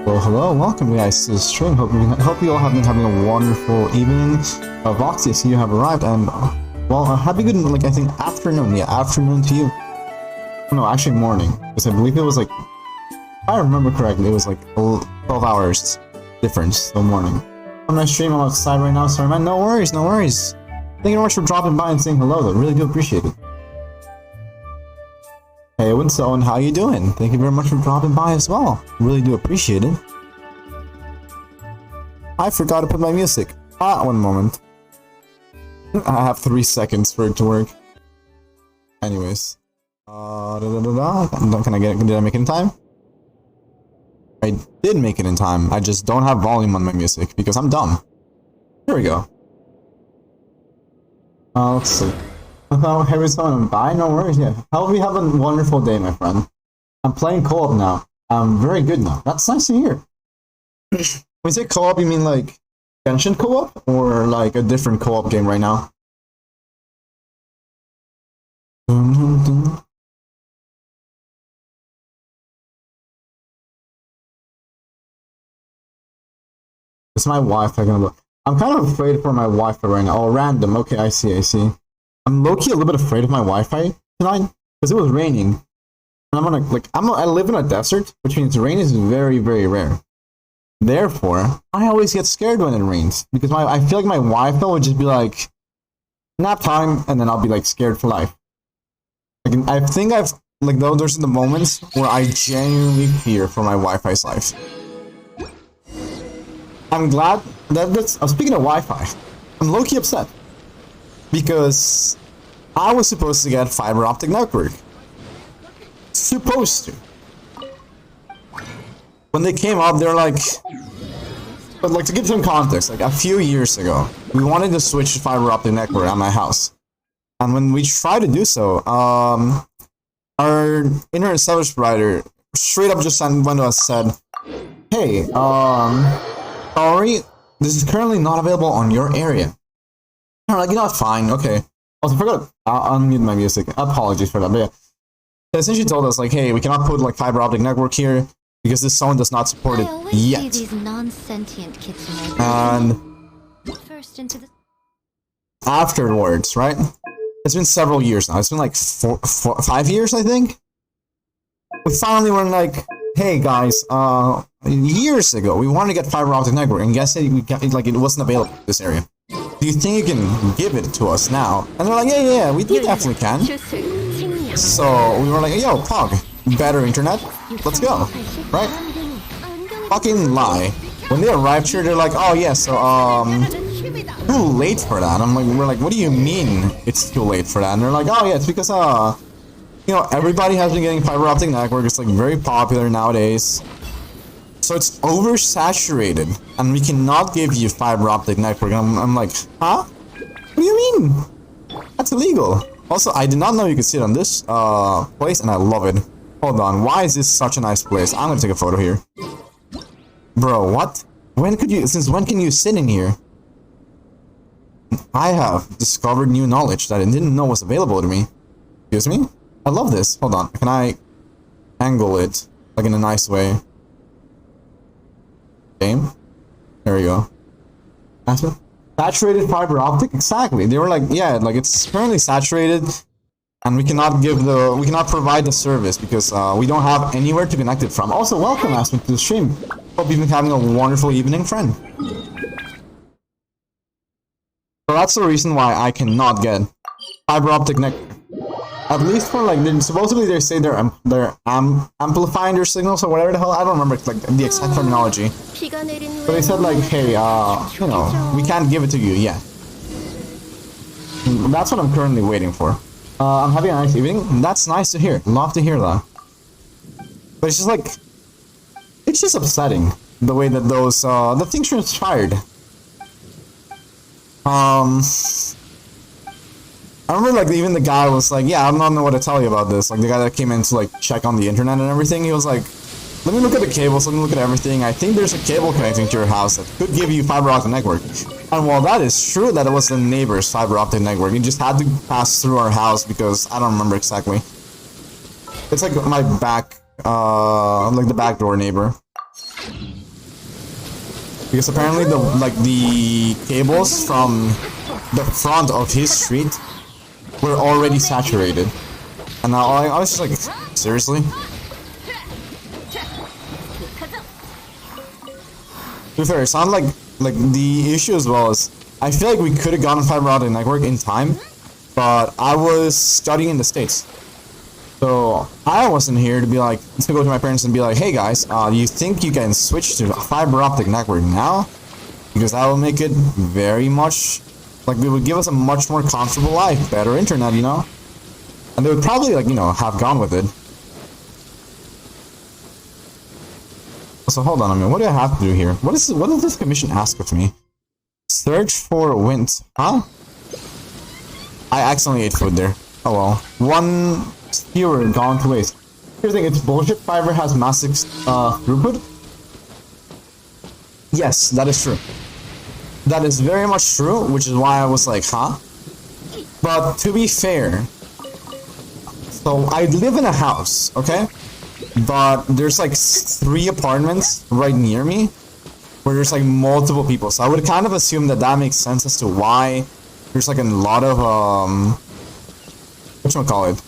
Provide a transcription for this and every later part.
Well, hello, welcome guys to the stream. Hope you all have been having a wonderful evening. Voxy, I see you have arrived, and well, happy good, like I think afternoon. Yeah, afternoon to you. Oh, no, actually morning, because I believe it was like, if I remember correctly, it was like 12 hours difference. So morning. On my stream, I'm outside right now. Sorry, man. No worries, no worries. Thank you very much for dropping by and saying hello. Though, really do appreciate it. Hey, Winston, how you doing? Thank you very much for dropping by as well. Really do appreciate it. I forgot to put my music. One moment. I have 3 seconds for it to work. Anyways. Can I get it? Did I make it in time? I did make it in time. I just don't have volume on my music because I'm dumb. Here we go. Let's see. Hey, we're going by? No worries, yeah. Hope you have a wonderful day, my friend. I'm playing co-op now. I'm very good now. That's nice to hear. When you say co-op, you mean like genshin co-op? Or like a different co-op game right now? Is my Wi-Fi gonna look? I'm kind of afraid for my Wi-Fi right now. Oh, random. Okay, I see. I'm low-key a little bit afraid of my Wi-Fi tonight because it was raining, and I'm gonna like I live in a desert, which means rain is very rare. Therefore, I always get scared when it rains because I feel like my Wi-Fi would just be like nap time, and then I'll be like scared for life. Like, I think I've like those are the moments where I genuinely fear for my Wi-Fi's life. I'm glad that's. I'm speaking of Wi-Fi. I'm low-key upset. Because I was supposed to get fiber optic network. Supposed to. When they came up, they're like... But like to give some context, like a few years ago, we wanted to switch to fiber optic network at my house. And when we tried to do so, our internet service provider straight up just went to us and said, hey, sorry, this is currently not available on your area. I'm like, you know, fine, okay. Also, I forgot to unmute my music. Apologies for that, but yeah. They essentially told us, like, hey, we cannot put, like, fiber optic network here because this zone does not support it yet. These non-sentient kids and afterwards, right? It's been several years now. It's been, like, 5 years, I think? We finally were like, hey, guys, years ago, we wanted to get fiber optic network, and guess it, like, it wasn't available in this area. Do you think you can give it to us now? And they're like, yeah, we definitely can. So we were like, yo, Pog, better internet? Let's go. Right? Fucking lie. When they arrived here, they're like, oh yeah, so, too late for that. We're like, what do you mean it's too late for that? And they're like, oh yeah, it's because, you know, everybody has been getting fiber optic network. It's like very popular nowadays. So it's oversaturated, and we cannot give you fiber optic network. I'm like, huh? What do you mean? That's illegal. Also, I did not know you could sit on this place, and I love it. Hold on, why is this such a nice place? I'm gonna take a photo here. Bro, what? Since when can you sit in here? I have discovered new knowledge that I didn't know was available to me. Excuse me? I love this. Hold on, can I angle it, like in a nice way? Game. There we go. Saturated fiber optic? Exactly. They were like, yeah, like it's currently saturated, and we cannot provide the service because we don't have anywhere to connect it from. Also, welcome, Aspen, to the stream. Hope you've been having a wonderful evening, friend. So that's the reason why I cannot get fiber optic network. At least for like, supposedly they say they're amplifying their signals or whatever the hell. I don't remember like the exact terminology. But they said like, hey, you know, we can't give it to you yet. That's what I'm currently waiting for. I'm having a nice evening. That's nice to hear. Love to hear that. But it's just like, it's just upsetting the way that those the things transpired. I remember, like, even the guy was like, yeah, I don't know what to tell you about this. Like, the guy that came in to, like, check on the internet and everything, he was like, let me look at the cables, let me look at everything. I think there's a cable connecting to your house that could give you fiber optic network. And while that is true that it was the neighbor's fiber optic network, it just had to pass through our house because I don't remember exactly. It's like my back, like the back door neighbor. because apparently the cables from the front of his street were already saturated, and now I was just like, seriously? To be fair, it sounds like the issue as well is I feel like we could have gotten fiber optic network in time, but I was studying in the States. So I wasn't here to be like, to go to my parents and be like, hey guys, do you think you can switch to fiber optic network now? Because that will make it very much, like, it would give us a much more comfortable life, better internet, you know? And they would probably, like, you know, have gone with it. So hold on a minute, what do I have to do here? What does this commission ask of me? Search for wind, huh? I accidentally ate food there. Oh well. One skewer gone to waste. Here's the thing, it's bullshit. Fiber has massive throughput. Yes, that is true. That is very much true, which is why I was like, huh? But to be fair, so I live in a house, okay? But there's like 3 apartments right near me where there's like multiple people. So I would kind of assume that that makes sense as to why there's like a lot of whatchamacallit?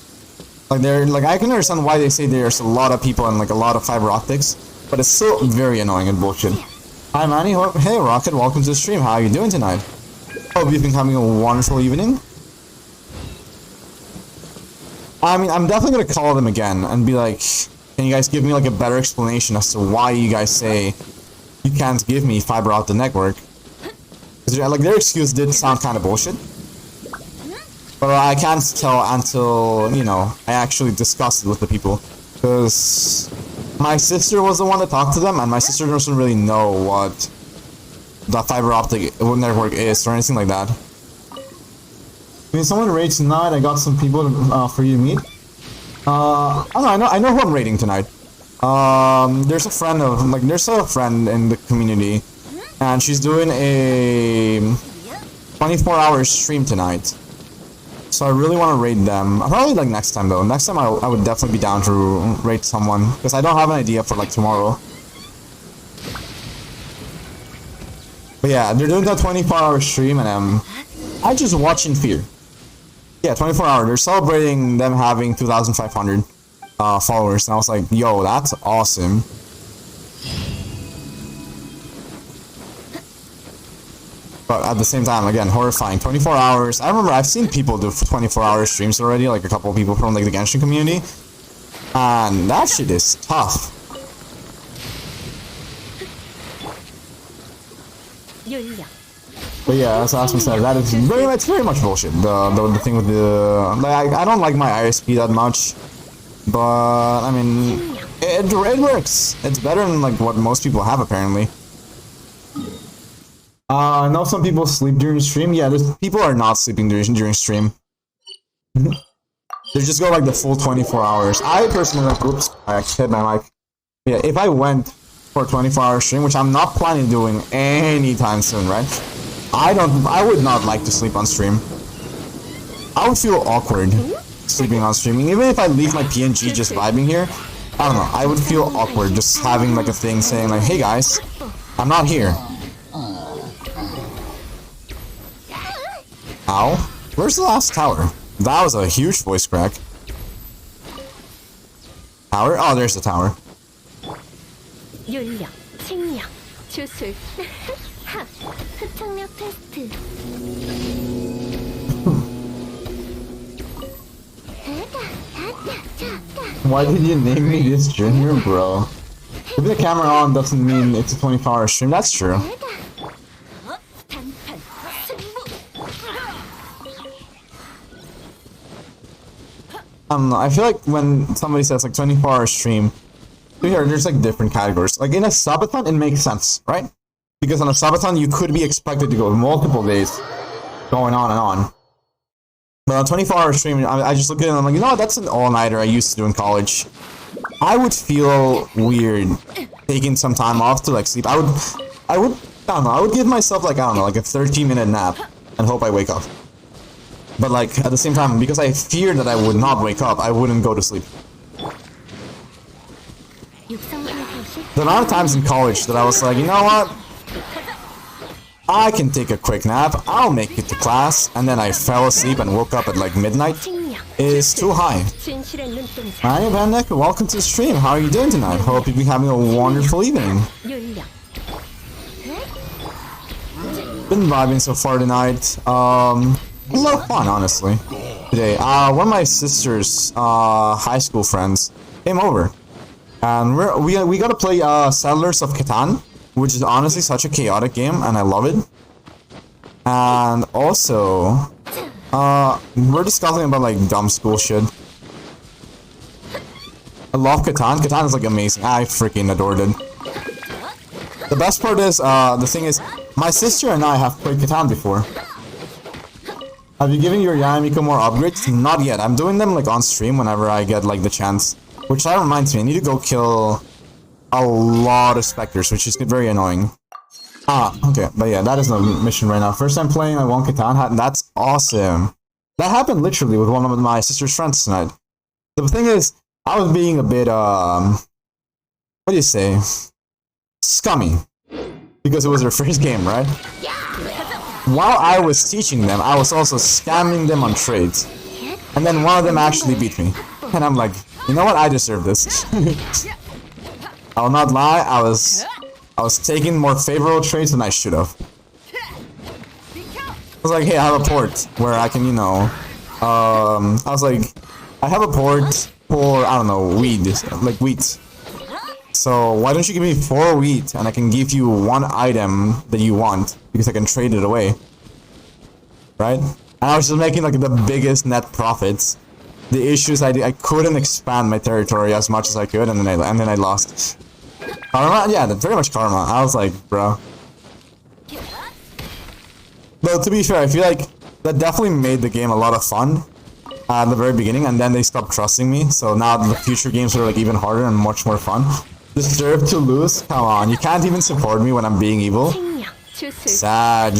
Like I can understand why they say there's a lot of people and like a lot of fiber optics, but it's still very annoying and bullshit. Hi Manny, hey Rocket, welcome to the stream. How are you doing tonight? Hope you've been having a wonderful evening. I mean, I'm definitely gonna call them again and be like, can you guys give me like a better explanation as to why you guys say you can't give me fiber optic network? Because like their excuse did sound kind of bullshit. But I can't tell until, you know, I actually discussed it with the people. Because my sister was the one that talked to them, and my sister doesn't really know what the fiber optic network is or anything like that. When someone raid tonight, I got some people for you to meet. I know who I'm raiding tonight. There's a friend in the community, and she's doing a 24-hour stream tonight. So I really want to raid them. Probably like next time though. Next time I would definitely be down to raid someone, because I don't have an idea for like tomorrow. But yeah, they're doing that 24-hour stream, and I just watch in fear. Yeah, 24 hour. They're celebrating them having 2,500 followers, and I was like, yo, that's awesome. But at the same time, again, horrifying. 24 hours. I remember I've seen people do 24-hour streams already, like a couple of people from like the Genshin community, and that shit is tough. But yeah, as Aspen said, that is very much bullshit. The thing with the like, I don't like my ISP that much, but I mean, it works. It's better than like what most people have apparently. I know some people sleep during stream. Yeah, people are not sleeping during stream. They just go like the full 24 hours. I personally like, oops, I hit my mic. Yeah, if I went for a 24-hour stream, which I'm not planning on doing anytime soon, right? I would not like to sleep on stream. I would feel awkward sleeping on streaming. Even if I leave my PNG just vibing here, I don't know, I would feel awkward just having like a thing saying like, hey guys, I'm not here. Ow. Where's the last tower? That was a huge voice crack. Tower? Oh, there's the tower. 윤력, 측량, 주술, 학, 흡착력 테스트. Why did you name me this Junior, bro? If the camera on doesn't mean it's a 24-hour stream, that's true. I feel like when somebody says like 24-hour stream, here there's like different categories. Like in a subathon, it makes sense, right? Because on a subathon, you could be expected to go multiple days, going on and on. But on 24-hour stream, I just look at it and I'm like, you know what, that's an all-nighter I used to do in college. I would feel weird taking some time off to like sleep. I don't know, I would give myself like, I don't know, like a 13-minute nap and hope I wake up. But like, at the same time, because I feared that I would not wake up, I wouldn't go to sleep. The amount of times in college that I was like, you know what? I can take a quick nap, I'll make it to class, and then I fell asleep and woke up at like midnight is too high. 진실의 눈동자 Hi, Vanek, welcome to the stream. How are you doing tonight? Hope you've been having a wonderful evening. 윤력 Been vibing so far tonight. A lot of fun, honestly. Today, one of my sister's high school friends came over, and we got to play Settlers of Catan, which is honestly such a chaotic game, and I love it. And also, we're discussing about like dumb school shit. I love Catan. Catan is like amazing. I freaking adored it. The best part is, the thing is, my sister and I have played Catan before. Have you given your Yamiko more upgrades? Not yet. I'm doing them like on stream whenever I get like the chance. Which that reminds me, I need to go kill a lot of specters, which is very annoying. Okay, but yeah, that is no mission right now. First time playing, I won Catan. That's awesome. That happened literally with one of my sister's friends tonight. The thing is, I was being a bit, what do you say? Scummy. Because it was their first game, right? While I was teaching them, I was also scamming them on trades. And then one of them actually beat me. And I'm like, you know what? I deserve this. I will not lie, I was taking more favorable trades than I should have. I was like, hey, I have a port where I can, you know, I was like, I have a port for, I don't know, weed, like wheat. So why don't you give me 4 wheat and I can give you 1 item that you want because I can trade it away, right? And I was just making like the biggest net profits. The issue is I couldn't expand my territory as much as I could, and then I lost. Karma, yeah, very much karma. I was like, bro. But to be fair, I feel like that definitely made the game a lot of fun at the very beginning, and then they stopped trusting me. So now the future games are like even harder and much more fun. Deserve to lose? Come on, you can't even support me when I'm being evil. Sag.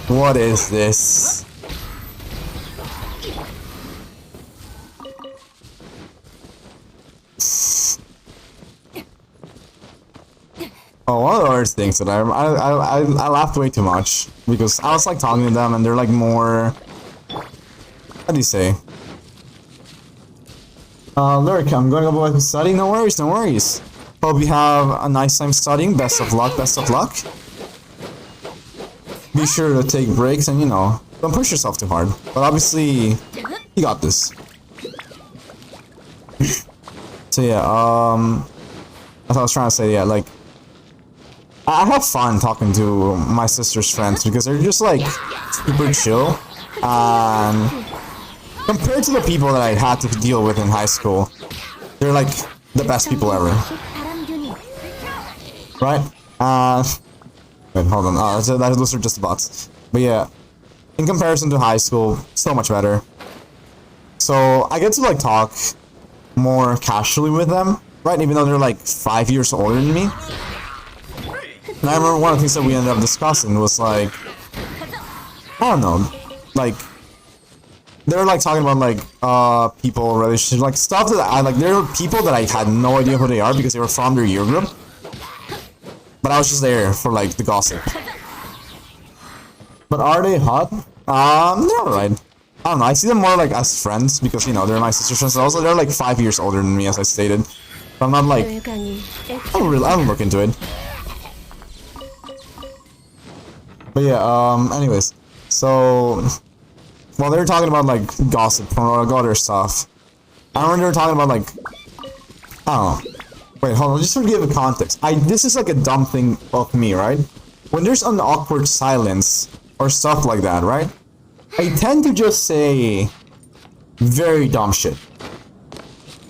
What is this? Oh, one of the worst things that I laughed way too much because I was like talking to them and they're like more, how do you say? Lyric, I'm going over to study. No worries, no worries. Hope you have a nice time studying. Best of luck, best of luck. Be sure to take breaks and, you know, don't push yourself too hard. But obviously, you got this. So yeah, as I was trying to say, yeah, like, I have fun talking to my sister's friends because they're just like super chill, and compared to the people that I had to deal with in high school, they're like the best people ever. Right? Wait, hold on. Those are just bots. But yeah, in comparison to high school, so much better. So I get to like talk more casually with them, right? Even though they're like 5 years older than me. And I remember one of the things that we ended up discussing was like, I don't know, like, they were like talking about like, people, relationships, like stuff that I like, there were people that I had no idea who they are because they were from their year group. But I was just there for like the gossip. But are they hot? They're alright. I don't know, I see them more like as friends because, you know, they're my sister's friends. Also, they're like 5 years older than me, as I stated. But I'm not like, I don't look into it. But yeah, anyways, so, while they were talking about, like, gossip or other stuff, I remember they were talking about, like, I don't know. Wait, hold on, just to give a context. This is, like, a dumb thing of me, right? When there's an awkward silence or stuff like that, right? I tend to just say very dumb shit.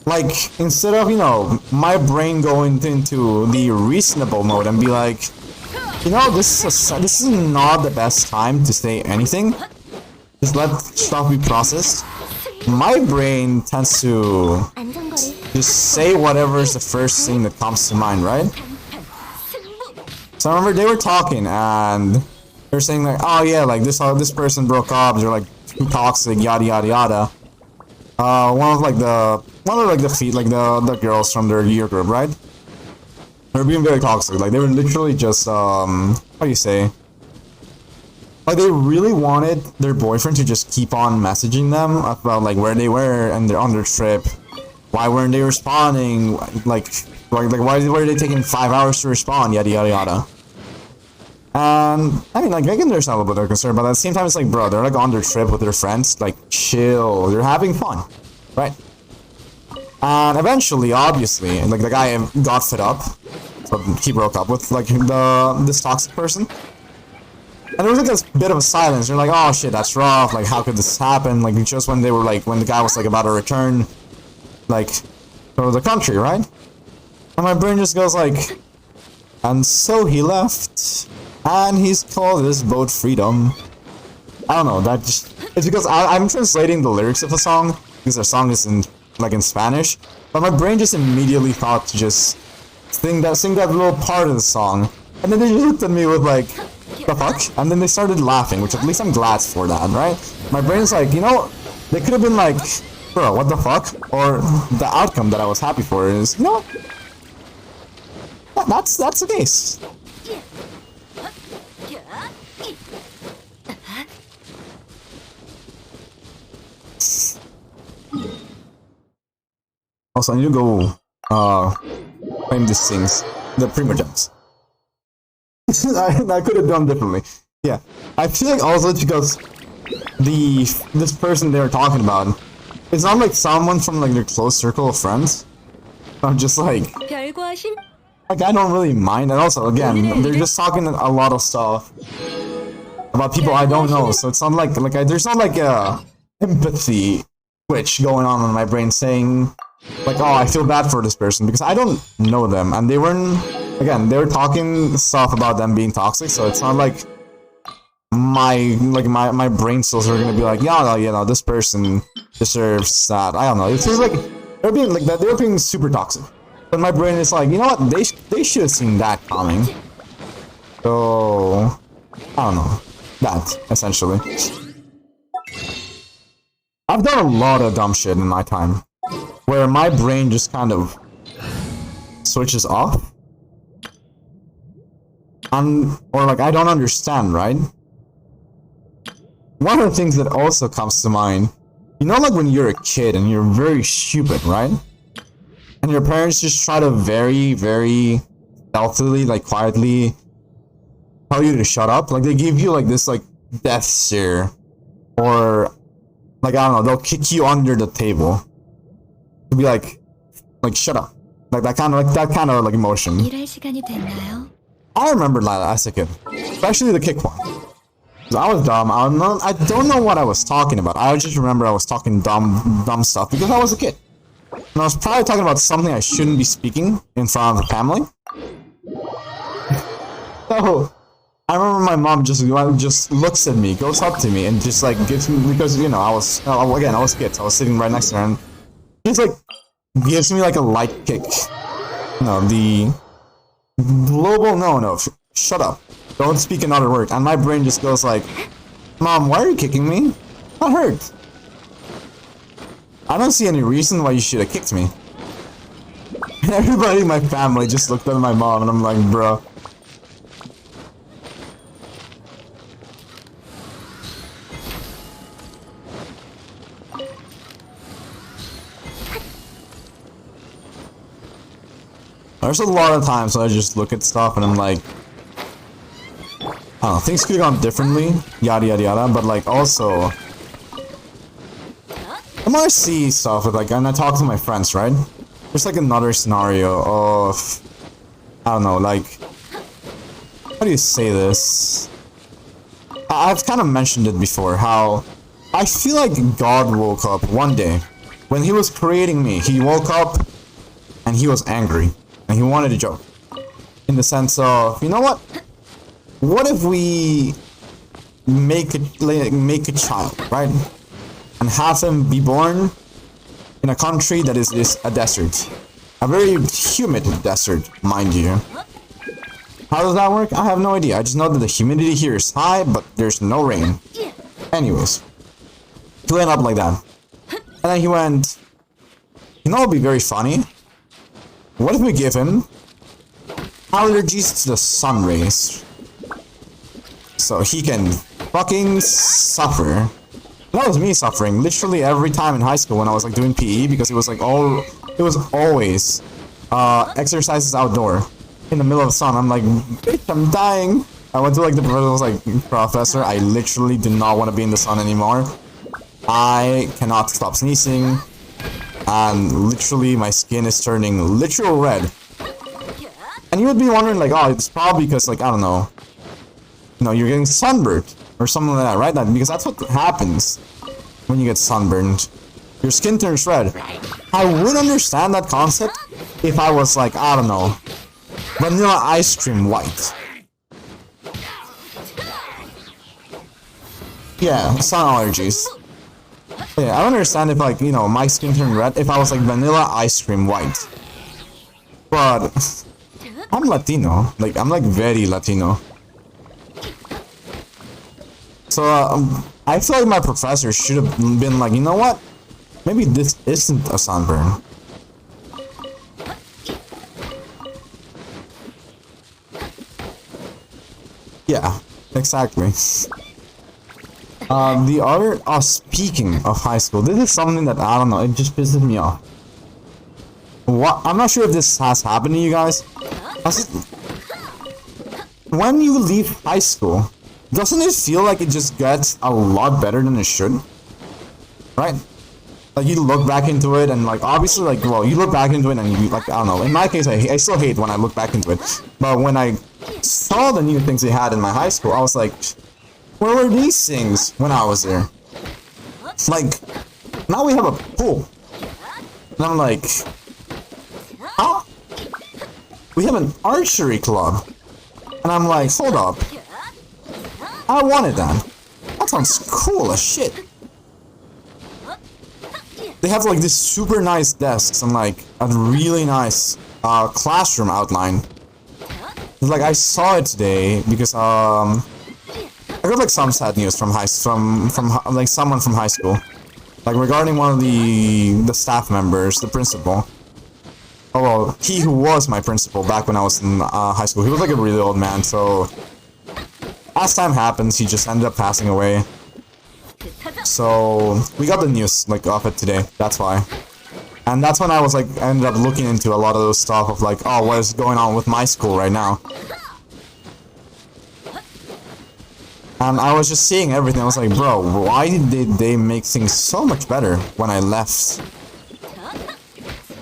Like, instead of, you know, my brain going into the reasonable mode and be like, you know, this is not the best time to say anything. Just let stuff be processed. My brain tends to just say whatever is the first thing that comes to mind, right? So I remember they were talking and they were saying like, oh yeah, like this person broke up. They're like too toxic, yada yada yada. One of the girls from their year group, right? They were being very toxic. Like, they were literally just, how do you say? Like, they really wanted their boyfriend to just keep on messaging them about, like, where they were and they're on their trip. Why weren't they responding? Like why were they taking 5 hours to respond? Yada, yada, yada. And, I mean, like, I can understand a little bit of concern, but at the same time, it's like, bro, they're, like, on their trip with their friends. Like, chill. They're having fun. Right? And eventually, obviously, like, the guy got fed up. So he broke up with, like, this toxic person. And there was, like, this bit of a silence. They're like, oh, shit, that's rough. Like, how could this happen? Like, just when they were, like, when the guy was, like, about to return, like, to the country, right? And my brain just goes, like, and so he left. And he's called this boat Freedom. I don't know, that just... It's because I'm translating the lyrics of the song, because the song is in, like, in Spanish. But my brain just immediately thought to just sing that little part of the song. And then they just looked at me with, like, the fuck? And then they started laughing, which at least I'm glad for that, right? My brain's like, you know, they could have been like, bro, what the fuck? Or the outcome that I was happy for is, you know what? That's the case. Also, I need to go, claim these things. The Primogems. I could have done differently. Yeah. I feel like also it's because this person they were talking about, it's not like someone from, like, their close circle of friends. I'm just like I don't really mind. And also, again, they're just talking a lot of stuff about people I don't know. So it's not like there's not like a empathy switch going on in my brain saying, like, oh, I feel bad for this person because I don't know them, and they weren't. Again, they were talking stuff about them being toxic, so it's not like my brain cells are gonna be like, yeah, no, you know, this person deserves that. I don't know. It feels like they're being like that. They're being super toxic, but my brain is like, you know what? They should have seen that coming. So I don't know. That essentially. I've done a lot of dumb shit in my time, where my brain just kind of switches off. Or like, I don't understand, right? One of the things that also comes to mind, you know, like when you're a kid and you're very stupid, right? And your parents just try to very, very stealthily, like quietly tell you to shut up. Like they give you like this like death stare, or like, I don't know, they'll kick you under the table to be like shut up. Like that kind of like emotion. I remember that as a kid, especially the kick one. I was dumb. I don't know what I was talking about. I just remember I was talking dumb stuff because I was a kid. And I was probably talking about something I shouldn't be speaking in front of the family. So I remember my mom just looks at me, goes up to me, and just like gives me, because you know I was a kid, so I was sitting right next to her, and just like gives me like a light kick. No, the global no, shut up. Don't speak another word. And my brain just goes like, Mom, why are you kicking me? That hurt. I don't see any reason why you should have kicked me. And everybody in my family just looked at my mom, and I'm like, bro. There's a lot of times I just look at stuff and I'm like, I don't know, things could have gone differently, yada yada yada, but like also, the more I see stuff with like, and I talk to my friends, right? There's like another scenario of, I don't know, like, how do you say this? I've kind of mentioned it before, how I feel like God woke up one day, when he was creating me, he woke up and he was angry. And he wanted a joke. In the sense of, you know what? What if we make a child, right? And have him be born in a country that is a desert. A very humid desert, mind you. How does that work? I have no idea. I just know that the humidity here is high, but there's no rain. Anyways. He went up like that. And then he went, you know what would be very funny? What if we give him allergies to the sun rays. So he can fucking suffer. That was me suffering literally every time in high school when I was like doing PE, because it was like it was always exercises outdoor in the middle of the sun. I'm like, bitch, I'm dying. I went to like the professor, was like, professor, I literally do not want to be in the sun anymore. I cannot stop sneezing, and literally my skin is turning literal red. And you would be wondering like, oh, it's probably because like, I don't know, you're getting sunburned or something like that, right? Because that's what happens when you get sunburned. Your skin turns red. I would understand that concept if I was like, I don't know, vanilla ice cream white. Yeah, sun allergies. Yeah, I understand if like, my skin turned red if I was like vanilla ice cream white. But I'm Latino. Like, I'm like very Latino. So I feel like my professor should have been like, you know what? Maybe this isn't a sunburn. Yeah, exactly. Speaking of high school, this is something that, I don't know, it just pisses me off. What? I'm not sure if this has happened to you guys. When you leave high school, doesn't it feel like it just gets a lot better than it should? Right? Like, you look back into it and like, obviously like, well, you look back into it and you like, I don't know, in my case, I still hate when I look back into it. But when I saw the new things they had in my high school, I was like, where were these things when I was there? Like, now we have a pool. And I'm like, huh? We have an archery club. And I'm like, hold up. I wanted that. That sounds cool as shit. They have like this super nice desks and like a really nice classroom outline. Like, I saw it today because I got like some sad news from like someone from high school, like regarding one of the staff members, the principal. Oh well, he who was my principal back when I was in high school. He was like a really old man, so as time happens, he just ended up passing away. So we got the news like of it today. That's why, and that's when I was like ended up looking into a lot of those stuff of like, oh, what is going on with my school right now? And I was just seeing everything. I was like, bro, why did they make things so much better when I left?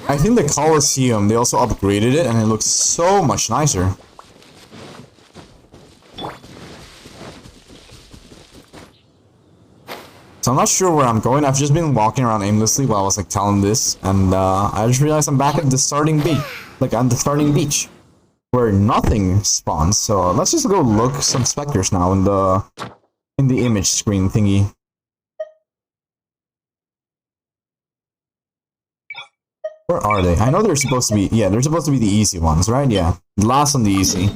I think the Coliseum, they also upgraded it and it looks so much nicer. So I'm not sure where I'm going. I've just been walking around aimlessly while I was like telling this, and I just realized I'm back at the starting beach, like on the starting beach, where nothing spawns. So let's just go look some specters now in the image screen thingy. Where are they? I know they're supposed to be, yeah, they're supposed to be the easy ones, right? Yeah, last on the easy.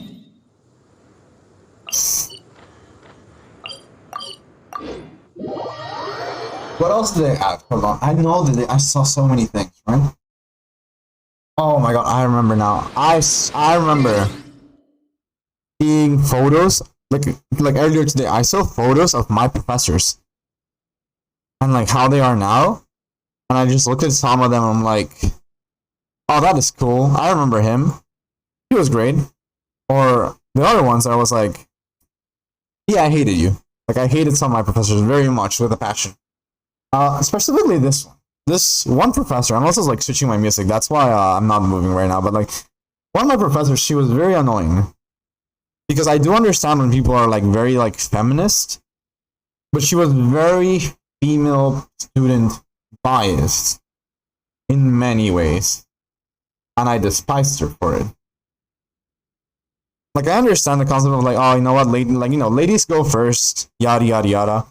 What else did they add? Hold on. I know that I saw so many things, right? Oh my god, I remember now. I remember seeing photos, like earlier today, I saw photos of my professors. And like how they are now. And I just looked at some of them and I'm like, oh, that is cool. I remember him. He was great. Or the other ones, I was like, yeah, I hated you. Like, I hated some of my professors very much with a passion. Specifically this one. This one professor, I'm also like switching my music. That's why I'm not moving right now. But like, one of my professors, she was very annoying. Because I do understand when people are like very like feminist. But she was very female student biased in many ways. And I despised her for it. Like, I understand the concept of like, oh, you know what, ladies go first, yada yada yada.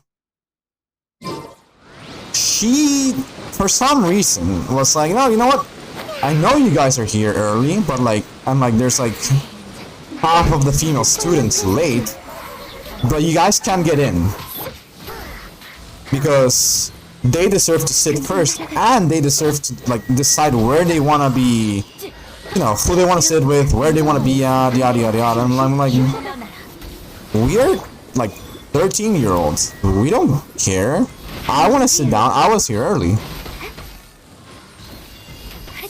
She, for some reason, was like, no, you know what? I know you guys are here early, but like, I'm like, there's like half of the female students late, but you guys can't get in because they deserve to sit first, and they deserve to like decide where they want to be you know, who they want to sit with, where they want to be at, yada yada yada. And I'm like, we're like 13-year-olds. We don't care. I want to sit down. I was here early.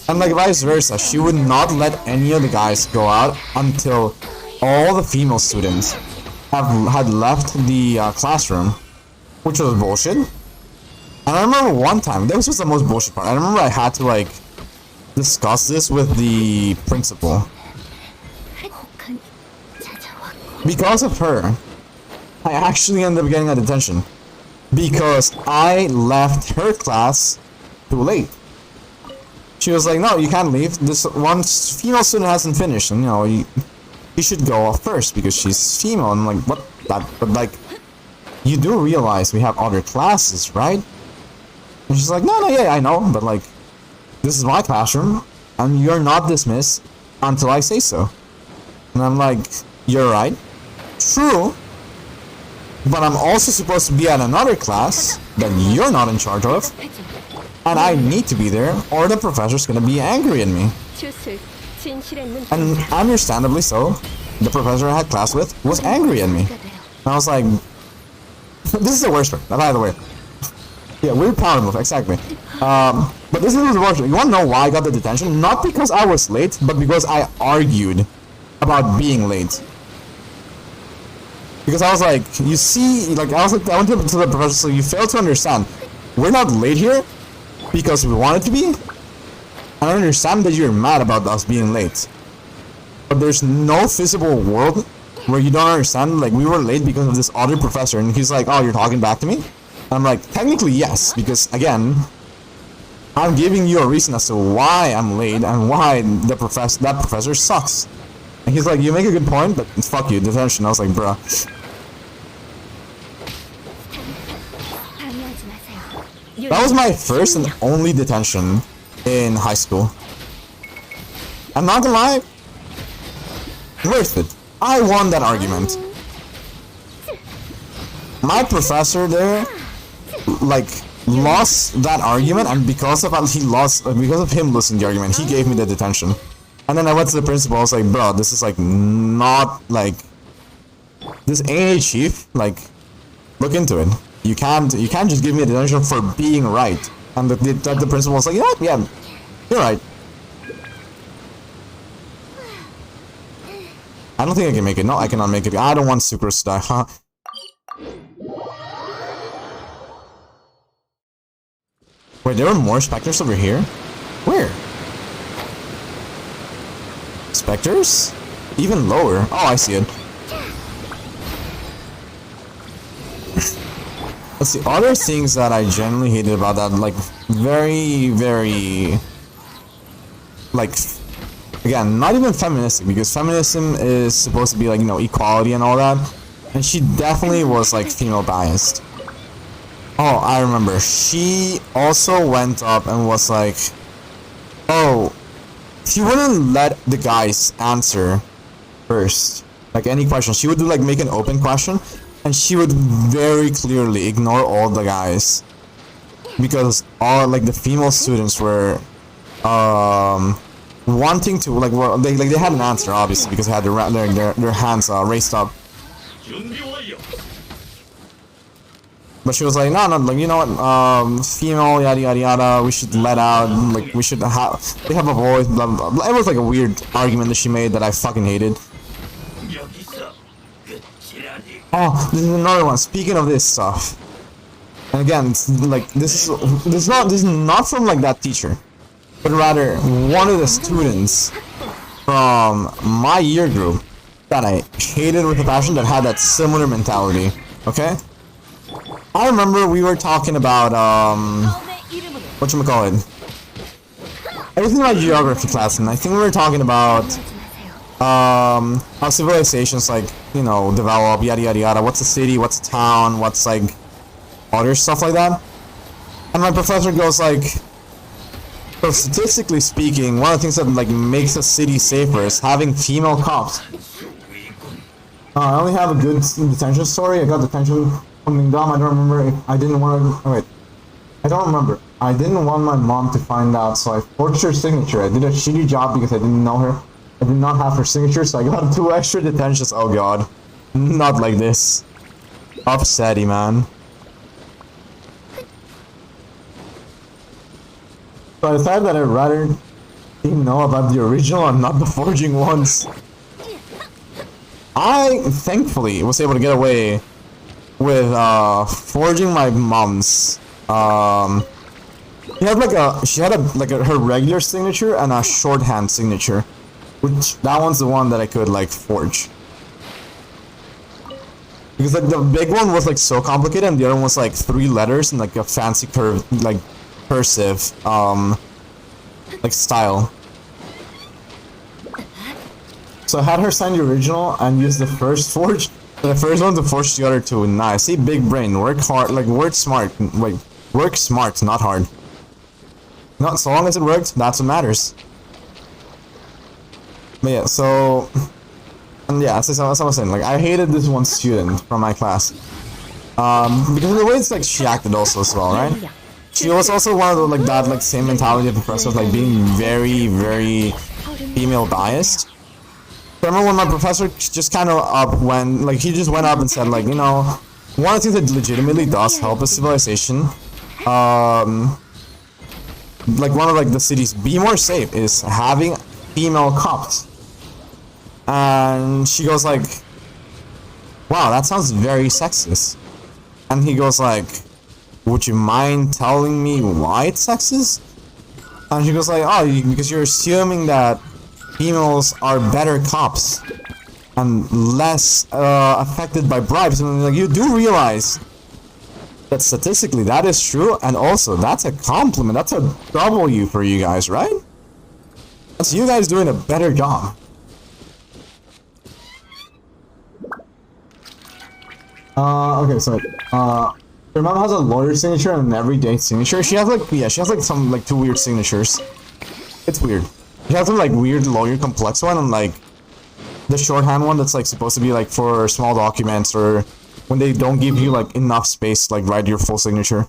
And like vice versa, she would not let any of the guys go out until all the female students had left the classroom, which was bullshit. And I remember one time, this was the most bullshit part. I remember I had to like discuss this with the principal. Because of her, I actually ended up getting a detention. Because I left her class too late. She was like, no, you can't leave. This one female student hasn't finished, and you know, you should go off first because she's female. And I'm like, what? But like, you do realize we have other classes, right? And she's like, no, yeah, I know, but like, this is my classroom, and you're not dismissed until I say so. And I'm like, you're right. True. But I'm also supposed to be at another class that you're not in charge of. And I need to be there, or the professor's gonna be angry at me. And understandably so, the professor I had class with was angry at me. And I was like, this is the worst part, by the way. Yeah, weird power move, exactly. But this is the worst part. You wanna know why I got the detention? Not because I was late, but because I argued about being late. Because I was like, you see, like, I went to the professor, so you fail to understand. We're not late here because we wanted to be. I understand that you're mad about us being late. But there's no feasible world where you don't understand, like, we were late because of this other professor, and he's like, oh, you're talking back to me? And I'm like, technically yes, because, again, I'm giving you a reason as to why I'm late and why that professor sucks. And he's like, you make a good point, but fuck you, detention. I was like, bruh. That was my first and only detention in high school. I'm not gonna lie, worth it. I won that argument. My professor there, like, lost that argument, and because of him losing the argument, he gave me the detention. And then I went to the principal. I was like, bro, this is like not like, this ain't a chief. Like, look into it. You can't just give me a detention for being right. And the principal was like, yeah, you're right. I don't think I can make it. No, I cannot make it. I don't want Sucrose to die, huh? Wait, there were more specters over here? Where? Specters? Even lower. Oh, I see it. Let's see. Other things that I generally hated about that, like, very, very, like, again, not even feministic, because feminism is supposed to be like, you know, equality and all that. And she definitely was like female biased. Oh, I remember. She also went up and was like, oh, she wouldn't let the guys answer first, like any question. She would do like make an open question, and she would very clearly ignore all the guys because all like the female students were wanting to like, well, they had an answer obviously because they had their hands raised up. But she was like, no, like, you know what, female, yada yada yada, we should let out, like, we should have, they have a voice, blah blah blah. It was like a weird argument that she made that I fucking hated. Oh, this is another one, speaking of this stuff. And again, it's like, this is not from like that teacher, but rather one of the students from my year group that I hated with a passion that had that similar mentality, okay? I remember we were talking about, whatchamacallit, I was in my geography class, and I think we were talking about, how civilizations, like, you know, develop, yada yada yada, what's a city, what's a town, what's, like, other stuff like that. And my professor goes, like, so statistically speaking, one of the things that, like, makes a city safer is having female cops. I only have a good detention story. I got detention something dumb. I don't remember if I didn't want to. Oh wait, I don't remember. I didn't want my mom to find out, so I forged her signature. I did a shitty job because I didn't know her. I did not have her signature, so I got 2 extra detentions. Oh god. Not like this. Upsetty, man. So I decided that I'd rather know about the original and not the forging ones. I thankfully was able to get away with forging my mom's. She had her regular signature and a shorthand signature, which that one's the one that I could like forge. Because like the big one was like so complicated, and the other one was like 3 letters and like a fancy cursive like style. So I had her sign the original and use the first forge, the first one to forge the other 2. Nice. See, big brain, work hard, like work smart, like work smart, not hard. Not so long as it worked, that's what matters. But yeah, so and yeah, as I was saying, like I hated this one student from my class, because of the way it's like she acted also as well, right? She was also one of the like that like same mentality of professors, like being very female biased. I remember when my professor just kind of he just went up and said like, you know, one of the things that legitimately does help a civilization, like one of like the cities be more safe is having female cops. And she goes like, wow, that sounds very sexist. And he goes like, would you mind telling me why it's sexist? And she goes like, oh, because you're assuming that females are better cops and less affected by bribes. And like, you do realize that statistically that is true, and also that's a compliment. That's a W for you guys, right? That's you guys doing a better job. Okay, so your mom has a lawyer signature and an everyday signature. She has like, yeah, she has like some like 2 weird signatures. It's weird. She has some like weird lawyer complex one and like the shorthand one that's like supposed to be like for small documents or when they don't give you like enough space to like write your full signature.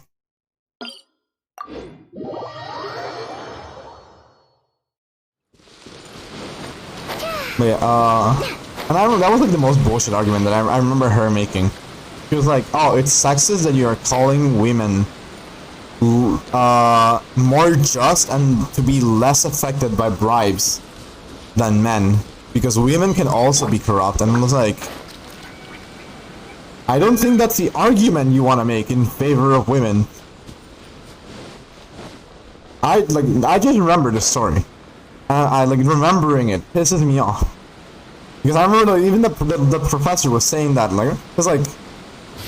But yeah, and I remember that was like the most bullshit argument that I remember her making. She was like, oh, it's sexist that you are calling women more just and to be less affected by bribes than men, because women can also be corrupt. And I was like, I don't think that's the argument you want to make in favor of women. I just remember the story, and I like remembering it pisses me off, because I remember even the professor was saying that, like, it's like,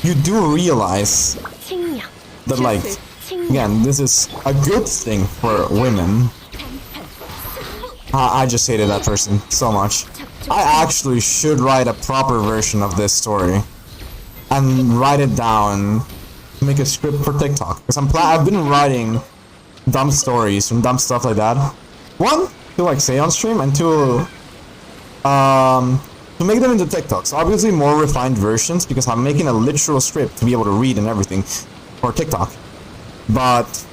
you do realize that, like, again, this is a good thing for women. I just hated that person so much. I actually should write a proper version of this story and write it down, make a script for TikTok, because I've been writing dumb stories and dumb stuff like that. 1, to like say on stream, and 2, to make them into TikToks. Obviously more refined versions, because I'm making a literal script to be able to read and everything for TikTok. But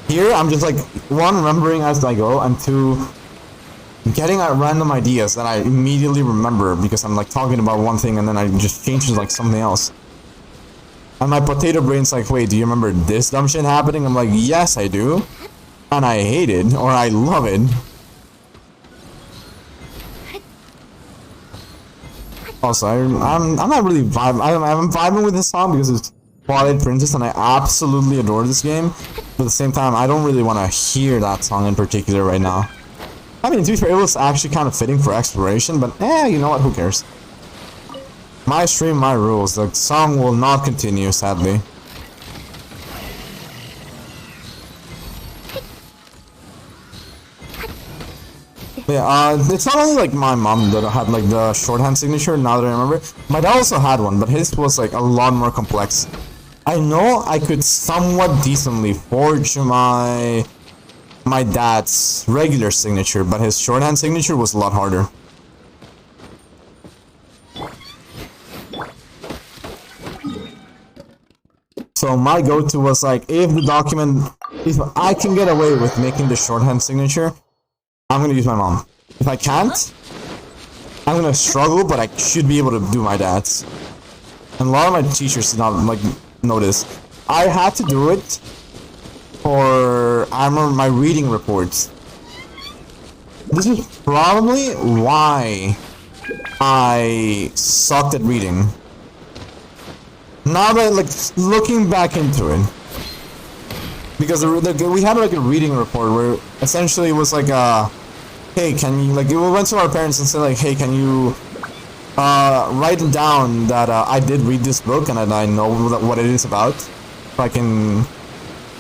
here I'm just like, 1, remembering as I go, and 2, getting at random ideas that I immediately remember because I'm like talking about one thing and then I just change to like something else. And my potato brain's like, wait, do you remember this dumb shit happening? I'm like, yes, I do. And I hate it, or I love it. Also, I'm not really vibing. I'm vibing with this song because it's Twilight Princess and I absolutely adore this game. But at the same time, I don't really want to hear that song in particular right now. I mean, to be fair, it was actually kind of fitting for exploration, but you know what, who cares? My stream, my rules. The song will not continue, sadly. Yeah, it's not only like my mom that had like the shorthand signature, now that I remember. My dad also had one, but his was like a lot more complex. I know I could somewhat decently forge my dad's regular signature, but his shorthand signature was a lot harder. So my go-to was like, if I can get away with making the shorthand signature, I'm gonna use my mom. If I can't, I'm gonna struggle, but I should be able to do my dad's. And a lot of my teachers did not like notice. I had to do it for, I remember, my reading reports. This is probably why I sucked at reading. Now that, like, looking back into it, because we had like a reading report where essentially it was like, hey, can you, like, we went to our parents and said like, hey, can you write down that I did read this book and that I know what it is about, so I can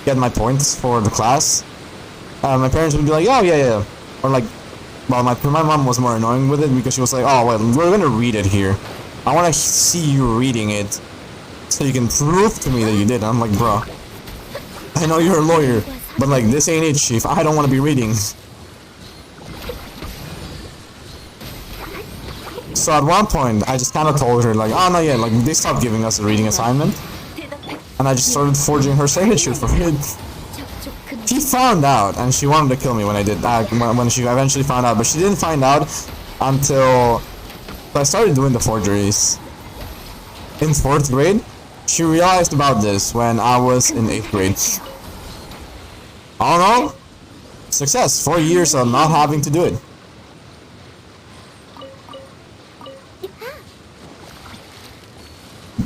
get my points for the class. My parents would be like, oh yeah, or like, well, my mom was more annoying with it because she was like, oh well, we're gonna read it here. I want to see you reading it, so you can prove to me that you did. And I'm like, bro, I know you're a lawyer, but like, this ain't it, chief. I don't want to be reading. So at one point, I just kind of told her like, oh no, yeah, like they stopped giving us a reading assignment, and I just started forging her signature for it. She found out, and she wanted to kill me when I did that, when she eventually found out, but she didn't find out until I started doing the forgeries. In 4th grade, she realized about this when I was in 8th grade. I don't know. Success. 4 years of not having to do it.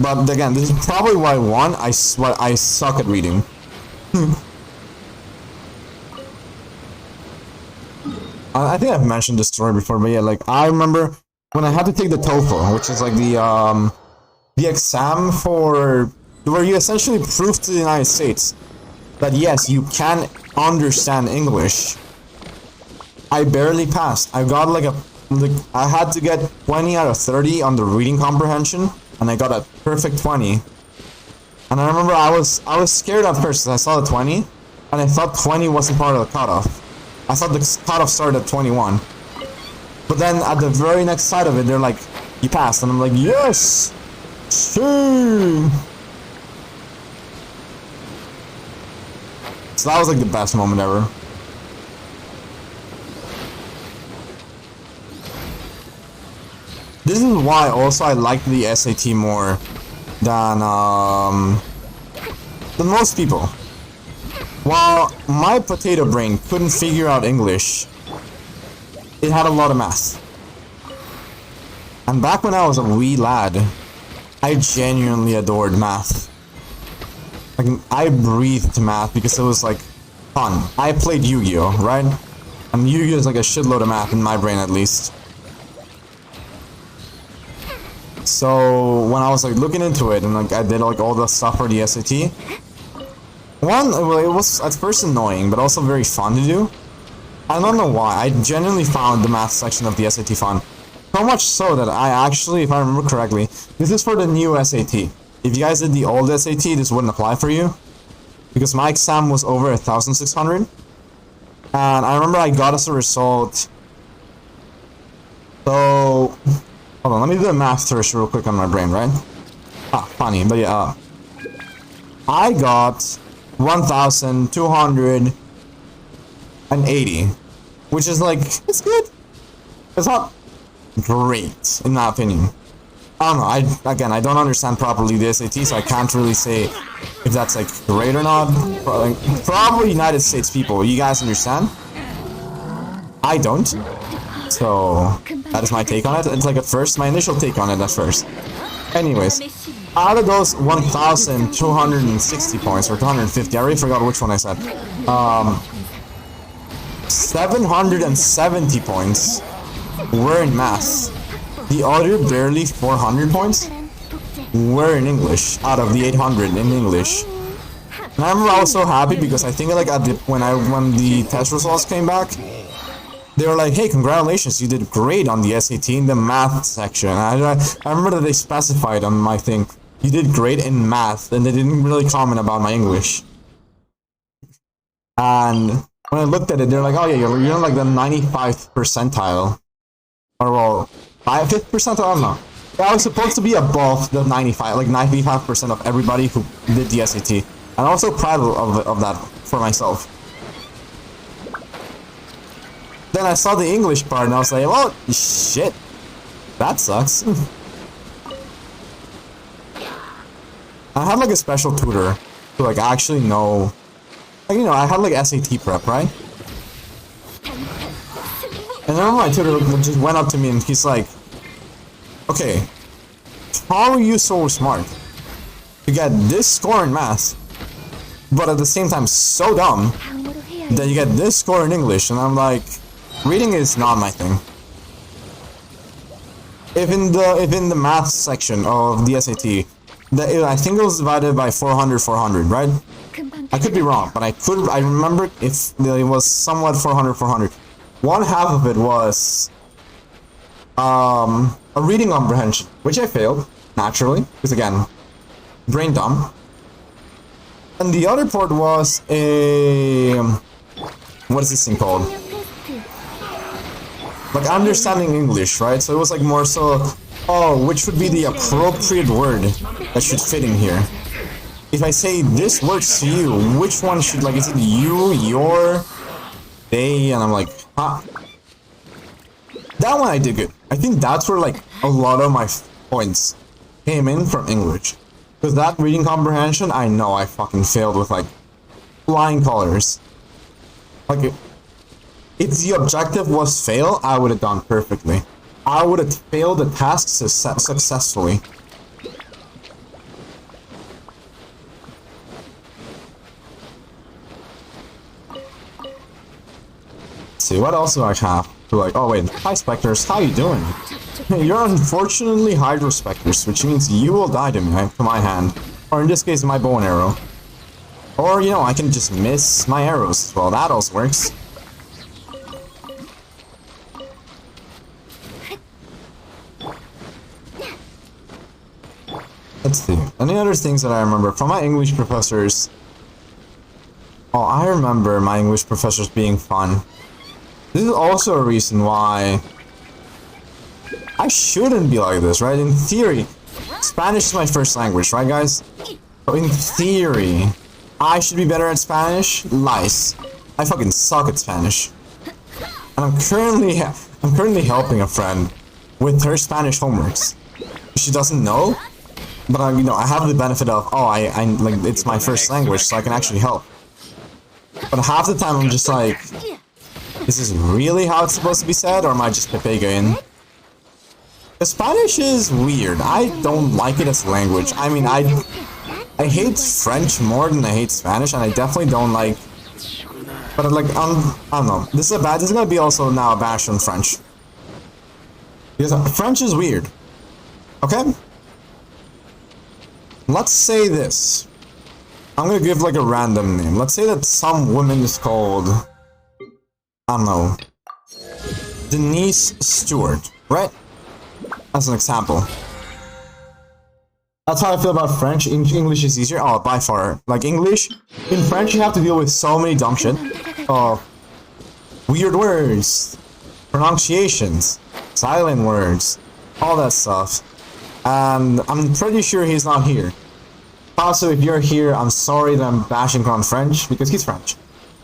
But again, this is probably why I suck at reading. I think I've mentioned this story before, but yeah, like I remember when I had to take the TOEFL, which is like the exam for where you essentially prove to the United States that yes, you can understand English. I barely passed. I got I had to get 20 out of 30 on the reading comprehension, and I got a perfect 20. And I remember I was scared at first because I saw the 20, and I thought 20 wasn't part of the cutoff. I thought the cutoff started at 21. But then at the very next side of it, they're like, you passed. And I'm like, yes! Sure! So that was like the best moment ever. This is why also I like the SAT more than most people. While my potato brain couldn't figure out English, it had a lot of math. And back when I was a wee lad, I genuinely adored math. Like, I breathed math because it was like fun. I played Yu-Gi-Oh, right? And Yu-Gi-Oh is like a shitload of math in my brain at least. So when I was like looking into it and like I did like all the stuff for the SAT, well, it was at first annoying, but also very fun to do. I don't know why. I genuinely found the math section of the SAT fun. So much so that I actually, if I remember correctly, this is for the new SAT. If you guys did the old SAT, this wouldn't apply for you. Because my exam was over 1,600. And I remember I got as a result. So, hold on, let me do the math first real quick on my brain, right? Ah, funny, but yeah. I got 1,280, which is like, it's good. It's not great, in my opinion. I don't know, I don't understand properly the SAT, so I can't really say if that's like great or not. Probably United States people, you guys understand? I don't. So, that is my take on it. It's like my initial take on it at first. Anyways, out of those 1,260 points, or 250, I already forgot which one I said. 770 points were in math. The other barely 400 points were in English, out of the 800 in English. And I remember I was so happy because I think like when the test results came back, they were like, hey, congratulations, you did great on the SAT in the math section. I remember that they specified on my thing, you did great in math, and they didn't really comment about my English. And when I looked at it, they're like, oh yeah, you're in like the 95th percentile. Or well, 5th percentile, I don't know. I was supposed to be above the 95, like 95% of everybody who did the SAT. And I'm also proud of that for myself. Then I saw the English part and I was like, well, shit. That sucks. I had like a special tutor to like actually know, like, you know, I had like SAT prep, right? And then my tutor just went up to me and he's like, okay, how are you so smart to get this score in math, but at the same time so dumb that you get this score in English? And I'm like, reading is not my thing. If in the math section of the SAT, I think it was divided by 400, right? I could be wrong, but I remember if it was somewhat 400. One half of it was a reading comprehension, which I failed, naturally, because again, brain dumb. And the other part was a, what is this thing called? Like understanding English, right? So it was like more so, oh, which would be the appropriate word that should fit in here? If I say this words to you, which one should, like, is it you, your, they? And I'm like, huh? That one I did good. I think that's where like a lot of my points came in from English. Because that reading comprehension, I know I fucking failed with like flying colors. Like, if the objective was fail, I would have done perfectly. I would have failed the task successfully. Let's see, what else do I have? Like, oh wait, hi Spectres, how you doing? You're unfortunately Hydro Spectres, which means you will die to me, to my hand. Or in this case, my bow and arrow. Or, you know, I can just miss my arrows as well, that also works. Let's see, any other things that I remember from my English professors? Oh, I remember my English professors being fun. This is also a reason why I shouldn't be like this, right? In theory, Spanish is my first language, right, guys? So in theory, I should be better at Spanish. Lies. I fucking suck at Spanish. And I'm currently helping a friend with her Spanish homeworks. She doesn't know, but you know, I have the benefit of, oh, I like, it's my first language, so I can actually help. But half the time I'm just like, is this really how it's supposed to be said, or am I just Pepegaing? The Spanish is weird. I don't like it as a language. I mean, I hate French more than I hate Spanish, and I definitely don't like. But like, I don't know. This is gonna be also now a bash on French, because French is weird. Okay. Let's say this. I'm gonna give like a random name. Let's say that some woman is called, I don't know, Denise Stewart, right? As an example. That's how I feel about French. English is easier. Oh, by far. Like English, in French you have to deal with so many dumb shit. Weird words, pronunciations, silent words, all that stuff. And I'm pretty sure he's not here. Also, if you're here, I'm sorry that I'm bashing on French, because he's French.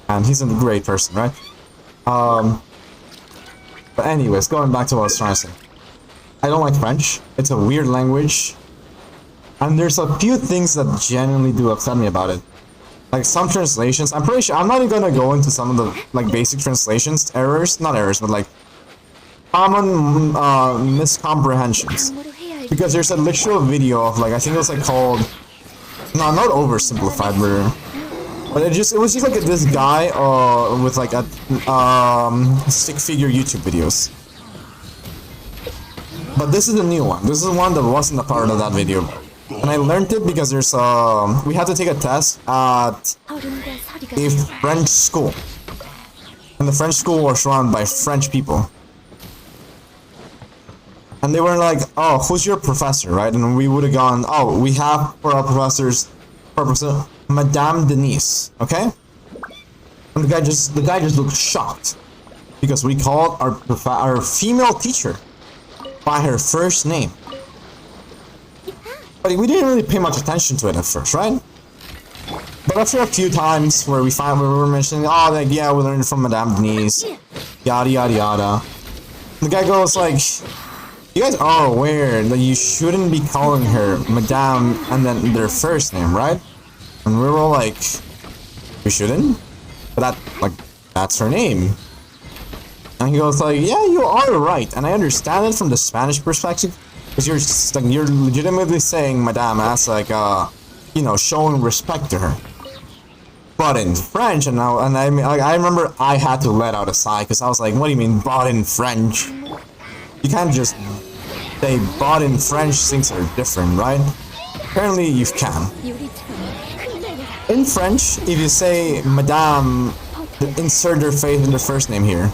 And he's a great person, right? But anyways, going back to what I was trying to say. I don't like French. It's a weird language. And there's a few things that genuinely do upset me about it. Like some translations, I'm pretty sure, I'm not even gonna go into some of the like basic translations, errors, not errors, but like common miscomprehensions. Because there's a literal video of like, I think it was like called, no, not oversimplified, but it was just like this guy with like a stick figure YouTube videos. But this is a new one. This is one that wasn't a part of that video. And I learned it because there's we had to take a test at a French school. And the French school was run by French people. And they were like, oh, who's your professor, right? And we would have gone, oh, we have for our professors, Madame Denise, okay? And the guy just looked shocked. Because we called our female teacher by her first name. But we didn't really pay much attention to it at first, right? But after a few times where we were mentioning, oh, like, yeah, we learned from Madame Denise, yada yada yada. The guy goes like, you guys are aware that you shouldn't be calling her Madame and then their first name, right? And we were all like, we shouldn't? But that's her name. And he goes like, yeah, you are right, and I understand it from the Spanish perspective, because you're legitimately saying Madame as like you know, showing respect to her. But in French, and I remember I had to let out a sigh because I was like, what do you mean, but in French? You can't just say but in French, things are different, right? Apparently you can. In French, if you say Madame, insert their face in the first name here,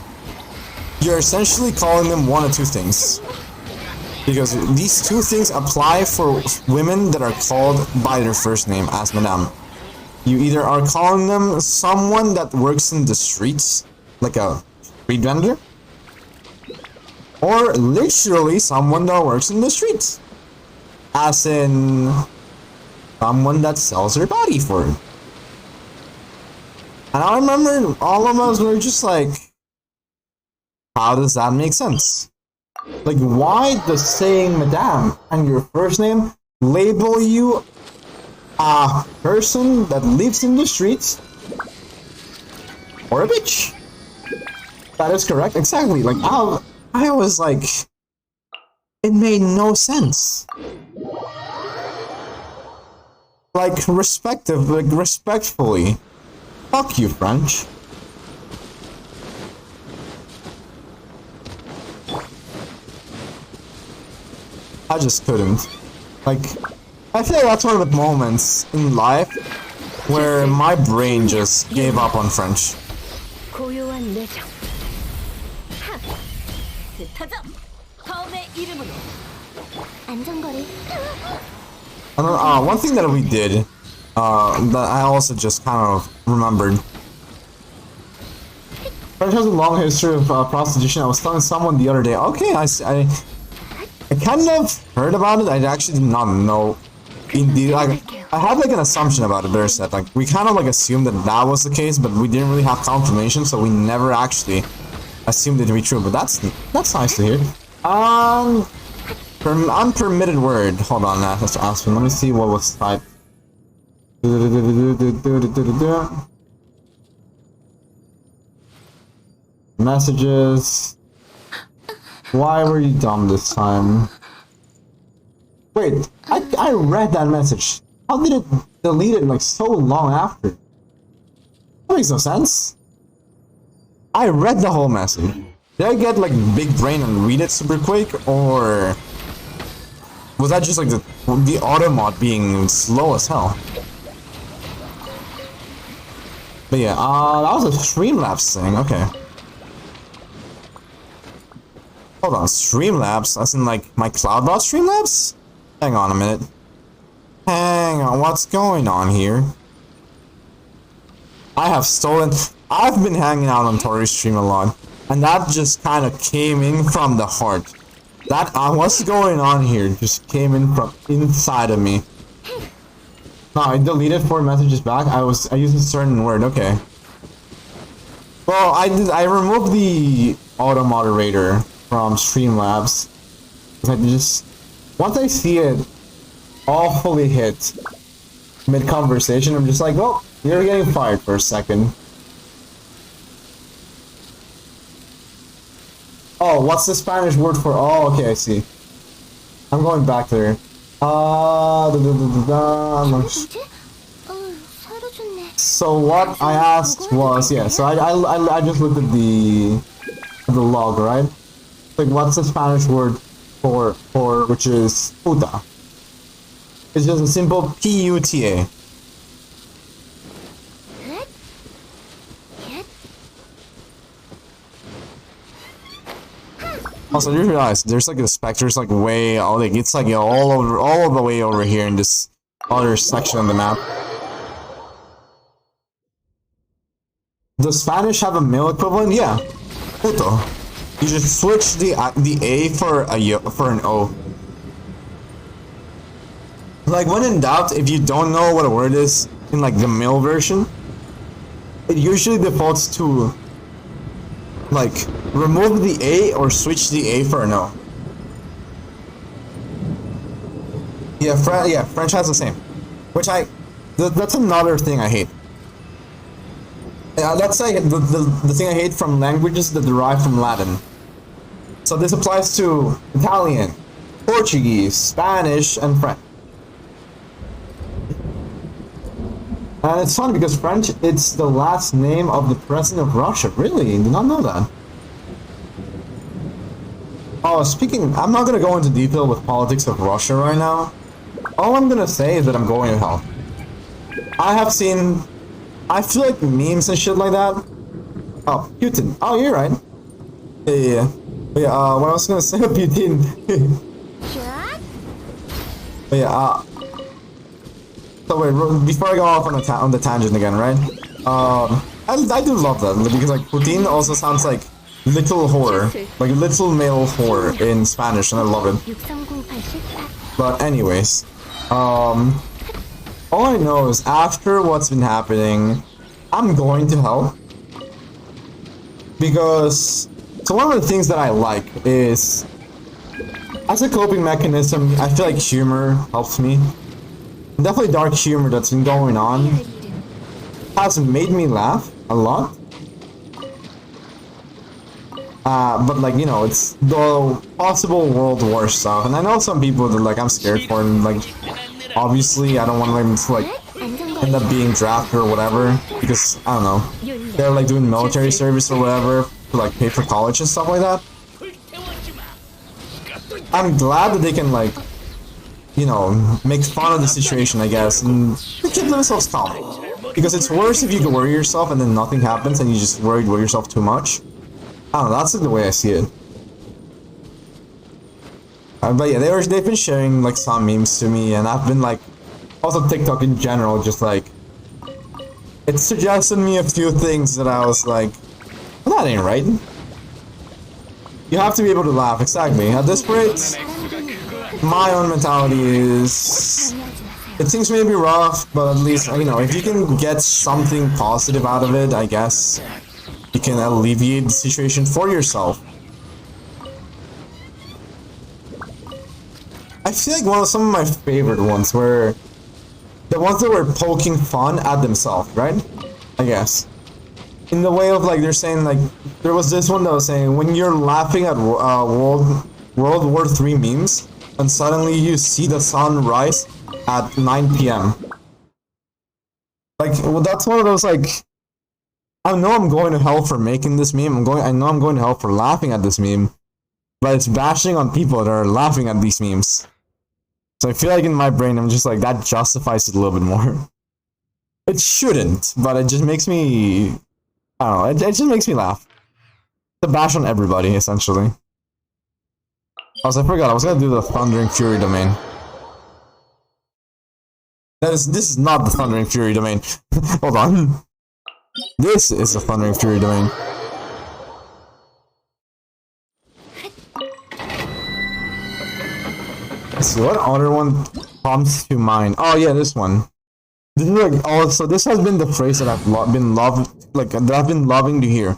you're essentially calling them one of two things. Because these two things apply for women that are called by their first name as Madame. You either are calling them someone that works in the streets, like a street vendor, or literally someone that works in the streets, as in someone that sells their body for it. And I remember all of us were just like, how does that make sense? Like, why does saying Madame and your first name label you a person that lives in the streets or a bitch? That is correct, exactly. Like, I was like, it made no sense. Like, respectfully, fuck you, French. I just couldn't. Like, I feel like that's one of the moments in life where my brain just gave up on French. And one thing that we did, that I also just kind of remembered. French has a long history of prostitution. I was telling someone the other day, okay, I kind of heard about it. I actually did not know. Indeed, like, I had like an assumption about it. Better said, like, we kind of like assumed that was the case, but we didn't really have confirmation, so we never actually assumed it to be true. But that's nice to hear. Unpermitted word. Hold on, let's ask him. Let me see what was typed. Messages. Why were you dumb this time? Wait, I read that message. How did it delete it like so long after? That makes no sense. I read the whole message. Did I get like big brain and read it super quick, or was that just like the auto mod being slow as hell? But yeah, that was a Streamlabs thing. Okay. Hold on, Streamlabs? As in, like, my Cloudbot Streamlabs? Hang on a minute. Hang on, what's going on here? I've been hanging out on Tori's stream a lot, and that just kind of came in from the heart. What's going on here just came in from inside of me. No, I deleted 4 messages back. I used a certain word, okay. Well, I removed the auto moderator from Streamlabs. Once I see it all fully hit mid-conversation, I'm just like, well, you're getting fired for a second. Oh, what's the Spanish word for, oh, okay, I see. I'm going back there. So what I asked was, yeah, so I just looked at the log, right? Like, what's the Spanish word for which is puta? It's just a simple P-U-T-A. Also, you realize there's like the specters like way, like it's like all the way over here in this other section of the map. Does Spanish have a male equivalent? Yeah, puto. You just switch the A for an O. Like when in doubt, if you don't know what a word is in like the male version, it usually defaults to like remove the A or switch the A for a no. Yeah, French has the same, which that's another thing I hate. That's like the thing I hate from languages that derive from Latin. So this applies to Italian, Portuguese, Spanish, and French. And it's fun because French, it's the last name of the president of Russia. Really? Did not know that. Oh, speaking, I'm not gonna go into detail with politics of Russia right now. All I'm gonna say is that I'm going to hell. I feel like memes and shit like that. Oh, Putin. Oh, you're right. Yeah. What I was gonna say, Putin. So wait, before I go off on the tangent again, right? I do love that because like Putin also sounds like little whore, like little male whore in Spanish, and I love it. But anyways, all I know is after what's been happening, I'm going to hell. Because, so one of the things that I like is, as a coping mechanism, I feel like humor helps me. Definitely dark humor that's been going on has made me laugh a lot. But like, you know, it's the possible world war stuff, and I know some people that like I'm scared for, and like obviously I don't want them to like end up being drafted or whatever, because I don't know, they're like doing military service or whatever to like pay for college and stuff like that. I'm glad that they can like, you know, make fun of the situation, I guess, and keep themselves calm. Because it's worse if you can worry yourself and then nothing happens and you just worry yourself too much. I don't know, that's like the way I see it. But yeah, they've been sharing like some memes to me, and I've been like, also TikTok in general, just like, it suggested me a few things that I was like, well, that ain't right. You have to be able to laugh, exactly. At this rate, my own mentality is, it seems maybe rough, but at least, you know, if you can get something positive out of it, I guess you can alleviate the situation for yourself. I feel like some of my favorite ones were the ones that were poking fun at themselves, right? I guess. In the way of like, they're saying like, there was this one that was saying, when you're laughing at World War III memes, and suddenly you see the sun rise at 9 p.m. Like, well, that's one of those like, I know I'm going to hell for making this meme. I know I'm going to hell for laughing at this meme, but it's bashing on people that are laughing at these memes. So I feel like in my brain, I'm just like, that justifies it a little bit more. It shouldn't, but it just makes me, I don't know, it just makes me laugh. To bash on everybody, essentially. Also, I forgot, I was gonna do the Thundering Fury domain. This is not the Thundering Fury domain. Hold on. This is the Thundering Fury domain. Let's see, what other one comes to mind? Oh yeah, this one. This is like, also, this has been the phrase that I've been loving to hear.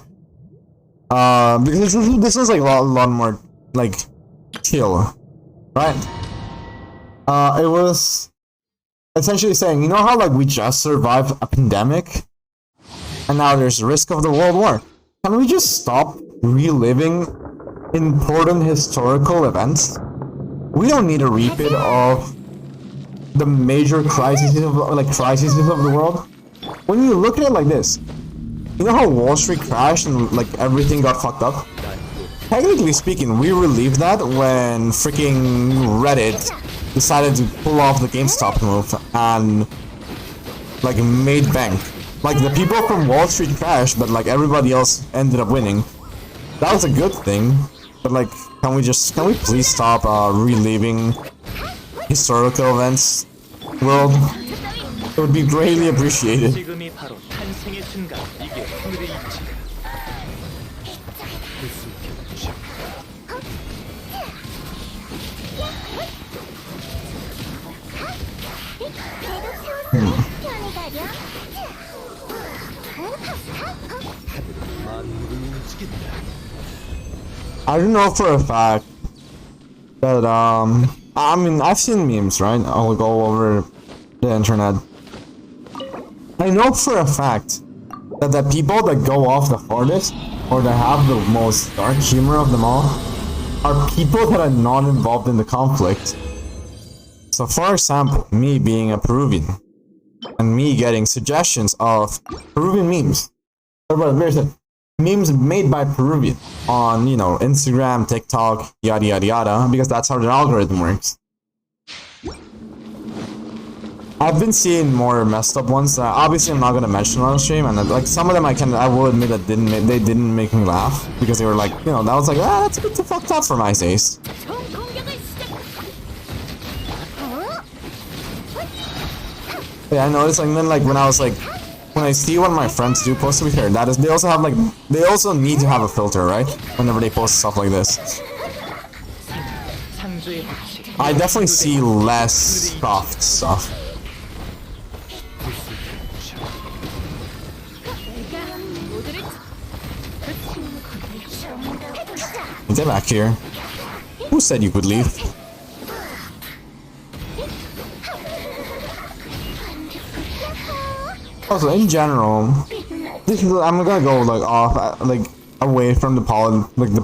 Because this is like a lot more like chill, right? It was essentially saying, you know how like we just survived a pandemic, and now there's risk of the World War. Can we just stop reliving important historical events? We don't need a repeat of the major crises of the world. When you look at it like this, you know how Wall Street crashed and like everything got fucked up? Technically speaking, we relieved that when freaking Reddit decided to pull off the GameStop move and like made bank. Like the people from Wall Street crashed, but like everybody else ended up winning. That was a good thing, but like, can we please stop reliving historical events, world? It would be greatly appreciated. I don't know for a fact that I mean I've seen memes, right? I'll go over the internet. I know for a fact that the people that go off the hardest or that have the most dark humor of them all are people that are not involved in the conflict. So for example, me being a Peruvian and me getting suggestions of Peruvian memes. Memes made by Peruvian on, you know, Instagram, TikTok, yada yada yada, because that's how the algorithm works. I've been seeing more messed up ones that obviously I'm not gonna mention on the stream, and like some of them I will admit that they didn't make me laugh because they were like, you know, that was like, that's a bit too fucked up for my taste. Yeah, I noticed, like, then like when I was like, when I see what my friends do post, to be fair, that is, they also have like, they also need to have a filter, right? Whenever they post stuff like this. I definitely see less soft stuff. Get back here. Who said you could leave? Also, in general, this is, I'm gonna go like off, like away from the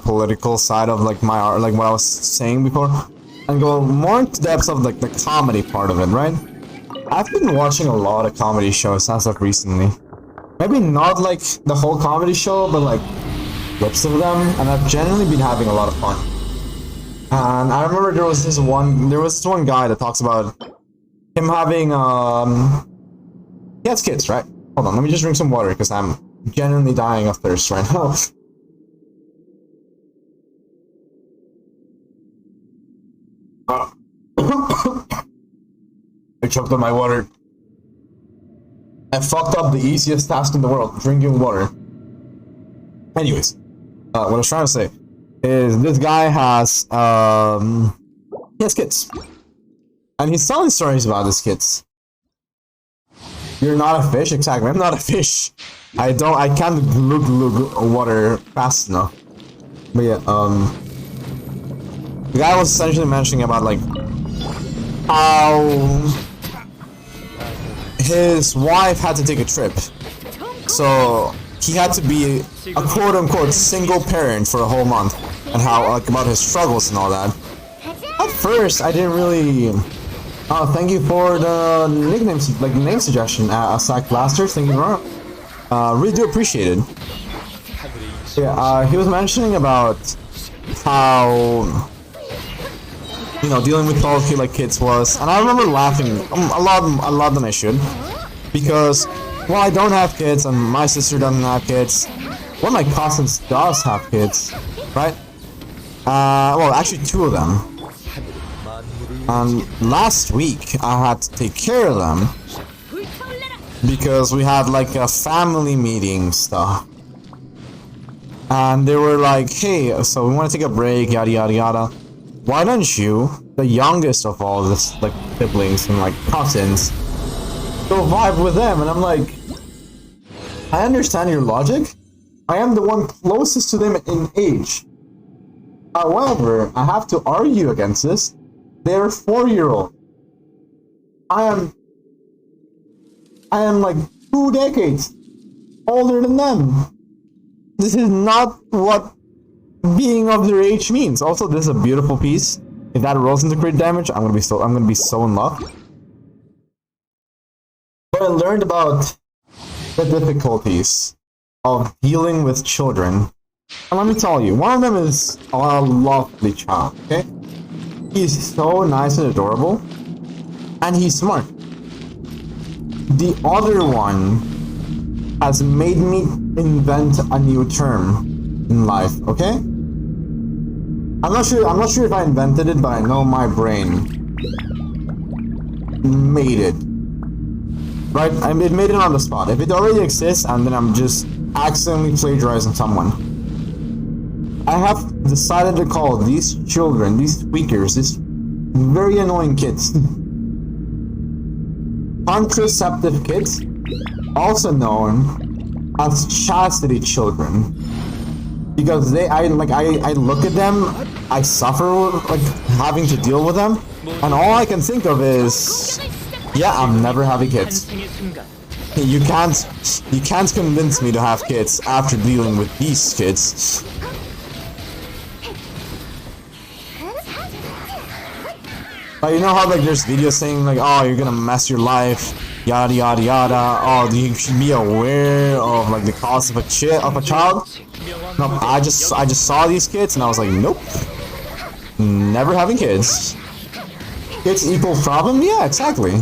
political side of like my art, like what I was saying before, and go more into depths of like the comedy part of it, right? I've been watching a lot of comedy shows as of recently. Maybe not like the whole comedy show, but like clips of them, and I've generally been having a lot of fun. And I remember there was this one guy that talks about him having he has kids, right? Hold on, let me just drink some water because I'm genuinely dying of thirst right now. I choked on my water. I fucked up the easiest task in the world, drinking water. Anyways, what I was trying to say is this guy has he has kids, and he's telling stories about his kids. You're not a fish, exactly. I'm not a fish. I can't glug water fast enough. But yeah, the guy was essentially mentioning about like how his wife had to take a trip, so he had to be a quote-unquote single parent for a whole month, and how like about his struggles and all that. At first, I didn't really. Oh, thank you for the nickname, like name suggestion, Sack Blasters. Thank you very much. Really do appreciate it. Yeah, he was mentioning about how, you know, dealing with 12 like kids was, and I remember laughing a lot than I should, because well, I don't have kids, and my sister doesn't have kids. One of my cousins does have kids, right? Well, actually, two of them. And last week, I had to take care of them because we had like a family meeting stuff. And they were like, hey, so we want to take a break, yada yada yada. Why don't you, the youngest of all this, like siblings and like cousins, go vibe with them? And I'm like, I understand your logic. I am the one closest to them in age. However, I have to argue against this. They're 4-year-old. I am like 2 decades older than them. This is not what being of their age means. Also, this is a beautiful piece. If that rolls into crit damage, I'm gonna be so in luck. But I learned about the difficulties of dealing with children. And let me tell you, one of them is a lovely child, okay? He's so nice and adorable, and he's smart. The other one has made me invent a new term in life, okay? I'm not sure if I invented it, but I know my brain made it. Right? It made it on the spot. If it already exists, and then I'm just accidentally plagiarizing someone. I have decided to call these children, these tweakers, these very annoying kids, contraceptive kids, also known as chastity children, because I look at them, I suffer with, like, having to deal with them, and all I can think of is, yeah, I'm never having kids. You can't convince me to have kids after dealing with these kids. Like, you know how, like, there's videos saying, like, oh, you're gonna mess your life, yada yada yada. Oh, you should be aware of, like, the cost of a child. No, I just saw these kids and I was like, nope, never having kids. Kids equal problem? Yeah, exactly.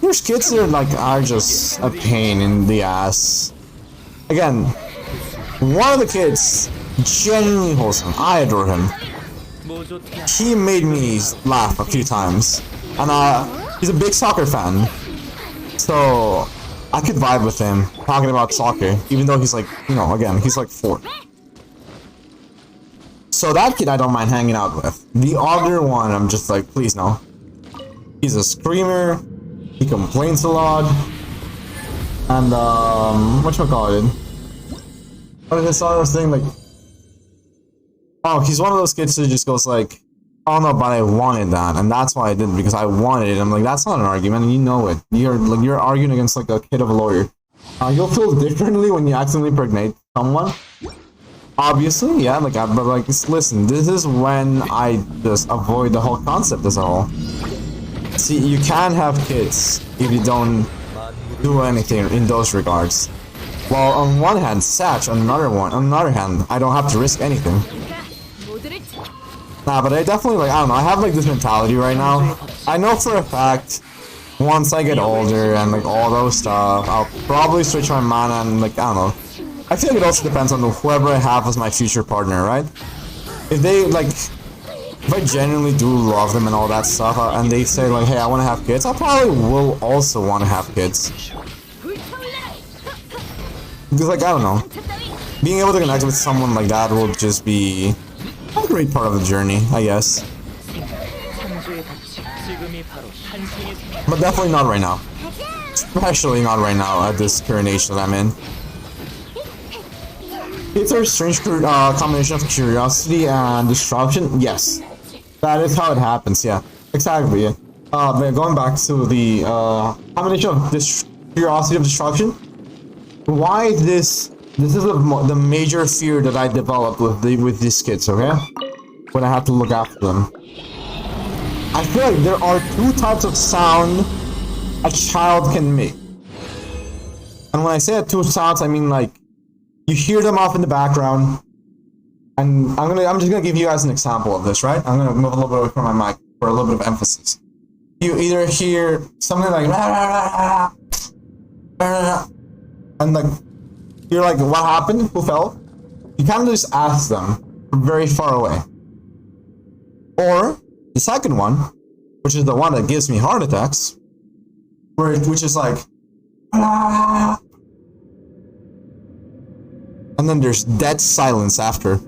There's kids that are just a pain in the ass. Again, one of the kids, genuinely wholesome. I adore him. He made me laugh a few times, and he's a big soccer fan, so I could vibe with him talking about soccer, even though he's like, you know, again, he's like 4. So that kid I don't mind hanging out with. The other one, I'm just like, please no. He's a screamer. He complains a lot. And whatchamacallit? What is this other thing, like? Oh, he's one of those kids who just goes like, oh no, but I wanted that, and that's why I did it, because I wanted it. I'm like, that's not an argument, and you know it. You're arguing against like a kid of a lawyer. You'll feel differently when you accidentally impregnate someone. Obviously, yeah, like, but like, listen, this is when I just avoid the whole concept as a whole. See, you can't have kids if you don't do anything in those regards. Well, on one hand, Satch, on another hand, I don't have to risk anything. Nah, but I definitely, like, I don't know, I have like this mentality right now. I know for a fact, once I get older and like all those stuff, I'll probably switch my mana and, like, I don't know. I feel like it also depends on whoever I have as my future partner, right? If they, like, if I genuinely do love them and all that stuff, and they say like, hey, I want to have kids, I probably will also want to have kids. Because, like, I don't know, being able to connect with someone like that will just be a great part of the journey, I guess. But definitely not right now. Especially not right now at this current age that I'm in. It's a strange combination of curiosity and destruction. Yes, that is how it happens. Yeah, exactly. But going back to the combination of curiosity and destruction. Why this? This is the major fear that I developed with these kids. Okay, when I have to look after them. I feel like there are 2 types of sound a child can make, and when I say 2 sounds, I mean like. You hear them off in the background, and I'm just gonna give you guys an example of this, right? I'm gonna move a little bit away from my mic for a little bit of emphasis. You either hear something like rah, rah, rah, rah, and like you're like, what happened? Who fell? You kind of just ask them from very far away. Or the second one, which is the one that gives me heart attacks, which is like ah, and then there's dead silence after.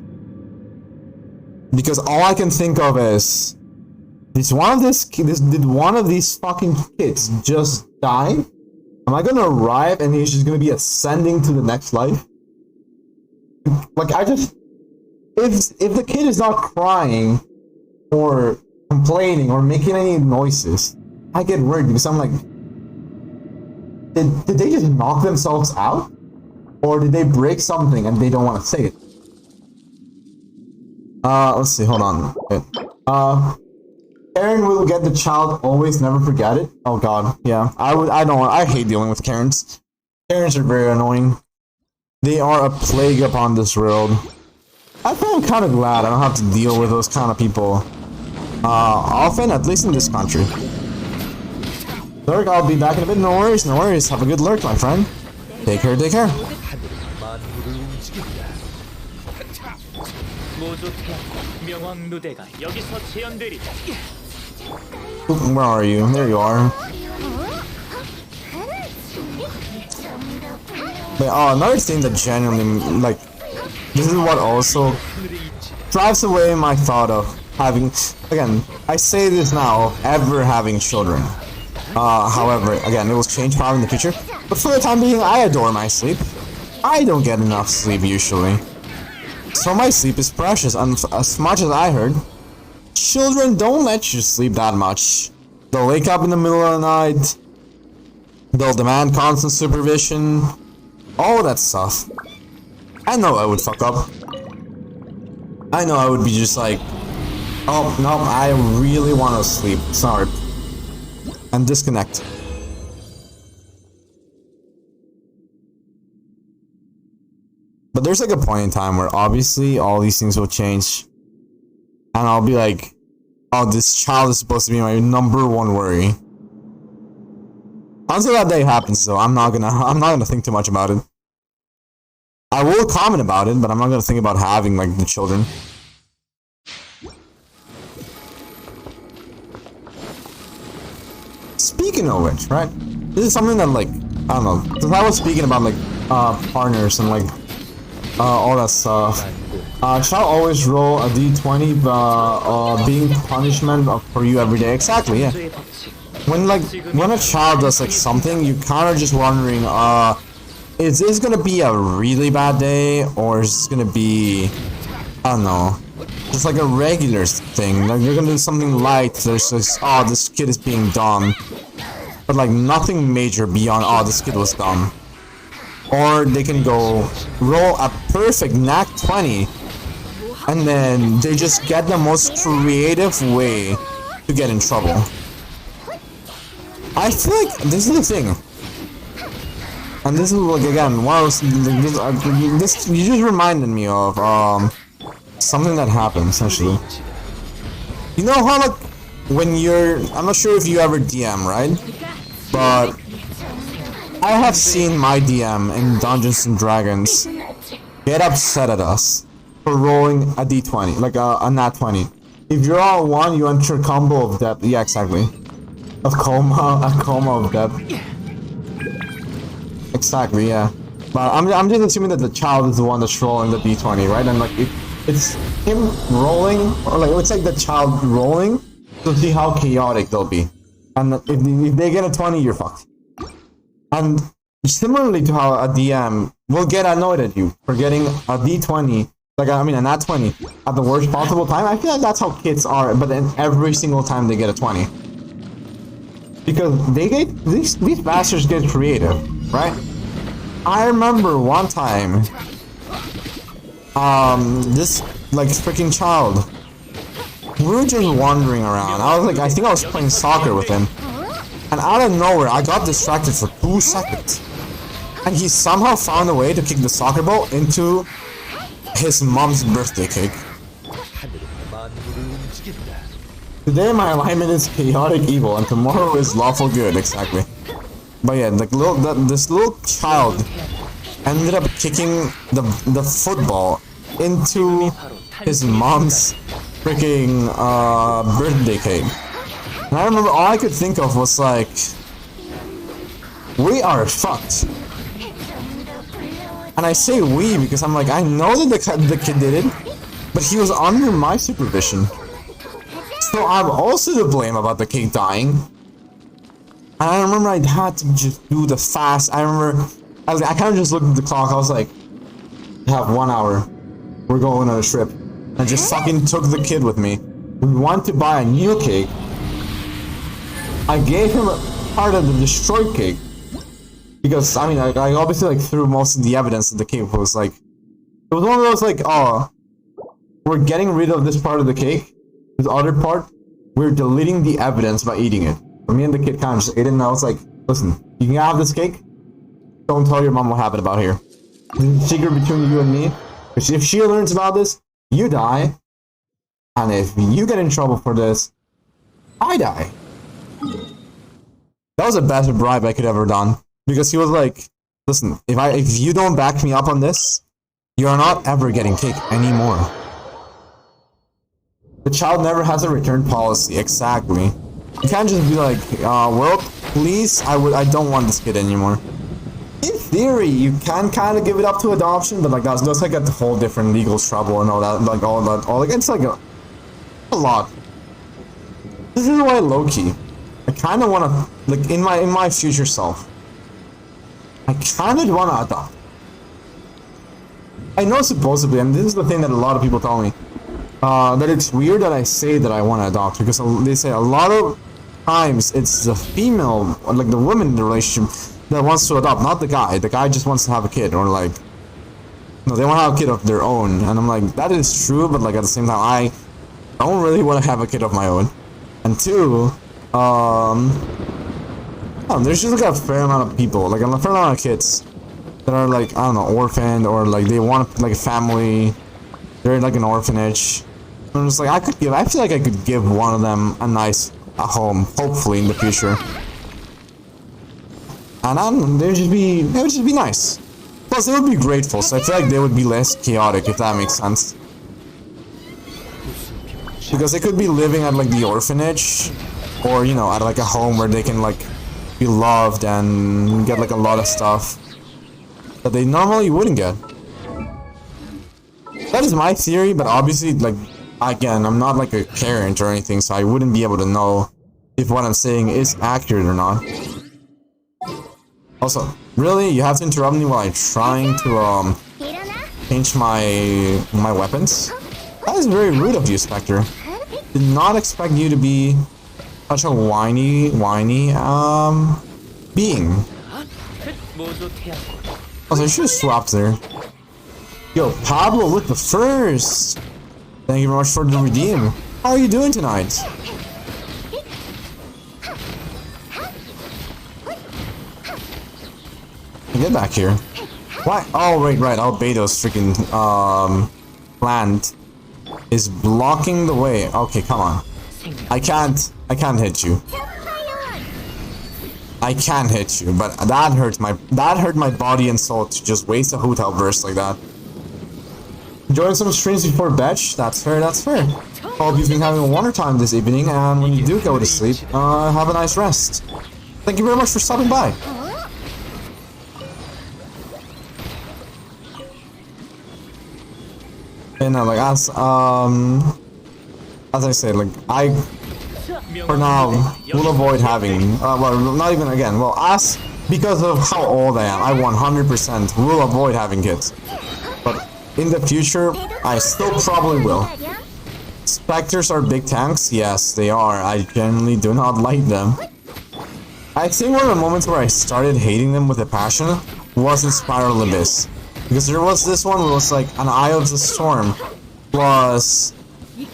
Because all I can think of is, did one of these fucking kids just die? Am I gonna arrive and he's just gonna be ascending to the next life? Like, if the kid is not crying or complaining or making any noises, I get worried because I'm like, did they just knock themselves out? Or did they break something and they don't want to say it? Let's see, hold on. Okay. Karen will get the child, always never forget it. Oh god, yeah. I hate dealing with Karens. Karens are very annoying. They are a plague upon this world. I feel I'm kind of glad I don't have to deal with those kind of people. Often, at least in this country. Lurk, I'll be back in a bit. No worries, no worries. Have a good lurk, my friend. Take care, take care. Where are you? There you are. But another thing that genuinely, like, this is what also drives away my thought of having, again, I say this now, of ever having children. However, again, it will change probably in the future. But for the time being, I adore my sleep. I don't get enough sleep usually. So my sleep is precious, and as much as I heard, children don't let you sleep that much. They'll wake up in the middle of the night. They'll demand constant supervision. All that stuff. I know I would fuck up. I know I would be just like, oh, no, I really want to sleep. Sorry. And disconnect. But there's like a point in time where obviously all these things will change. And I'll be like, oh, this child is supposed to be my #1 worry. Until that day happens though, I'm not gonna think too much about it. I will comment about it, but I'm not gonna think about having like the children. Speaking of which, right? This is something that like, I don't know, since I was speaking about like partners and like all that stuff. Shall always roll a d20 being punishment for you every day. Exactly, yeah. When a child does like something, you kind of just wondering, is this gonna be a really bad day, or is this gonna be, I don't know, just like a regular thing? Like you're gonna do something light. There's just, oh, this kid is being dumb, but like nothing major beyond, oh, this kid was dumb. Or they can go roll a perfect nat 20, and then they just get the most creative way to get in trouble. I feel like this is the thing, and this is like again one of those, this you just reminded me of something that happened essentially. You know how like when you're, I'm not sure if you ever DM, right? But I have seen my DM in Dungeons and Dragons get upset at us for rolling a d20, like a nat 20. If you're all 1, you enter a combo of death. Yeah, exactly. A coma of death. Exactly, yeah. But I'm just assuming that the child is the one that's rolling the d20, right? And like it's him rolling, or like it's like the child rolling to see how chaotic they'll be. And if they get a 20, you're fucked. And similarly to how a DM will get annoyed at you for getting a d20, like I mean a nat 20 at the worst possible time. I feel like that's how kids are, but then every single time they get a 20. Because they get, these bastards get creative, right? I remember one time, this like freaking child, we were just wandering around. I was like, I think I was playing soccer with him. And out of nowhere, I got distracted for 2 seconds. And he somehow found a way to kick the soccer ball into his mom's birthday cake. Today my alignment is chaotic evil, and tomorrow is lawful good, exactly. But yeah, like this little child ended up kicking the football into his mom's freaking birthday cake. And I remember all I could think of was like, we are fucked. And I say we because I'm like, I know that the kid did it, but he was under my supervision. So I'm also to blame about the cake dying. And I remember I had to just do the fast. I kind of just looked at the clock. I was like, I have 1 hour. We're going on a trip. And I just fucking took the kid with me. We wanted to buy a new cake. I gave him a part of the destroyed cake. Because, I mean, I obviously like threw most of the evidence in the cake. It was like, it was one of those like, oh, we're getting rid of this part of the cake. This other part, we're deleting the evidence by eating it. For me and the kid kind of just ate it, and I was like, listen, you can have this cake. Don't tell your mom what happened about here. This is a secret between you and me. Because if she learns about this, you die. And if you get in trouble for this, I die. That was the best bribe I could ever done. Because he was like, listen, if you don't back me up on this, you're not ever getting cake anymore. The child never has a return policy, exactly. You can't just be like, well, please, I don't want this kid anymore. In theory, you can kind of give it up to adoption, but like that's like a whole different legal trouble and all that, like it's like a lot. This is why low-key, I kind of want to, like, in my future self, I kind of want to adopt. I know supposedly, and this is the thing that a lot of people tell me, that it's weird that I say that I want to adopt, because they say a lot of times it's the female, like the woman in the relationship, that wants to adopt, not the guy. The guy just wants to have a kid, or like, no, they want to have a kid of their own. And I'm like, that is true, but like at the same time, I don't really want to have a kid of my own. And two, there's just like a fair amount of people, like a fair amount of kids that are like, I don't know, orphaned, or like they want like a family, they're in like an orphanage. I'm just like, I feel like I could give one of them a nice home, hopefully in the future. And it would just be nice. Plus, they would be grateful, so I feel like they would be less chaotic, if that makes sense. Because they could be living at like the orphanage, or you know, at like a home where they can like be loved and get like a lot of stuff that they normally wouldn't get. That is my theory, but obviously, like, again, I'm not like a parent or anything, so I wouldn't be able to know if what I'm saying is accurate or not. Also, really, you have to interrupt me while I'm trying to change my weapons? That is very rude of you, Spectre. Did not expect you to be such a whiny being. Also, I should have swapped there. Yo, Pablo with the furs! Thank you very much for the redeem. How are you doing tonight? Get back here. Why? Oh, right. Albedo's freaking, plant is blocking the way. Okay, come on. I can't hit you. I can hit you, but that hurt my body and soul to just waste a hotel burst like that. Enjoying some streams before bed? That's fair. Hope you've been having a wonderful time this evening, and when you do go to sleep, have a nice rest. Thank you very much for stopping by. And like as I said, like for now will avoid having well, not even again, well, as because of how old I am, I 100% will avoid having kids. But in the future, I still probably will. Spectres are big tanks? Yes, they are. I generally do not like them. I think one of the moments where I started hating them with a passion was in Spiral Abyss. Because there was this one where it was like an Eye of the Storm plus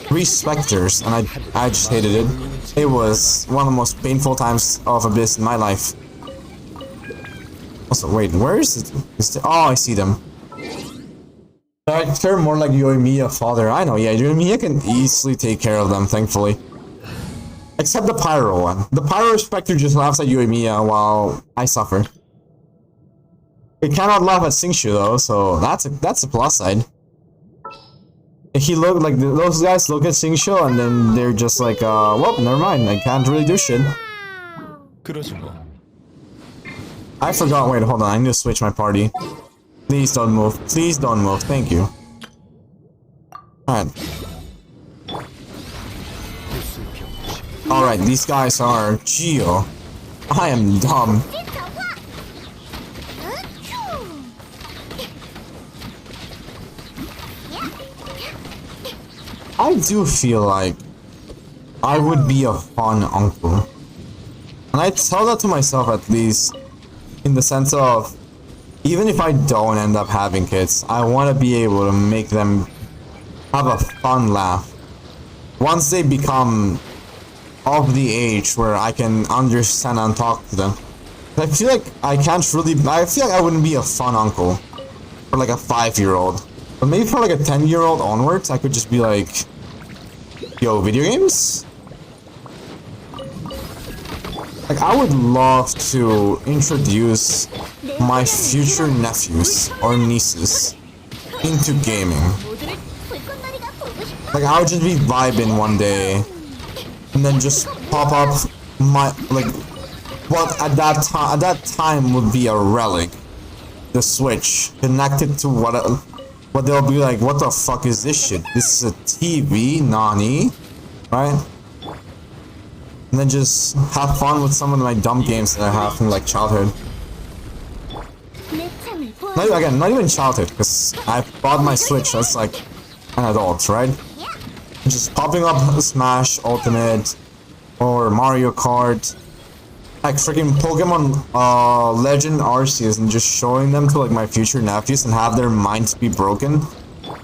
3 Spectres, and I just hated it. It was one of the most painful times of Abyss in my life. Also, wait, where is it? Oh, I see them. They're more like Yoimiya father. I know, yeah, Yoimiya can easily take care of them, thankfully. Except the Pyro one. The Pyro Spectre just laughs at Yoimiya while I suffer. It cannot laugh at Singshu though, so that's a plus side. He look like those guys look at Singshu and then they're just like, well, never mind. I can't really do shit. I forgot. Wait, hold on. I need to switch my party. Please don't move. Please don't move. Thank you. Alright. Alright, these guys are Geo. I am dumb. I do feel like I would be a fun uncle. And I tell that to myself at least, in the sense of, even if I don't end up having kids, I want to be able to make them have a fun laugh. Once they become of the age where I can understand and talk to them. I feel like I feel like I wouldn't be a fun uncle for like a 5-year-old. But maybe for like a 10-year-old onwards, I could just be like, yo, video games? Like, I would love to introduce my future nephews or nieces into gaming. Like, I would just be vibing one day, and then just pop up my, like, what at that time would be a relic. The Switch, connected to what they'll be like, what the fuck is this shit? This is a TV, nani? Right? and then just have fun with some of my dumb games that I have from like childhood. Not even childhood, because I bought my Switch as like an adult, right? Just popping up Smash Ultimate or Mario Kart, like freaking Pokemon Legend Arceus, and just showing them to like my future nephews and have their minds be broken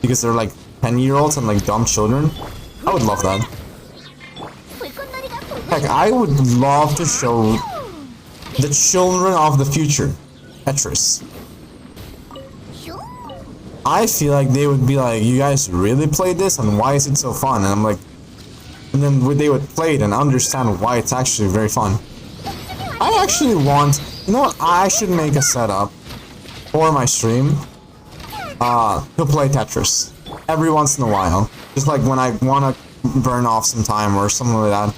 because they're like 10-year-olds and like dumb children. I would love that. Like, I would love to show the children of the future Tetris. I feel like they would be like, you guys really played this and why is it so fun? And I'm like, and then they would play it and understand why it's actually very fun. I actually want, you know what, I should make a setup for my stream to play Tetris every once in a while. Just like when I want to burn off some time or something like that.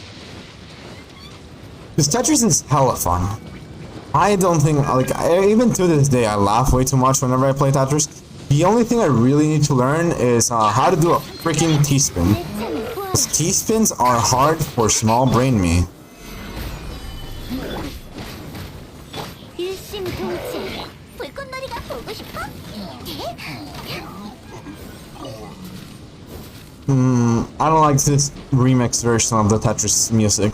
Because Tetris is hella fun. I don't think, like, even to this day, I laugh way too much whenever I play Tetris. The only thing I really need to learn is how to do a freaking T-spin. Because T-spins are hard for small brain me. I don't like this remix version of the Tetris music.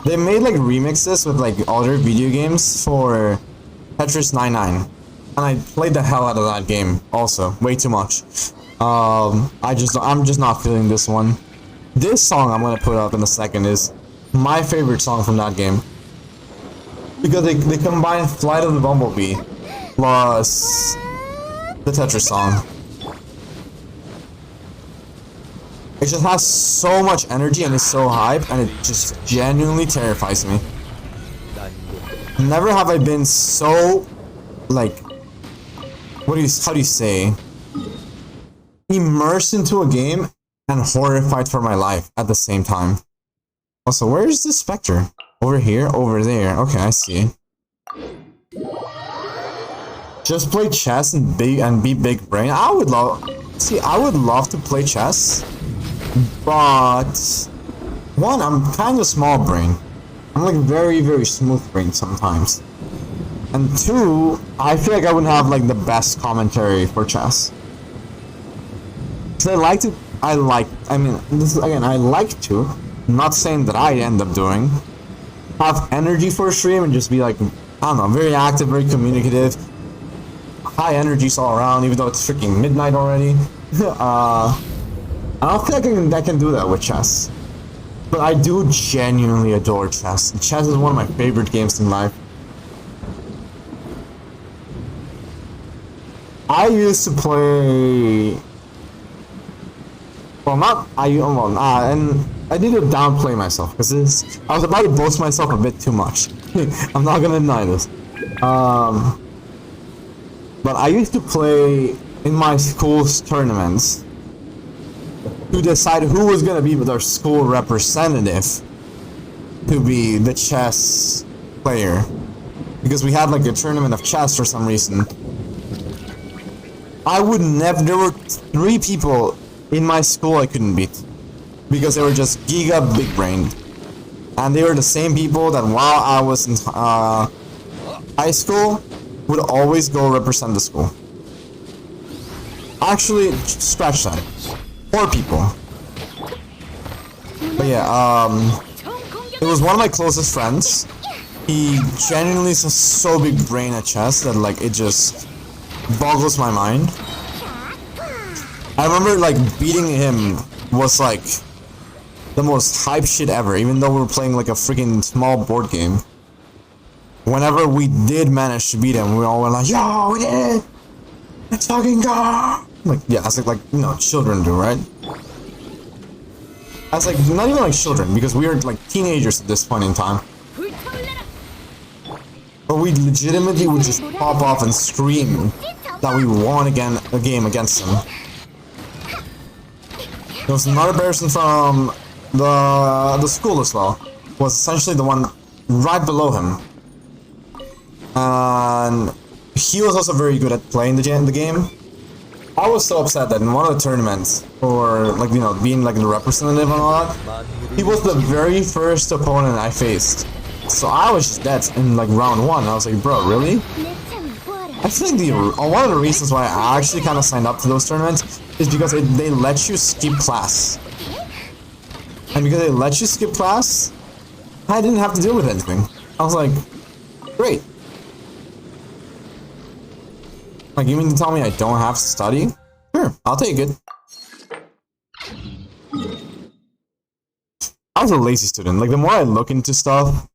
They made like remixes with like other video games for Tetris 99. And I played the hell out of that game also, way too much. I'm just not feeling this one. This song I'm gonna put up in a second is my favorite song from that game. Because they combine Flight of the Bumblebee plus the Tetris song. It just has so much energy and is so hype, and it just genuinely terrifies me. Never have I been so, like, how do you say? Immersed into a game and horrified for my life at the same time. Also, where is the Spectre? Over here? Over there. Okay, I see. Just play chess and be big brain. I would love to play chess. But one, I'm kind of small brain. I'm like very, very smooth brain sometimes. And two, I feel like I wouldn't have like the best commentary for chess. So I like to, I like to, I'm not saying that I end up doing, have energy for a stream and just be like, I don't know, very active, very communicative, high energies all around, even though it's freaking midnight already. I don't feel like I can do that with chess. But I do genuinely adore chess. Chess is one of my favorite games in life. I used to play... Well, not... and I need to downplay myself, because I was about to boast myself a bit too much. I'm not gonna deny this. But I used to play in my school's tournaments to decide who was gonna be their school representative to be the chess player, because we had like a tournament of chess for some reason. There were 3 people in my school I couldn't beat because they were just giga big brained, and they were the same people that while I was in high school would always go represent the school. Actually, scratch that. 4 people. But yeah, it was one of my closest friends. He genuinely is so big brain at chess that like it just boggles my mind. I remember like beating him was like the most hype shit ever, even though we were playing like a freaking small board game. Whenever we did manage to beat him, we all were like, yo, we did it! Let's fucking go! Like, yeah, that's like, you know, children do, right? That's like, not even like children, because we were like teenagers at this point in time. But we legitimately would just pop off and scream that we won again a game against him. There was another person from the school as well, was essentially the one right below him. And he was also very good at playing the game. I was so upset that in one of the tournaments, or like, you know, being like the representative and all that, he was the very first opponent I faced. So I was just dead in like round 1. I was like, bro, really? I feel like one of the reasons why I actually kind of signed up to those tournaments is because they let you skip class. And because they let you skip class, I didn't have to deal with anything. I was like, great. Like, you mean to tell me I don't have to study? Sure, I'll take it. I was a lazy student. Like, the more I look into stuff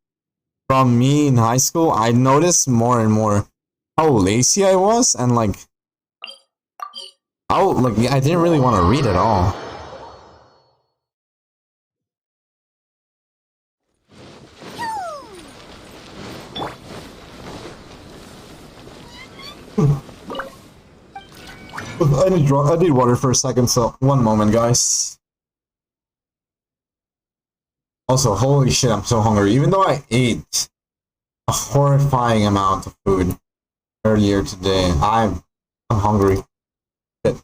from me in high school, I noticed more and more how lazy I was, and like, I didn't really want to read at all. I need water for a second, so one moment, guys. Also, holy shit, I'm so hungry. Even though I ate a horrifying amount of food earlier today, I'm hungry. Shit.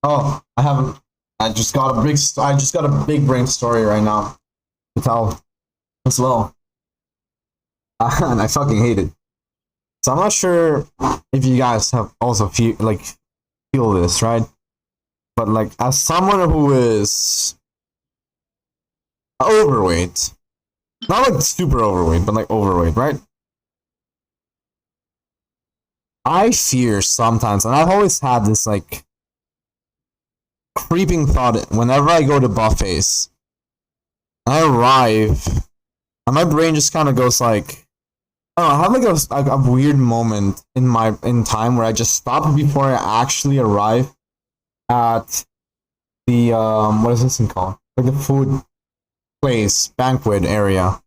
Oh, I haven't. I just got a big brain story right now to tell as well, and I fucking hate it. So I'm not sure if you guys have also feel this, right? But like, as someone who is overweight, not like super overweight, but like overweight, right? I fear sometimes, and I've always had this like creeping thought whenever I go to buffets. I arrive, and my brain just kind of goes like, I don't know, I have like a weird moment in time where I just stop before I actually arrive at the what is this thing called? Like the food place, banquet area.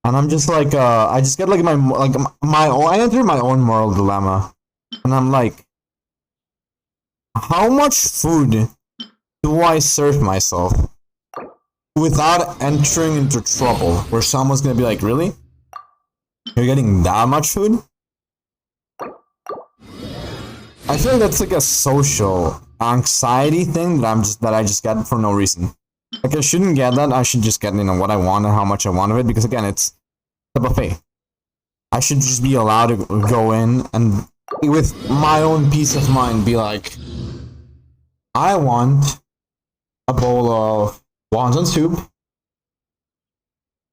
And I'm just like I just get like I enter my own moral dilemma. And I'm like, how much food do I serve myself without entering into trouble where someone's gonna be like, really? You're getting that much food? I feel like that's like a social anxiety thing that I just get for no reason. Like, I shouldn't get that. I should just get, you know, what I want and how much I want of it, because again, it's a buffet. I should just be allowed to go in and with my own peace of mind be like, I want a bowl of wonton soup,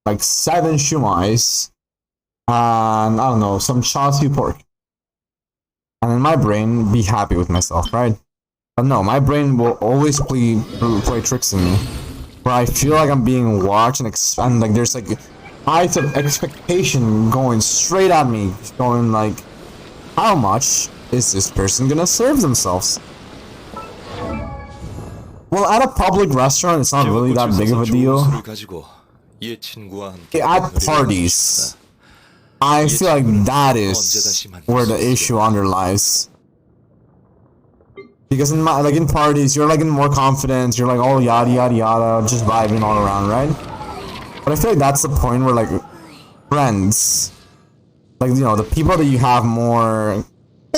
like 7 shumais, and I don't know, some char siu pork. And in my brain, be happy with myself, right? But no, my brain will always play tricks in me, where I feel like I'm being watched and like there's like heights of expectation going straight at me, going like, how much is this person gonna serve themselves? Well, at a public restaurant, it's not really that big of a deal. At parties, I feel like that is where the issue underlies. Because in parties, you're like in more confidence, you're like all yada yada yada, just vibing all around, right? But I feel like that's the point where like friends, like, you know, the people that you have more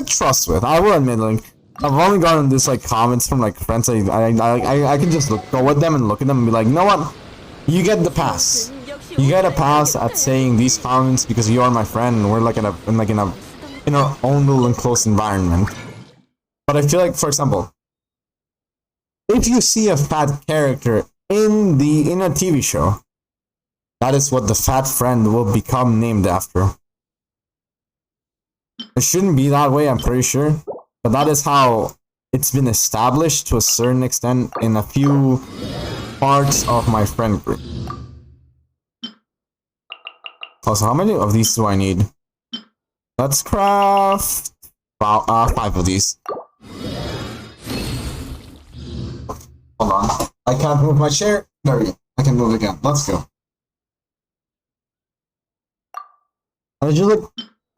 trust with. I will admit, like, I've only gotten this like comments from like friends that I can just go with them and look at them and be like, you know what? You get the pass. You get a pass at saying these comments because you are my friend and we're like in our own little enclosed environment. But I feel like, for example, if you see a fat character in a TV show, that is what the fat friend will become named after. It shouldn't be that way, I'm pretty sure. But that is how it's been established to a certain extent in a few parts of my friend group. Also, how many of these do I need? Let's craft 5 of these. Hold on. I can't move my chair. There we go. I can move again. Let's go. I just like,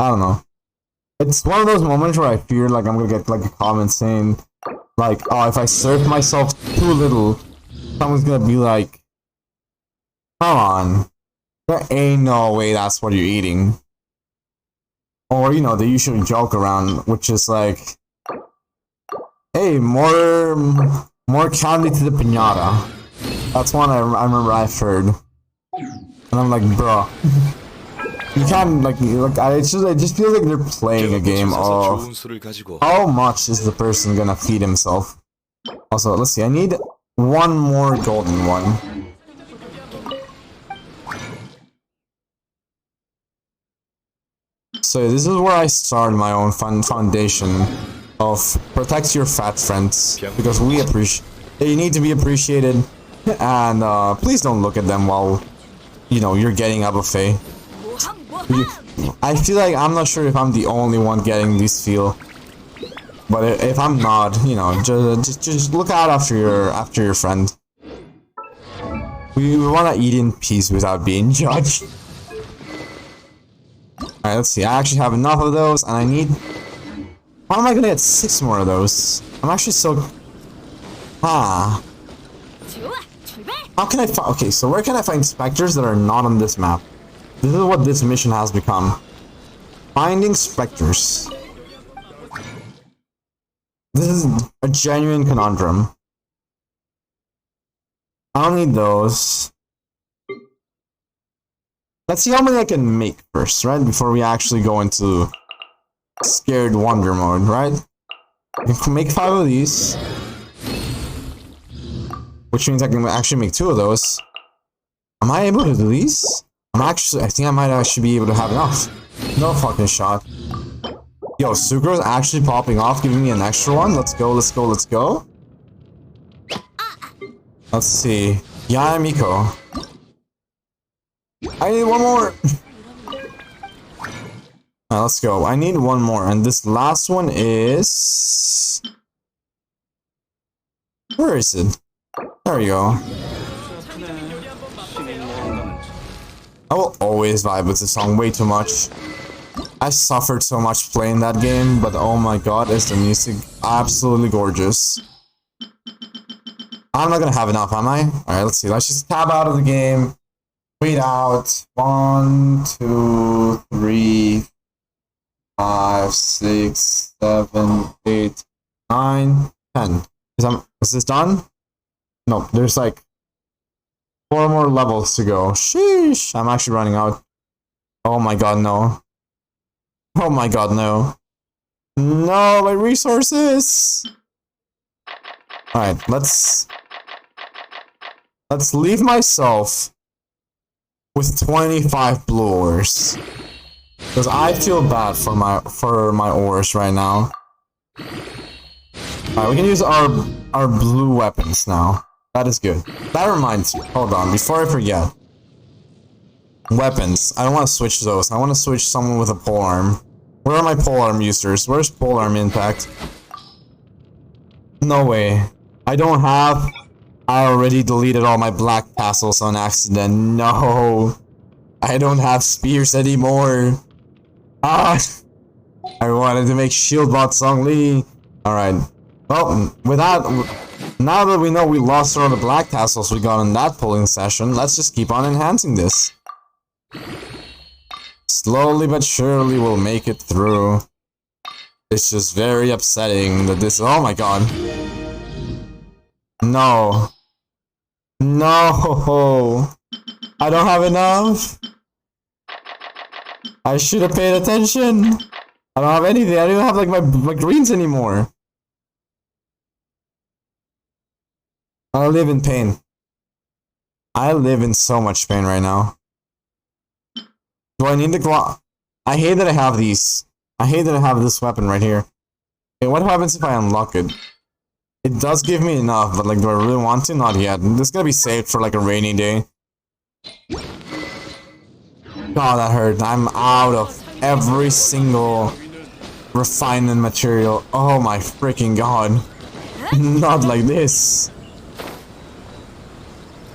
I don't know. It's one of those moments where I fear like I'm gonna get like a comment saying like, oh, if I serve myself too little, someone's gonna be like, come on, There ain't no way that's what you're eating. Or, you know, the usual joke around, which is like, hey, more candy to the piñata. That's one I remember I've heard. And I'm like, bro. You can't, like, I just feel like they're playing a game of how much is the person gonna feed himself. Also, let's see, I need one more golden one. So this is where I start my own foundation of protect your fat friends, because we appreciate, they need to be appreciated, and please don't look at them while, you know, you're getting a buffet. I feel like, I'm not sure if I'm the only one getting this feel, but if I'm not, you know, just look out after your friend. We want to eat in peace without being judged. Alright, let's see. I actually have enough of those, and I need... How am I gonna get 6 more of those? I'm actually so... How can I find... Okay, so where can I find specters that are not on this map? This is what this mission has become. Finding specters. This is a genuine conundrum. I'll need those. Let's see how many I can make first, right? Before we actually go into scared wonder mode, right? I can make 5 of these. Which means I can actually make 2 of those. Am I able to do these? I think I might actually be able to have enough. No fucking shot. Yo, Sucro's actually popping off, giving me an extra one. Let's go, let's go, let's go. Let's see. Yamiko. I need one more. Alright, let's go. I need one more, and this last one is... Where is it? There we go. I will always vibe with this song way too much. I suffered so much playing that game, but oh my god, is the music absolutely gorgeous. I'm not gonna have enough, am I? Alright, let's see. Let's just tab out of the game. Wait out. 1, 2, 3, 5, 6, 7, 8, 9, 10. Is this done? No, there's like 4 more levels to go. Sheesh. I'm actually running out. Oh my god, no. Oh my god, no. No, my resources! Alright, let's leave myself with 25 blue ores. Because I feel bad for my ores right now. Alright, we can use our blue weapons now. That is good. That reminds me. Hold on, before I forget. Weapons. I don't want to switch those. I want to switch someone with a polearm. Where are my polearm users? Where's polearm impact? No way. I don't have... I already deleted all my black tassels on accident. No. I don't have spears anymore. Ah. I wanted to make shield bots only. Alright. Well, now that we know we lost all the black tassels we got in that polling session, let's just keep on enhancing this. Slowly but surely we'll make it through. It's just very upsetting that this... Oh my god. No. No. I don't have enough. I should have paid attention. I don't have anything. I don't even have like my greens anymore. I live in pain. I live in so much pain right now. Do I need to go out? I hate that I have these. I hate that I have this weapon right here. Okay, what happens if I unlock it? It does give me enough, but like, do I really want to? Not yet. This is gonna be saved for like a rainy day. God, that hurt. I'm out of every single refinement material. Oh my freaking god. Not like this.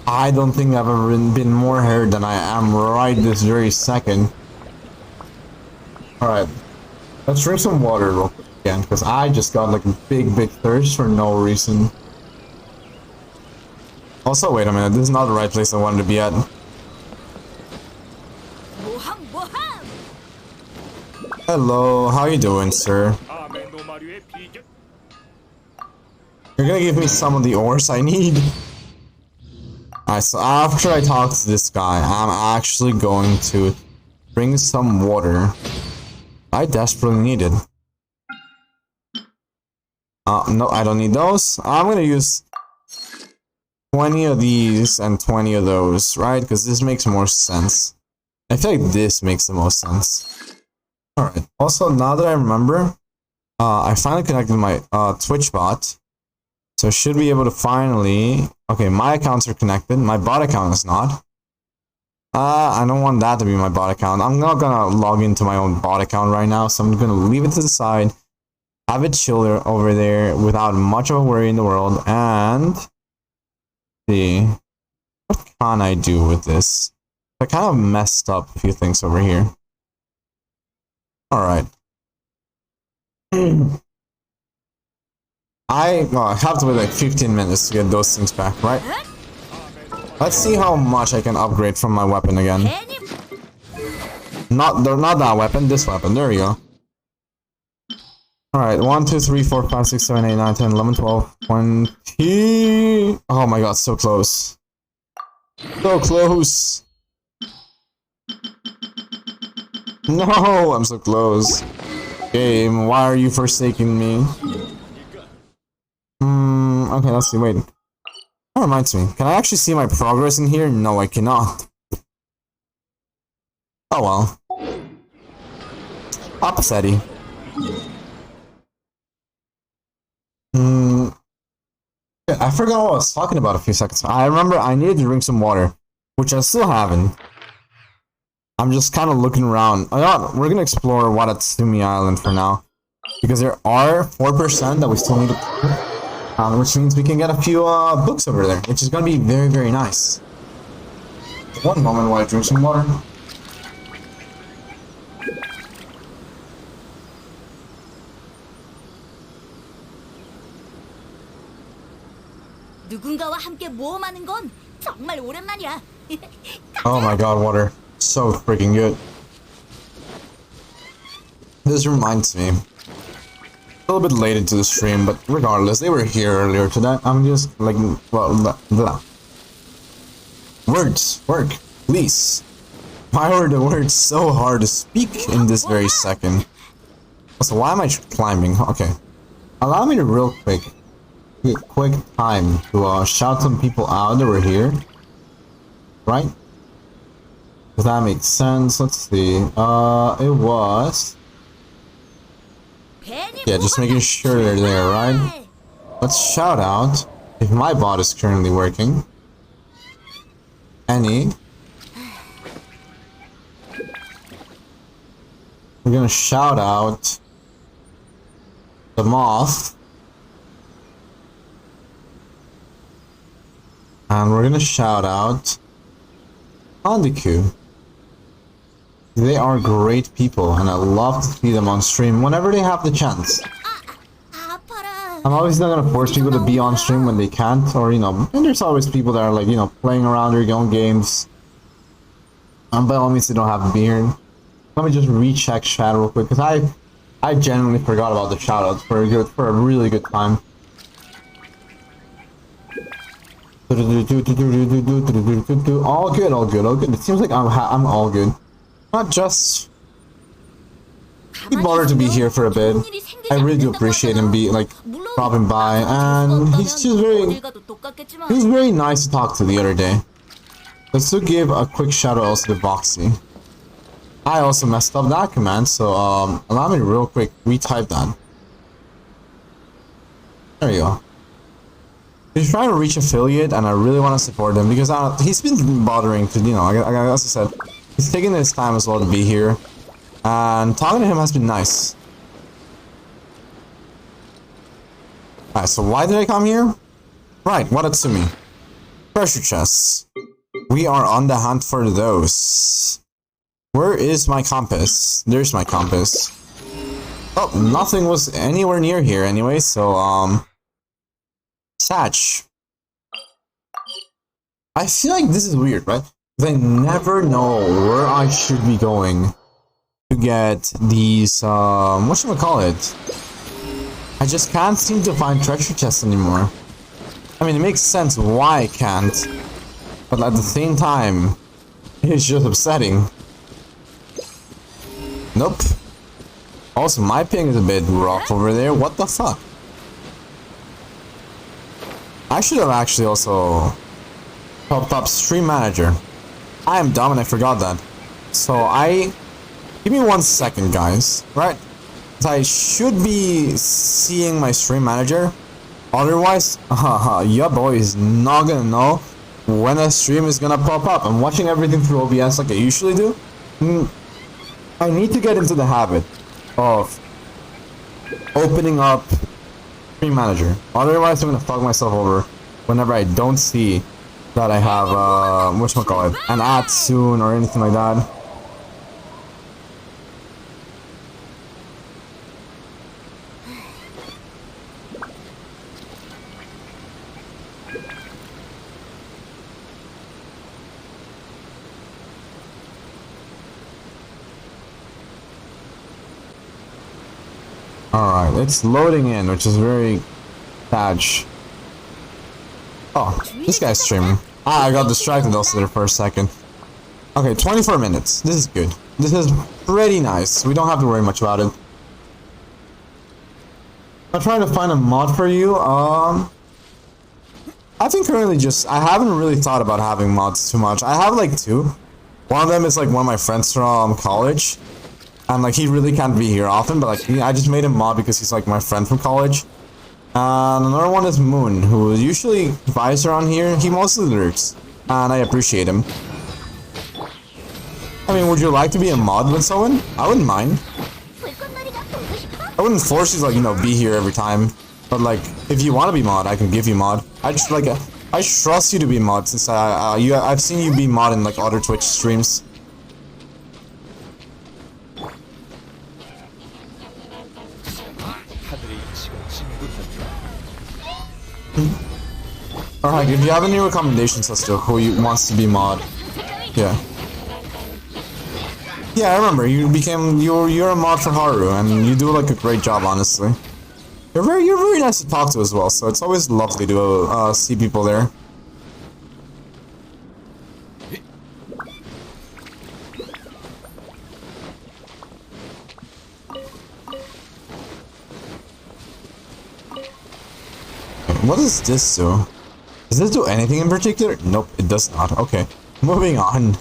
I don't think I've ever been more hurt than I am right this very second. Alright. Let's drink some water real quick again, because I just got like a big thirst for no reason. Also, wait a minute, this is not the right place I wanted to be at. Hello, how you doing, sir? You're gonna give me some of the ores I need? Alright, so after I talk to this guy, I'm actually going to bring some water. I desperately need it. No, I don't need those. I'm gonna use 20 of these and 20 of those, right? Because this makes more sense. I feel like this makes the most sense. Alright, also, now that I remember, I finally connected my Twitch bot. So I should be able to finally... Okay, my accounts are connected. My bot account is not. I don't want that to be my bot account. I'm not gonna log into my own bot account right now, so I'm gonna leave it to the side. Have it chill over there without much of a worry in the world, and see what can I do with this. I kind of messed up a few things over here. All right. I have to wait like 15 minutes to get those things back, right? Let's see how much I can upgrade from my weapon again. Not that weapon, this weapon. There we go. Alright, 1, 2, 3, 4, 5, 6, 7, 8, 9, 10, 11, 12, 20. Oh my god, so close. So close. No, I'm so close. Game, why are you forsaking me? Okay, let's see, wait. That reminds me, can I actually see my progress in here? No, I cannot. Oh well. Opposite. Yeah, I forgot what I was talking about a few seconds ago. I remember I needed to drink some water, which I still haven't. I'm just kind of looking around. We're gonna explore Watatsumi Island for now, because there are 4% that we still need to, which means we can get a few books over there, which is gonna be very, very nice. One moment while I drink some water. 누군가와 함께 모험하는 건 정말 오랜만이야. Oh my god, water. So freaking good. This reminds me. A little bit late into the stream, but regardless, they were here earlier today. I'm just like, well, blah. Words, work, please. Why were the words so hard to speak in this very second? So why am I climbing? Okay. Allow me to real quick time to shout some people out that were here. Right? Does that make sense? Let's see. It was... Yeah, just making sure they're there, right? Let's shout out, if my bot is currently working. Any. We're gonna shout out the moth. And we're gonna shout out Hondiku. They are great people, and I love to see them on stream whenever they have the chance. I'm obviously not gonna force people to be on stream when they can't, or you know, and there's always people that are like, you know, playing around their own games. And by all means, they don't have to be here. Let me just recheck chat real quick, because I genuinely forgot about the shoutouts for a really good time. All good, all good, all good. It seems like I'm all good. Not just... He bothered to be here for a bit. I really do appreciate him dropping by, and he's very nice to talk to the other day. Let's still give a quick shout out also to Voxy. I also messed up that command, so allow me to real quick retype that. There you go. He's trying to reach affiliate, and I really want to support him because he's been bothering to, you know, as I said, he's taking his time as well to be here, and talking to him has been nice. Alright, so why did I come here? Right, Watatsumi. Treasure chests. We are on the hunt for those. Where is my compass? There's my compass. Oh, nothing was anywhere near here anyway, so, Satch. I feel like this is weird, right? Because I never know where I should be going to to get these, whatchamacallit? I just can't seem to find treasure chests anymore. I mean, it makes sense why I can't, but at the same time, it's just upsetting. Nope. Also, my ping is a bit rough over there. What the fuck? I should have actually also popped up Stream Manager. I am dumb and I forgot that. So give me 1 second, guys. Right? I should be seeing my Stream Manager. Otherwise, your boy is not gonna know when a stream is gonna pop up. I'm watching everything through OBS like I usually do. I need to get into the habit of opening up Stream Manager. Otherwise, I'm gonna fuck myself over whenever I don't see that I have whatchamacallit, an ad soon or anything like that. Alright, it's loading in, which is very badge. Oh, this guy's streaming. I got distracted also there for a second. Okay, 24 minutes. This is good. This is pretty nice. We don't have to worry much about it. I'm trying to find a mod for you. I think currently I haven't really thought about having mods too much. I have like 2. One of them is like one of my friends from college. And like he really can't be here often, but like I just made him mod because he's like my friend from college. And another one is Moon, who usually vibes around here. He mostly lurks, and I appreciate him. I mean, would you like to be a mod with someone? I wouldn't mind. I wouldn't force you to, like, you know, be here every time. But like, if you want to be mod, I can give you mod. I trust you to be mod since I've seen you be mod in like other Twitch streams. Alright, if you have any recommendations as to who wants to be mod, yeah. Yeah, I remember you're a mod for Haru, and you do like a great job, honestly. You're very nice to talk to as well, so it's always lovely to see people there. What does this do? Does this do anything in particular? Nope, it does not. Okay, moving on.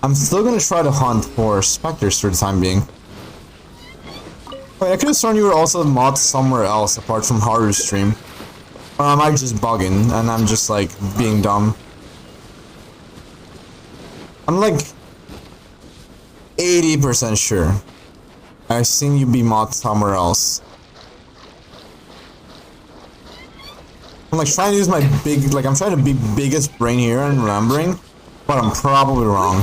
I'm still gonna try to hunt for specters for the time being. Wait, I could have sworn you were also mod somewhere else apart from Haru's stream. Or am I just bugging and I'm just like being dumb? I'm like 80% sure I've seen you be mod somewhere else. I'm like trying to use my I'm trying to be biggest brain here and remembering, but I'm probably wrong.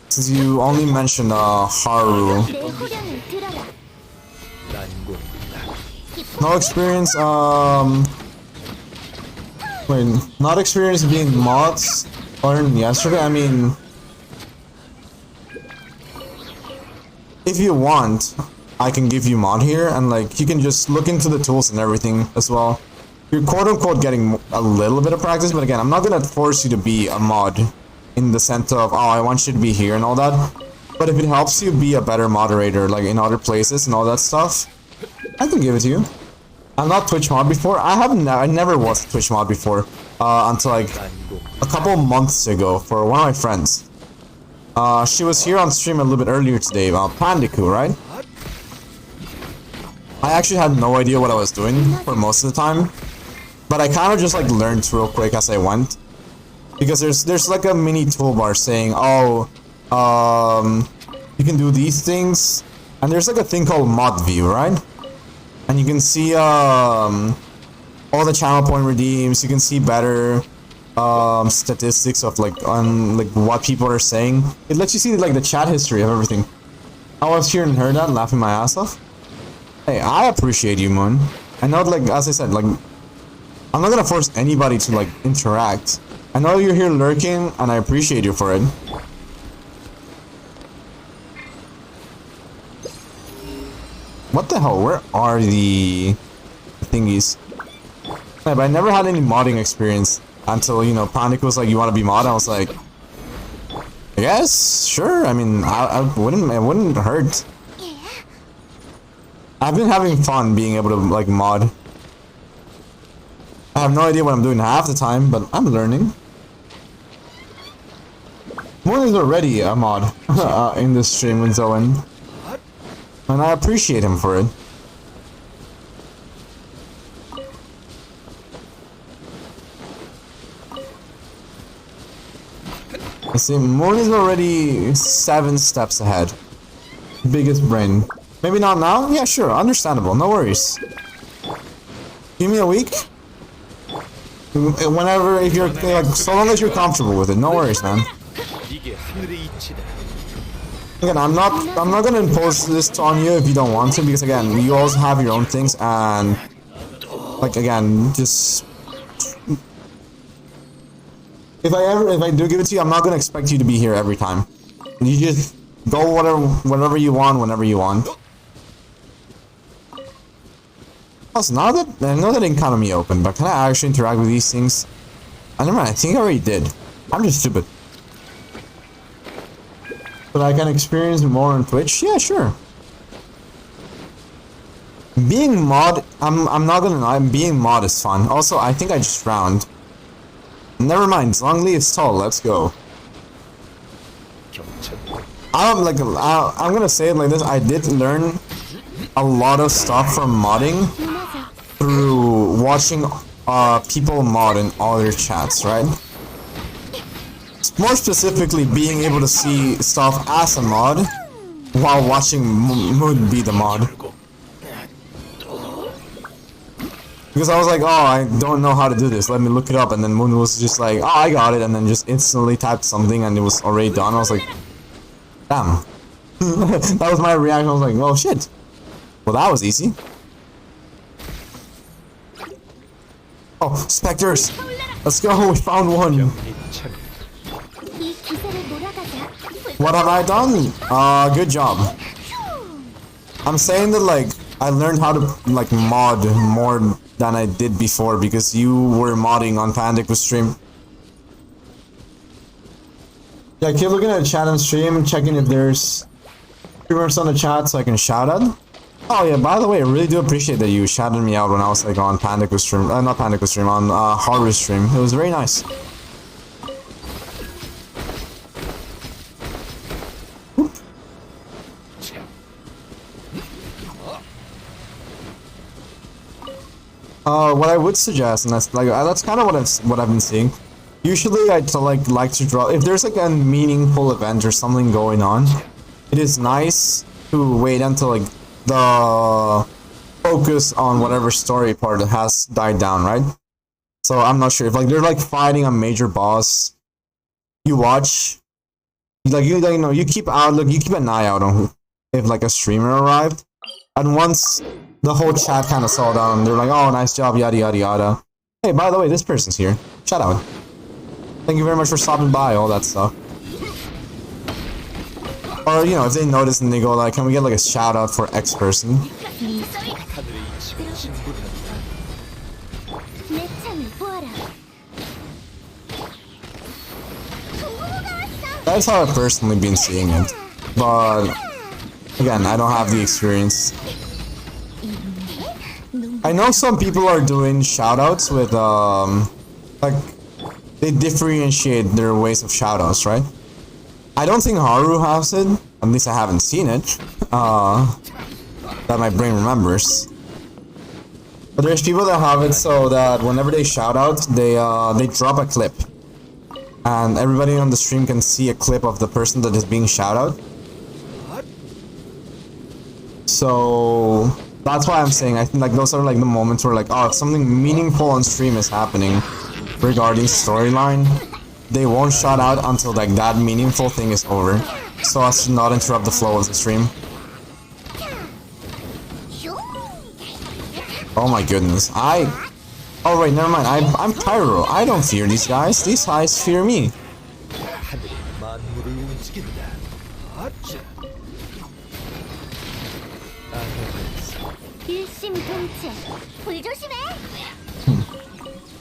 Since you only mentioned Haru. No experience, wait, not experience being mods learned yesterday? I mean, if you want, I can give you mod here, and like, you can just look into the tools and everything as well. You're quote-unquote getting a little bit of practice, but again, I'm not gonna force you to be a mod in the sense of, oh, I want you to be here and all that. But if it helps you be a better moderator, like in other places and all that stuff, I can give it to you. I'm not Twitch mod before. I never was Twitch mod before, until like a couple months ago for one of my friends. She was here on stream a little bit earlier today, Pandiku, right? I actually had no idea what I was doing for most of the time. But I kind of just like learned real quick as I went, because there's like a mini toolbar saying, oh, you can do these things, and there's like a thing called mod view, right? And you can see all the channel point redeems. You can see better statistics of like what people are saying. It lets you see like the chat history of everything. I was here and heard that, laughing my ass off. Hey, I appreciate you, Moon. I know, like, as I said, like, I'm not gonna force anybody to, like, interact. I know you're here lurking, and I appreciate you for it. What the hell? Where are the thingies? Yeah, but I never had any modding experience until, you know, Panic was like, you want to be mod? I was like, I guess, sure. I mean, it wouldn't hurt. I've been having fun being able to, like, mod. I have no idea what I'm doing half the time, but I'm learning. Moon is already a mod in this stream with Zoen. And I appreciate him for it. I see Moon is already 7 steps ahead. Biggest brain. Maybe not now? Yeah, sure, understandable, no worries. Give me a week. Whenever, if you're, like, so long as you're comfortable with it, no worries, man. Again, I'm not gonna impose this on you if you don't want to, because again, you also have your own things, and like again, just if I do give it to you, I'm not gonna expect you to be here every time. You just go whatever you want, whenever you want. Also, now that I know that economy open, but can I actually interact with these things? I never mind. I think I already did. I'm just stupid. But I can experience more on Twitch? Yeah, sure. Being mod, I'm not gonna lie, being mod is fun. Also, I think I just drowned. Never mind, Zhongli is tall, let's go. I'm gonna say it like this, I did learn a lot of stuff from modding through watching people mod in all their chats, right? More specifically, being able to see stuff as a mod while watching Moon be the mod. Because I was like, oh, I don't know how to do this, let me look it up, and then Moon was just like, oh, I got it, and then just instantly typed something and it was already done. I was like, damn. That was my reaction. I was like, oh shit. Well, that was easy. Oh, specters! Let's go, we found one! What have I done? Good job. I'm saying that, like, I learned how to, like, mod more than I did before because you were modding on Pandic with stream. Yeah, keep looking at the chat and stream and checking if there's streamers on the chat so I can shout out. Oh yeah, by the way, I really do appreciate that you shouted me out when I was, like, on Pandic with stream, not Pandic with stream, on Harvest stream. It was very nice. What I would suggest, and that's like that's kind of what I've been seeing. Usually, I like to draw if there's like a meaningful event or something going on. It is nice to wait until like the focus on whatever story part has died down, right? So I'm not sure if like they're like fighting a major boss. You watch, like you know, you keep an eye out on if like a streamer arrived, and once the whole chat kind of saw down, they're like, oh, nice job, yada yada yada. Hey, by the way, this person's here. Shout out. Thank you very much for stopping by, all that stuff. Or, you know, if they notice and they go like, can we get like a shout out for X person? That's how I've personally been seeing it. But, again, I don't have the experience. I know some people are doing shoutouts with, like, they differentiate their ways of shoutouts, right? I don't think Haru has it, at least I haven't seen it, that my brain remembers. But there's people that have it so that whenever they shout out, they drop a clip. And everybody on the stream can see a clip of the person that is being shout out. So that's why I'm saying I think like those are like the moments where like, oh, if something meaningful on stream is happening regarding storyline, they won't shout out until like that meaningful thing is over, so as to not interrupt the flow of the stream. Oh my goodness, oh wait, never mind, I'm Pyro. I don't fear these guys, these guys fear me. 일심동체. 불 조심해.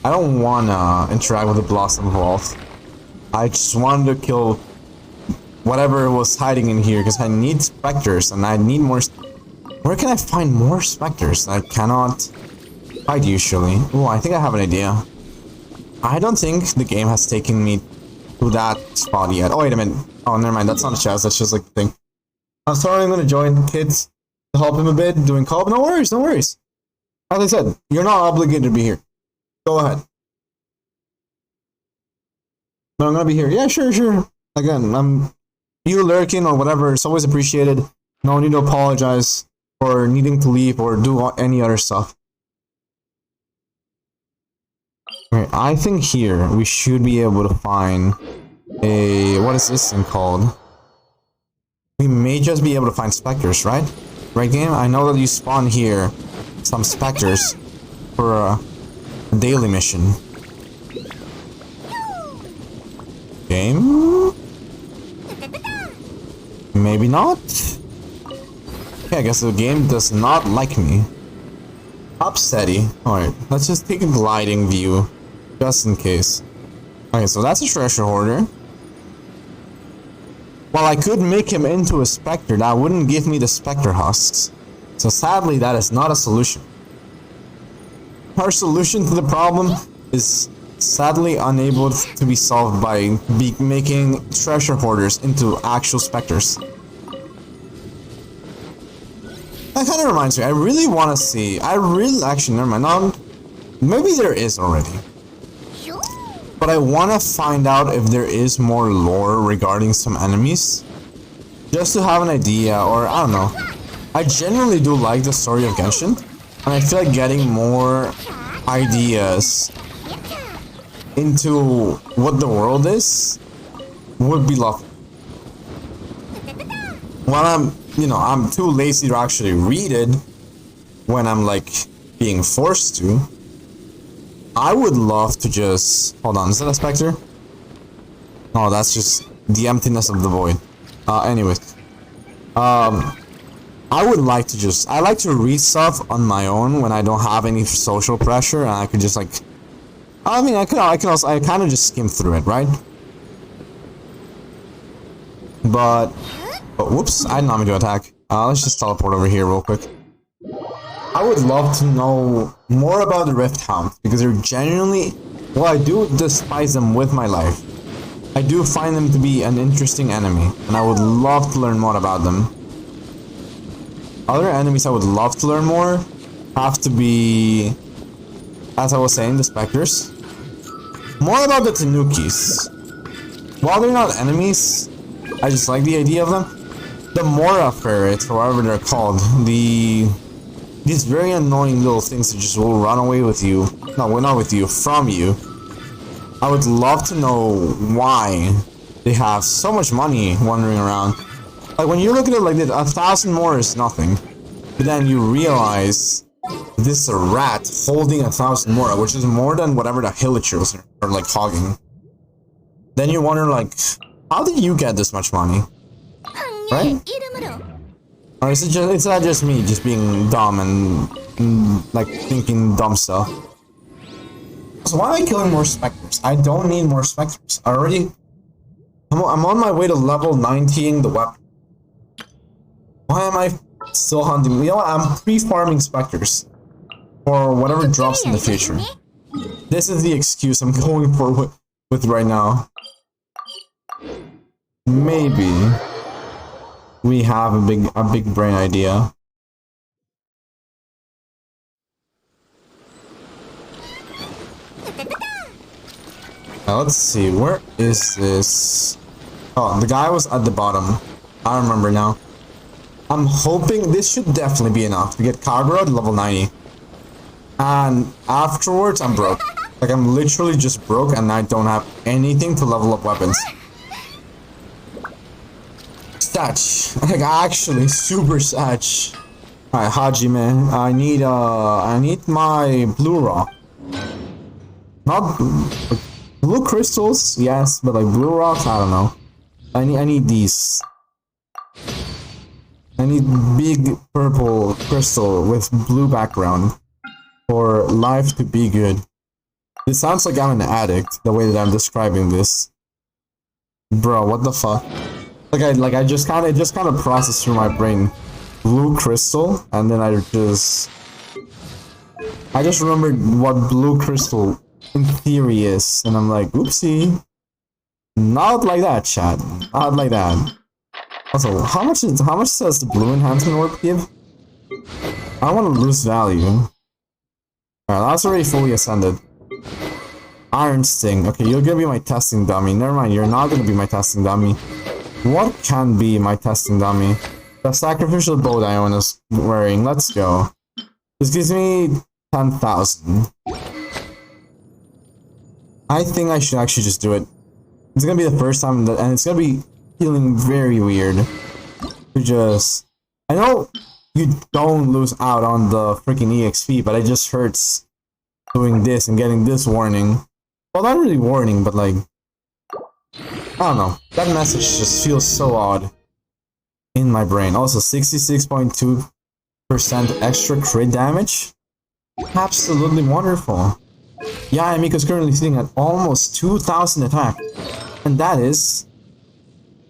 I don't wanna interact with the Blossom Vault. I just wanted to kill whatever was hiding in here because I need specters and I need more. Where can I find more specters? I cannot fight usually. Oh, I think I have an idea. I don't think the game has taken me to that spot yet. Oh, wait a minute. Oh, never mind. That's not a chest. That's just like the thing. I'm sorry. I'm gonna join the kids to help him a bit doing co-op. No worries. No worries. As I said, you're not obligated to be here. Go ahead. No, I'm gonna be here. Yeah, sure, sure. Again, you lurking or whatever. It's always appreciated. No need to apologize for needing to leave or do any other stuff. Okay, I think here we should be able to find a what is this thing called? We may just be able to find specters, right? Right, game? I know that you spawn here some specters for a daily mission. Game? Maybe not? Okay, I guess the game does not like me. Up steady. Alright, let's just take a gliding view. Just in case. Okay, so that's a treasure hoarder. While I could make him into a specter, that wouldn't give me the specter husks. So sadly, that is not a solution. Our solution to the problem is sadly unable to be solved by making treasure hoarders into actual specters. That kind of reminds me, I really want to see, actually, never mind, no, maybe there is already. But I want to find out if there is more lore regarding some enemies. Just to have an idea, or I don't know. I genuinely do like the story of Genshin. And I feel like getting more ideas into what the world is would be lovely. While I'm too lazy to actually read it when I'm like being forced to. I would love to just hold on. Is that a specter? Oh, that's just the emptiness of the void. Anyways, I would like to I like to read stuff on my own when I don't have any social pressure, and I could just like. I mean, I kind of just skim through it, right? But, oh, whoops! I did not mean to attack. Let's just teleport over here real quick. I would love to know more about the Rift Hounds because they're genuinely, well, I do despise them with my life. I do find them to be an interesting enemy, and I would love to learn more about them. Other enemies I would love to learn more have to be, as I was saying, the Spectres. More about the Tanukis. While they're not enemies, I just like the idea of them. The Mora ferrets, or whatever they're called, these very annoying little things that just will run away with you. No, well, not with you, from you. I would love to know why they have so much money wandering around. Like, when you look at it like this, 1,000 more is nothing. But then you realize this is a rat holding 1,000 more, which is more than whatever the hillagers are like hogging. Then you wonder, like, how did you get this much money? Right? Or is it's not just me just being dumb and like thinking dumb stuff. So why am I killing more specters? I don't need more specters. I'm on my way to level 19 the weapon. Why am I still hunting? You know what? I'm pre-farming specters for whatever drops in the future. This is the excuse I'm going for with right now. Maybe we have a big brain idea. Now let's see, where is this? Oh, the guy was at the bottom. I remember now. I'm hoping this should definitely be enough to get Kagura to level 90. And afterwards, I'm broke. Like, I'm literally just broke and I don't have anything to level up weapons. Satch. Like, actually, super Satch. Alright, Hajime, I need my blue rock. Not blue crystals, yes, but like blue rocks, I don't know. I need these. I need big purple crystal with blue background for life to be good. It sounds like I'm an addict, the way that I'm describing this. Bro, what the fuck? I just kind of processed through my brain blue crystal, and then I just remembered what blue crystal in theory is, and I'm like, oopsie. Not like that, chat. Not like that. Also, how much does the blue enhancement orb give? I don't want to lose value. Alright, that's already fully ascended. Iron Sting. Okay, you're gonna be my testing dummy. Never mind, you're not gonna be my testing dummy. What can be my testing dummy? The sacrificial bow that Iona is wearing. Let's go. This gives me 10,000. I think I should actually just do it. It's gonna be the first time, that, and it's gonna be feeling very weird to just... I know you don't lose out on the freaking EXP, but it just hurts doing this and getting this warning. Well, not really warning, but like... I don't know. That message just feels so odd in my brain. Also, 66.2% extra crit damage? Absolutely wonderful. Yeah, Miko's currently sitting at almost 2,000 attack. And that is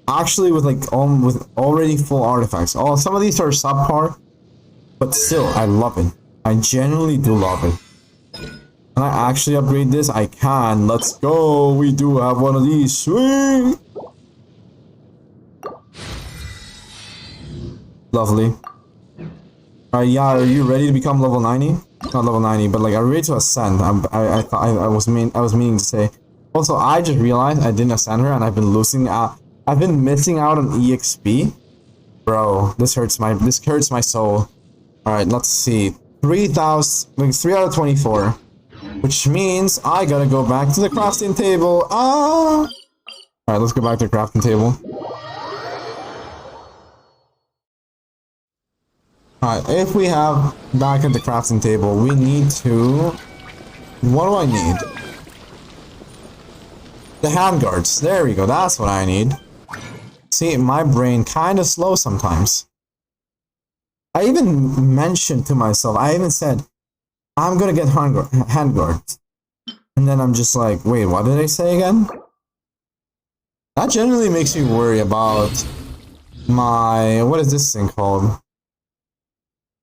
actually with with already full artifacts. Oh, some of these are subpar, but still, I love it. I genuinely do love it. Can I actually upgrade this? I can. Let's go. We do have one of these. Sweet. Lovely. Yeah, are you ready to become level 90? Not level 90, but like, are you ready to ascend? I was meaning to say. Also, I just realized I didn't ascend her, and I've been losing out. I've been missing out on EXP. Bro, this hurts my soul. All right, let's see. 3,000, like 3 out of 24, which means I gotta go back to the crafting table. Ah! All right, let's go back to the crafting table. All right, if we have back at the crafting table, we need to. What do I need? The handguards. There we go. That's what I need. See, my brain kind of slow sometimes. I even mentioned to myself, I even said, I'm gonna get handguards. And then I'm just like, wait, what did I say again? That generally makes me worry about my... What is this thing called?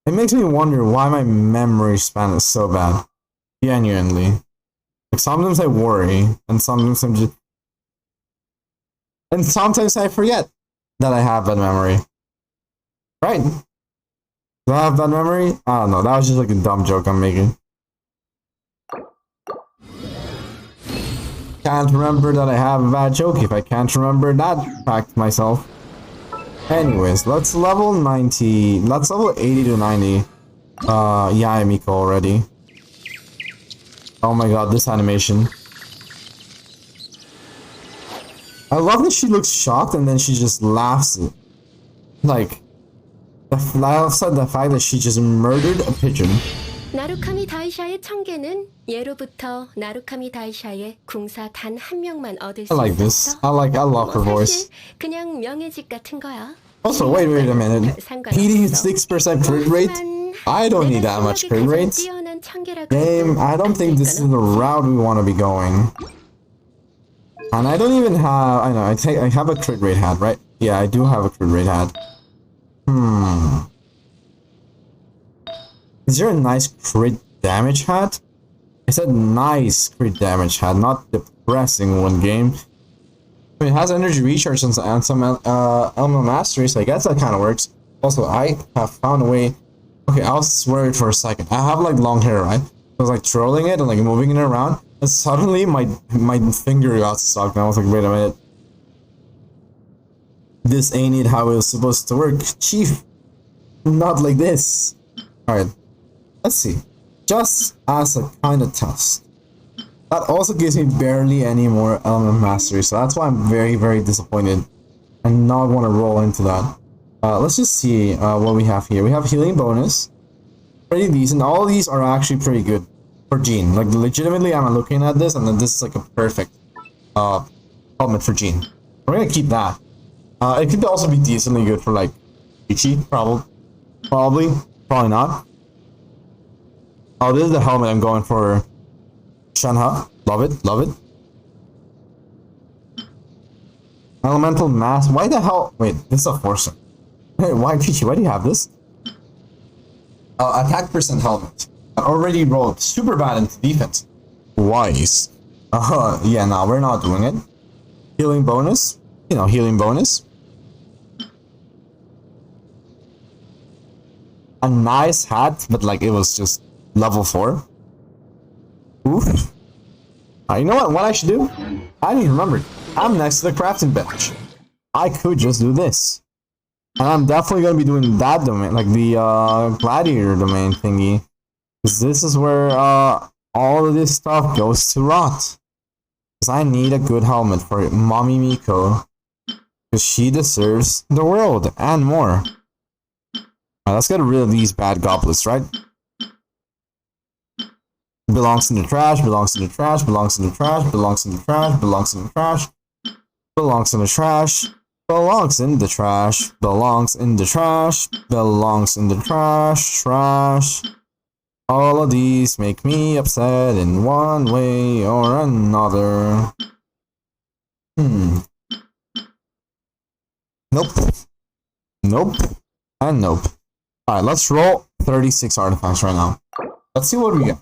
It makes me wonder why my memory span is so bad. Genuinely. Like, sometimes I worry, and sometimes I'm just... And sometimes I forget that I have bad memory. Right? Do I have bad memory? I don't know, that was just like a dumb joke I'm making. Can't remember that I have a bad joke if I can't remember that fact myself. Anyways, let's level 90, let's level 80 to 90. Yeah, Miko already. Oh my god, this animation. I love that she looks shocked and then she just laughs. Like, I also said the fact that she just murdered a pigeon. 나루카미 다이샤의 청계는 예로부터 나루카미 다이샤의 궁사 단 한 명만 얻을 수 I like this. I love her voice. 그냥 명예직 같은 거야. Also, wait a minute. 86% crit rate? I don't need that much crit rate. Game, I don't think this is the route we want to be going. And I don't even have... I know, I have a crit rate hat, right? Yeah, I do have a crit rate hat. Is there a nice crit damage hat? I said nice crit damage hat, not depressing one game. I mean, it has energy recharge and some element mastery, so I guess that kind of works. Also, I have found a way... Okay, I was worried for a second. I have like long hair, right? I was like twirling it and like moving it around, and suddenly my finger got stuck, and I was like, wait a minute. This ain't it how it was supposed to work, chief. Not like this. Alright, let's see. Just as a kind of test. That also gives me barely any more element mastery, so that's why I'm very, very disappointed and not want to roll into that. Let's just see what we have here. We have healing bonus. Pretty decent. All of these are actually pretty good for Jean. Like, legitimately, I'm looking at this, and then this is like a perfect helmet for Jean. We're gonna keep that. It could also be decently good for like Ichi, probably. Probably not. Oh, this is the helmet I'm going for. Shenhe. Love it, love it. Elemental mass. Why the hell? Wait, this is a forcer. Hey, why, Pichi? Why do you have this? Attack percent helmet. I already rolled super bad into defense. Twice. Yeah, no, we're not doing it. Healing bonus. You know, healing bonus. A nice hat, but like it was just level 4. Oof. You know what I should do? I didn't remember. I'm next to the crafting bench. I could just do this. And I'm definitely going to be doing that domain, like the gladiator domain thingy. Because this is where all of this stuff goes to rot. Because I need a good helmet for Mommy Miko. Because she deserves the world and more. Alright, let's get rid of these bad goblets, right? Belongs in the trash, belongs in the trash, belongs in the trash, belongs in the trash, belongs in the trash, belongs in the trash, belongs in the trash, belongs in the trash, belongs in the trash, trash. All of these make me upset in one way or another. Nope. Nope. And nope. Alright, let's roll 36 artifacts right now. Let's see what we get.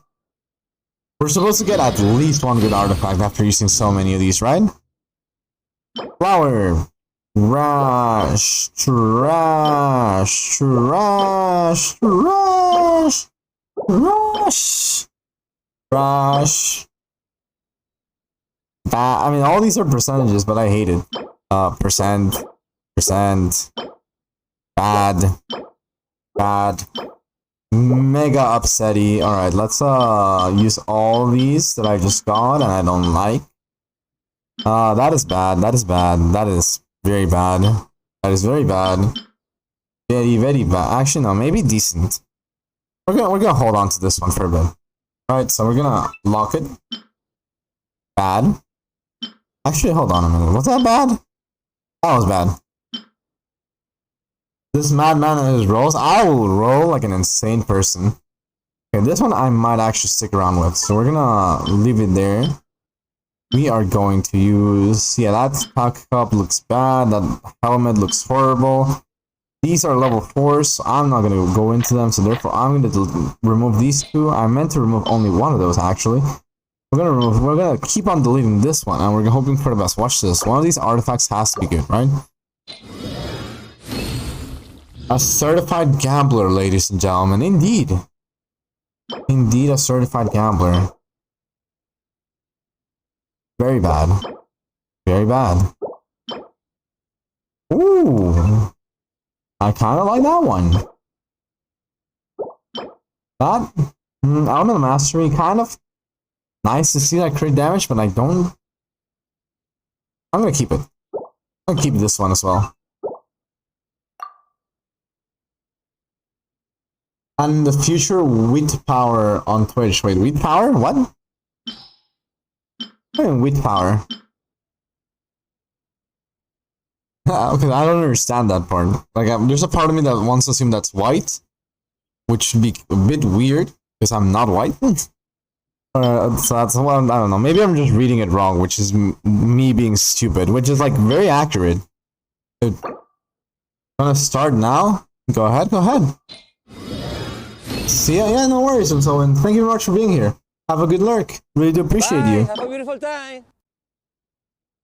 We're supposed to get at least one good artifact after using so many of these, right? Flower. Trash. Trash. Trash. Trash. Trash. Trash. I mean, all these are percentages, but I hate it. Percent. Bad. Mega upsetty. Alright, let's use all these that I just got and I don't like. That is bad. That is bad. That is very bad. That is very bad. Very, very bad. Actually, no, maybe decent. We're gonna hold on to this one for a bit. Alright, so we're gonna lock it. Bad. Actually, hold on a minute. Was that bad? That was bad. This madman and his rolls, I will roll like an insane person. Okay, this one I might actually stick around with. So we're gonna leave it there. We are going to use... Yeah, that pack cup looks bad. That helmet looks horrible. These are level 4s, so I'm not gonna go into them. So therefore, I'm gonna remove these two. I meant to remove only one of those, actually. We're gonna keep on deleting this one, and we're hoping for the best. Watch this. One of these artifacts has to be good, right? A certified gambler, ladies and gentlemen. Indeed. Indeed, a certified gambler. Very bad. Very bad. Ooh. I kind of like that one. That, Element of Mastery, kind of nice to see that crit damage, but I don't... I'm gonna keep it. I'm gonna keep this one as well. And the future wheat power on Twitch. Wait, wheat power? What? What do you mean wheat power? Okay, I don't understand that part. Like, there's a part of me that wants to assume that's white, which would be a bit weird because I'm not white. So that's what I don't know. Maybe I'm just reading it wrong, which is me being stupid, which is like very accurate. Dude, wanna start now? Go ahead, go ahead. See ya? Yeah, no worries, and thank you very much for being here. Have a good lurk. Really do appreciate you. Have a beautiful time.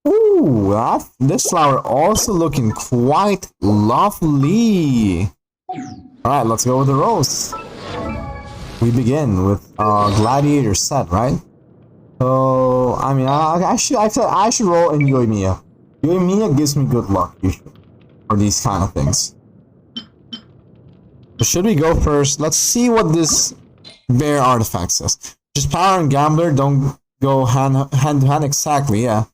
Ooh, this flower also looking quite lovely. Alright, let's go with the rolls. We begin with gladiator set, right? So, I mean, I should roll in Yoimiya. Yoimiya gives me good luck, usually, for these kind of things. Should we go first? Let's see what this bear artifact says. Just power and gambler don't go hand to hand exactly, yeah.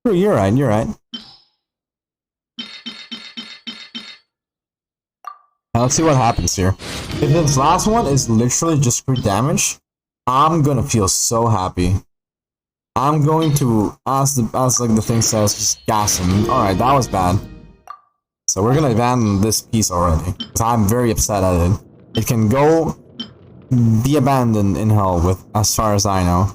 You're right, you're right. Now let's see what happens here. If this last one is literally just crit damage, I'm gonna feel so happy. I'm going to, as like the thing says, just gas him. Alright, that was bad. so we're gonna abandon this piece already. Because I'm very upset at it. It can go be abandoned in hell with, as far as I know.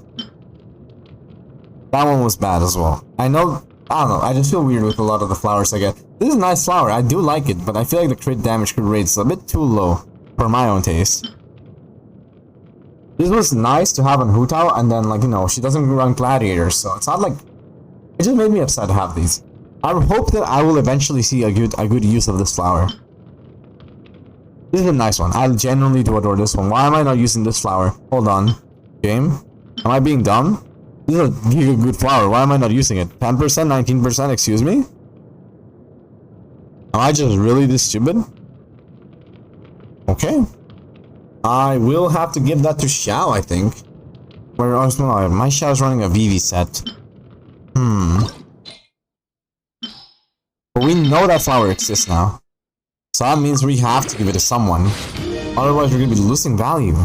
That one was bad as well. I know, I don't know, I just feel weird with a lot of the flowers I get. This is a nice flower, I do like it, but I feel like the crit damage crit rate is a bit too low for my own taste. This was nice to have on Hu Tao, and then, like, you know, she doesn't run gladiators, so it's not like... It just made me upset to have these. I hope that I will eventually see a good use of this flower. This is a nice one. I genuinely do adore this one. Why am I not using this flower? Hold on. Game? Am I being dumb? This is a good flower. Why am I not using it? 10%? 19%? Excuse me? Am I just really this stupid? Okay. I will have to give that to Xiao, I think. Where else? No, my Xiao's running a VV set. But we know that flower exists now. So that means we have to give it to someone. Otherwise we're gonna be losing value.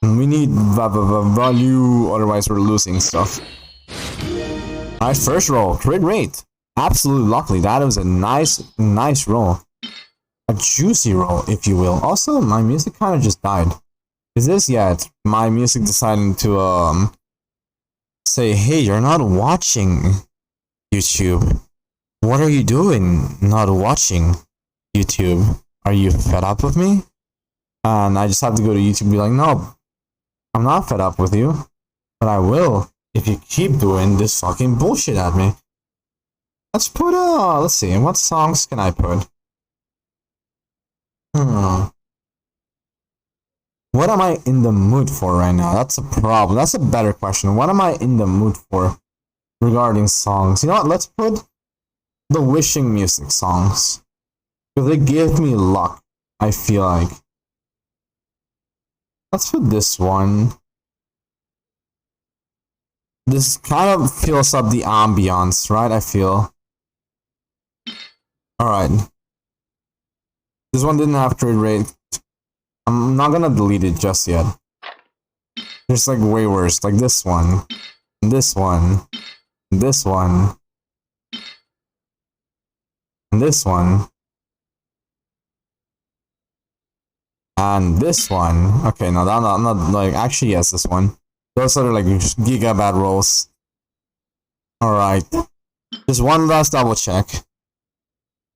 And we need value, otherwise we're losing stuff. Alright, first roll. Crit rate. Absolutely lovely. That was a nice roll. A juicy roll, if you will. Also, my music kind of just died. Is this yet? My music deciding to, say, hey, you're not watching YouTube. What are you doing not watching YouTube? Are you fed up with me? And I just have to go to YouTube and be like, no, I'm not fed up with you. But I will if you keep doing this fucking bullshit at me. Let's put, let's see, what songs can I put? What am I in the mood for right now? That's a problem. That's a better question. What am I in the mood for regarding songs? You know what? Let's put the wishing music songs. Because they give me luck, I feel like. Let's put this one. This kind of fills up the ambiance, right? I feel. Alright. This one didn't have crit rate. I'm not gonna delete it just yet. There's like way worse, like this one, this one, this one, and this one, and this one. Okay, no, not like actually yes, this one. Those are like giga bad rolls. All right, just one last double check.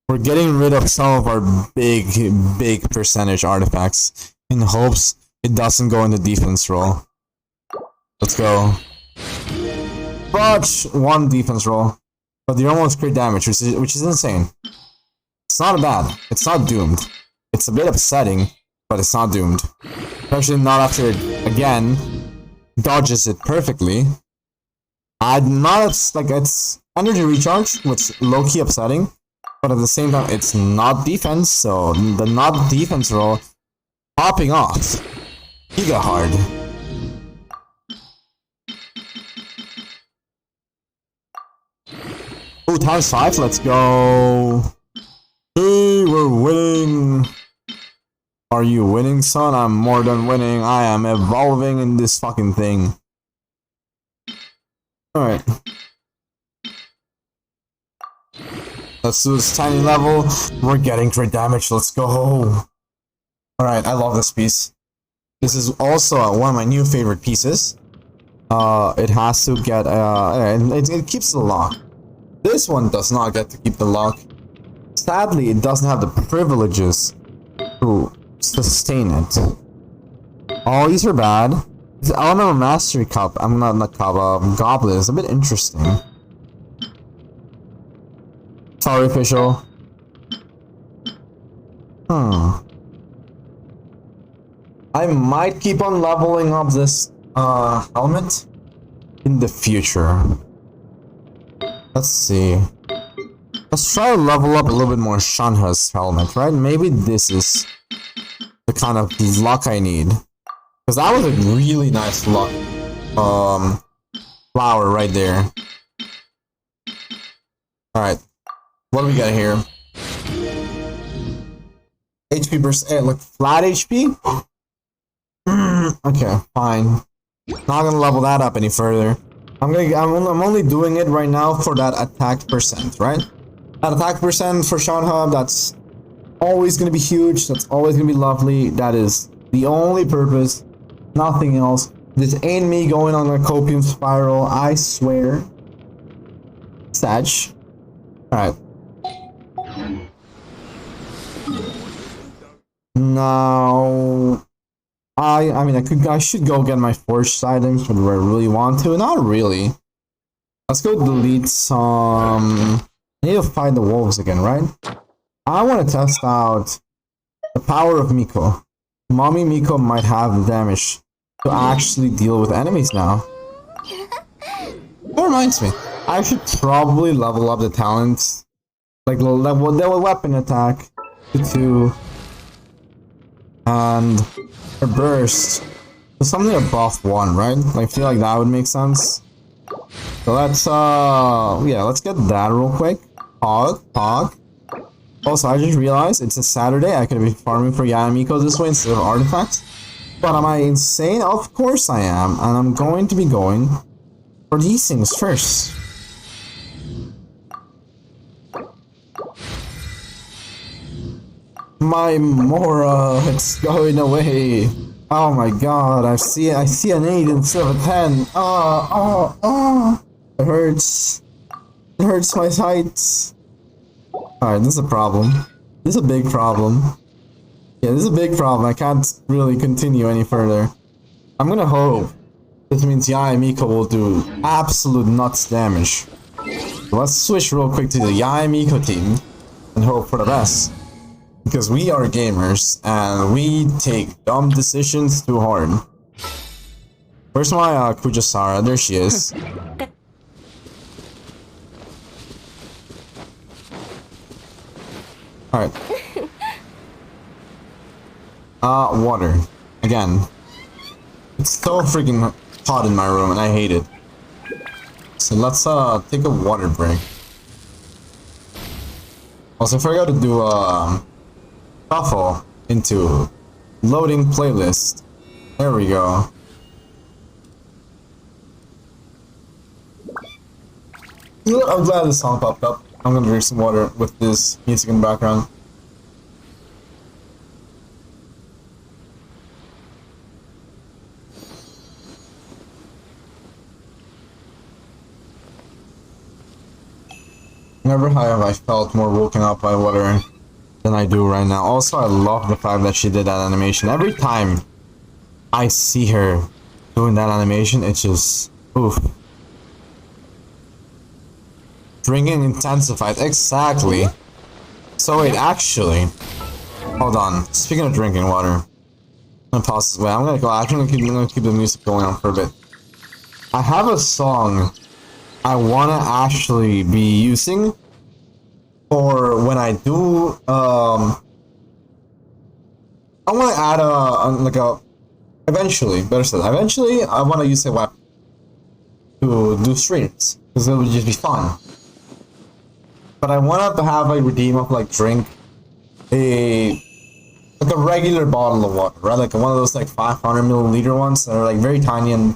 We're getting rid of some of our big percentage artifacts in hopes it doesn't go in the defense roll. Let's go. But one defense roll, but the almost crit damage, which is insane. It's not bad. It's not doomed. It's a bit upsetting, but it's not doomed. Especially not after it again dodges it perfectly. I'm not like it's energy recharge, which is low key upsetting. But at the same time, it's not defense, so the not defense roll popping off. Giga hard. Oh, ×5, let's go. Hey, we're winning. Are you winning, son? I'm more than winning. I am evolving in this fucking thing. Alright. Let's do this tiny level. We're getting crit damage. Let's go. Alright, I love this piece. This is also one of my new favorite pieces. It has to get, it keeps the lock. This one does not get to keep the lock. Sadly, it doesn't have the privileges to sustain it. All these are bad. This Elemental Mastery Cup, I'm not cup, Goblet is a bit interesting. Sorry, official. I might keep on leveling up this helmet in the future. Let's see. Let's try to level up a little bit more Shanha's helmet, right? Maybe this is the kind of luck I need. Because that was a really nice luck flower right there. Alright. What do we got here? HP percent, look, flat HP? Okay, fine. Not gonna level that up any further. I'm only doing it right now for that attack percent, right? That attack percent for Sean Hub, that's always going to be huge. That's always going to be lovely. That is the only purpose. Nothing else. This ain't me going on a copium spiral, I swear. Sag. Alright. Now, I mean, I should go get my forged items, but do I really want to? Not really. Let's go delete some. I need to fight the wolves again, right? I want to test out the power of Miko. Mommy Miko might have the damage to actually deal with enemies now. That reminds me, I should probably level up the talents, like the weapon attack to 2. And a burst to something above 1, right? I feel like that would make sense. So let's yeah, let's get that real quick. Pog. Also, I just realized it's a Saturday. I could be farming for Yamiko this way instead of artifacts. But am I insane? Of course I am, and I'm going to be going for these things first. My Mora, it's going away. Oh my god, I see an 8 instead of a 10. It hurts. It hurts my sights. Alright, this is a problem. This is a big problem. Yeah, this is a big problem. I can't really continue any further. I'm gonna hope this means Yae Miko will do absolute nuts damage. So let's switch real quick to the Yae Miko team and hope for the best. Because we are gamers, and we take dumb decisions too hard. Where's my Kujasara? There she is. Alright. Water. Again. It's so freaking hot in my room, and I hate it. So let's take a water break. Also, I forgot to do shuffle into loading playlist. There we go. I'm glad this song popped up. I'm gonna drink some water with this music in the background. Never have I felt more woken up by water than I do right now. Also, I love the fact that she did that animation. Every time I see her doing that animation, it's just oof. Drinking intensified, exactly. So wait, actually, hold on. Speaking of drinking water, I'm gonna pause this way. I'm gonna keep the music going on for a bit. I have a song I wanna actually be using for when I do. I wanna add eventually, better said, eventually I wanna use a weapon to do streams because it would just be fun. But I want to have a redeem of drink a regular bottle of water, right? Like one of those 500 milliliter ones that are very tiny and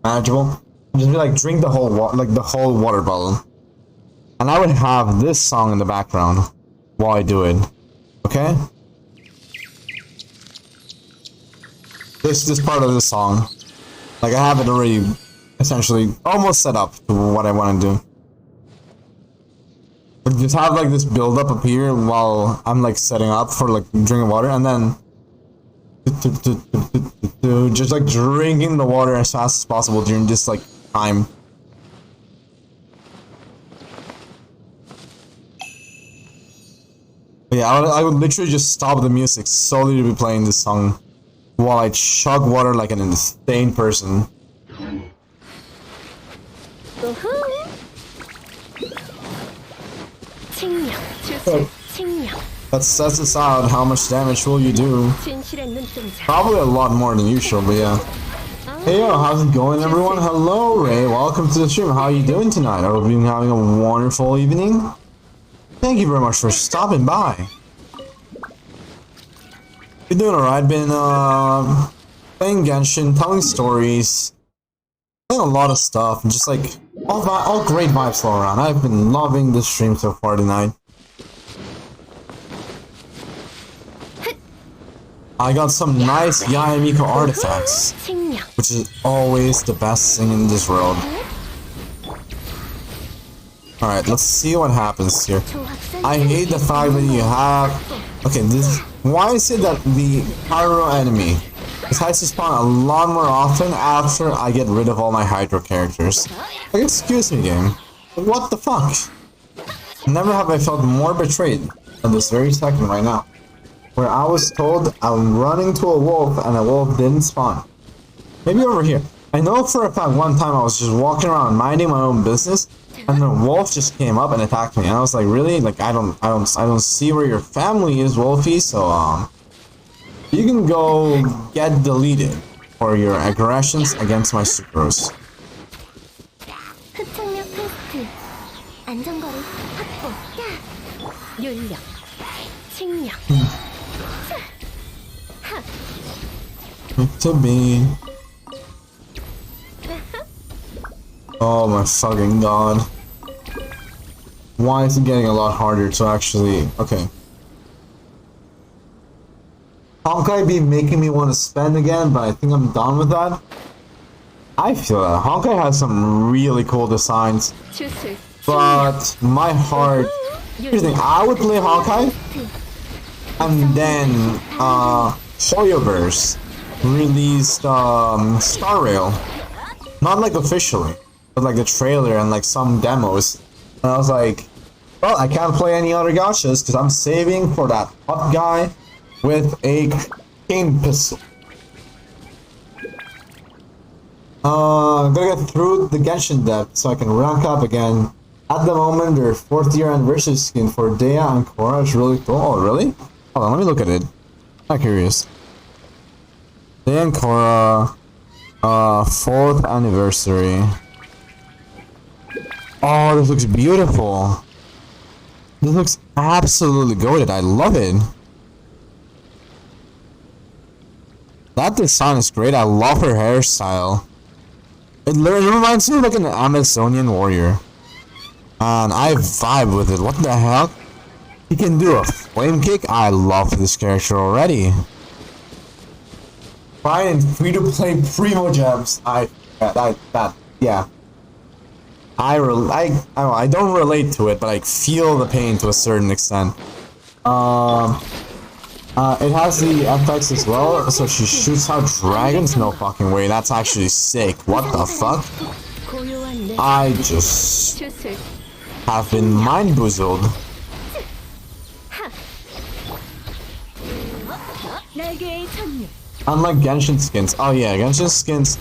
manageable. And just be drink the whole the whole water bottle. And I would have this song in the background while I do it. Okay? This part of the song, I have it already essentially almost set up to what I want to do. But just have this build up here while I'm setting up for drinking water, and then just drinking the water as fast as possible during this time. But yeah, I would literally just stop the music solely to be playing this song while I chug water like an insane person. Let's test this out. How much damage will you do? Probably a lot more than usual, but yeah. Hey yo, how's it going everyone? Hello Ray, welcome to the stream. How are you doing tonight? I hope you've been having a wonderful evening. Thank you very much for stopping by. Been doing alright, been playing Genshin, telling stories, playing a lot of stuff, and just All great vibes all around. I've been loving this stream so far tonight. I got some nice Yaemiko artifacts, 식량. which is always the best thing in this world. Alright, let's see what happens here. I hate the fact that you have... Okay, this... Why is it that the Pyro enemy decides to spawn a lot more often after I get rid of all my Hydro characters? Like, excuse me, game. What the fuck? Never have I felt more betrayed than this very second right now, where I was told I'm running to a wolf and a wolf didn't spawn. Maybe over here. I know for a fact one time I was just walking around minding my own business and the wolf just came up and attacked me. And I was like, really? Like, I don't see where your family is, Wolfie, so you can go get deleted for your aggressions against my superheroes. 흡착력 테스트. 안전거리 확보. 윤력. 식량. To be. Oh my fucking god. Why is it getting a lot harder to actually... Okay. Honkai be making me want to spend again, but I think I'm done with that. I feel that. Honkai has some really cool designs, 주술. but my heart... Here's the thing, I would play Honkai, and then, Hoyoverse released, Star Rail. Not like officially, but like the trailer and like some demos. And I was like, well, I can't play any other gachas because I'm saving for that hot guy with a cane pistol. I'm gonna get through the Genshin depth so I can rank up again. At the moment, their 4th year anniversary skin for Dea and Korra is really cool. Oh, really? Hold on, let me look at it. I'm curious. Dea and Korra, 4th anniversary. Oh, this looks beautiful. This looks absolutely goated. I love it. That design is great. I love her hairstyle. It reminds me of like an Amazonian warrior. And I vibe with it. What the hell? He can do a flame kick? I love this character already. Fine and free to play Primo Gems. Yeah. I don't relate to it, but I feel the pain to a certain extent. It has the FX as well, so she shoots out dragons? No fucking way, that's actually sick. What the fuck? I just have been mind-boozled. Unlike Genshin skins. Oh yeah, Genshin skins.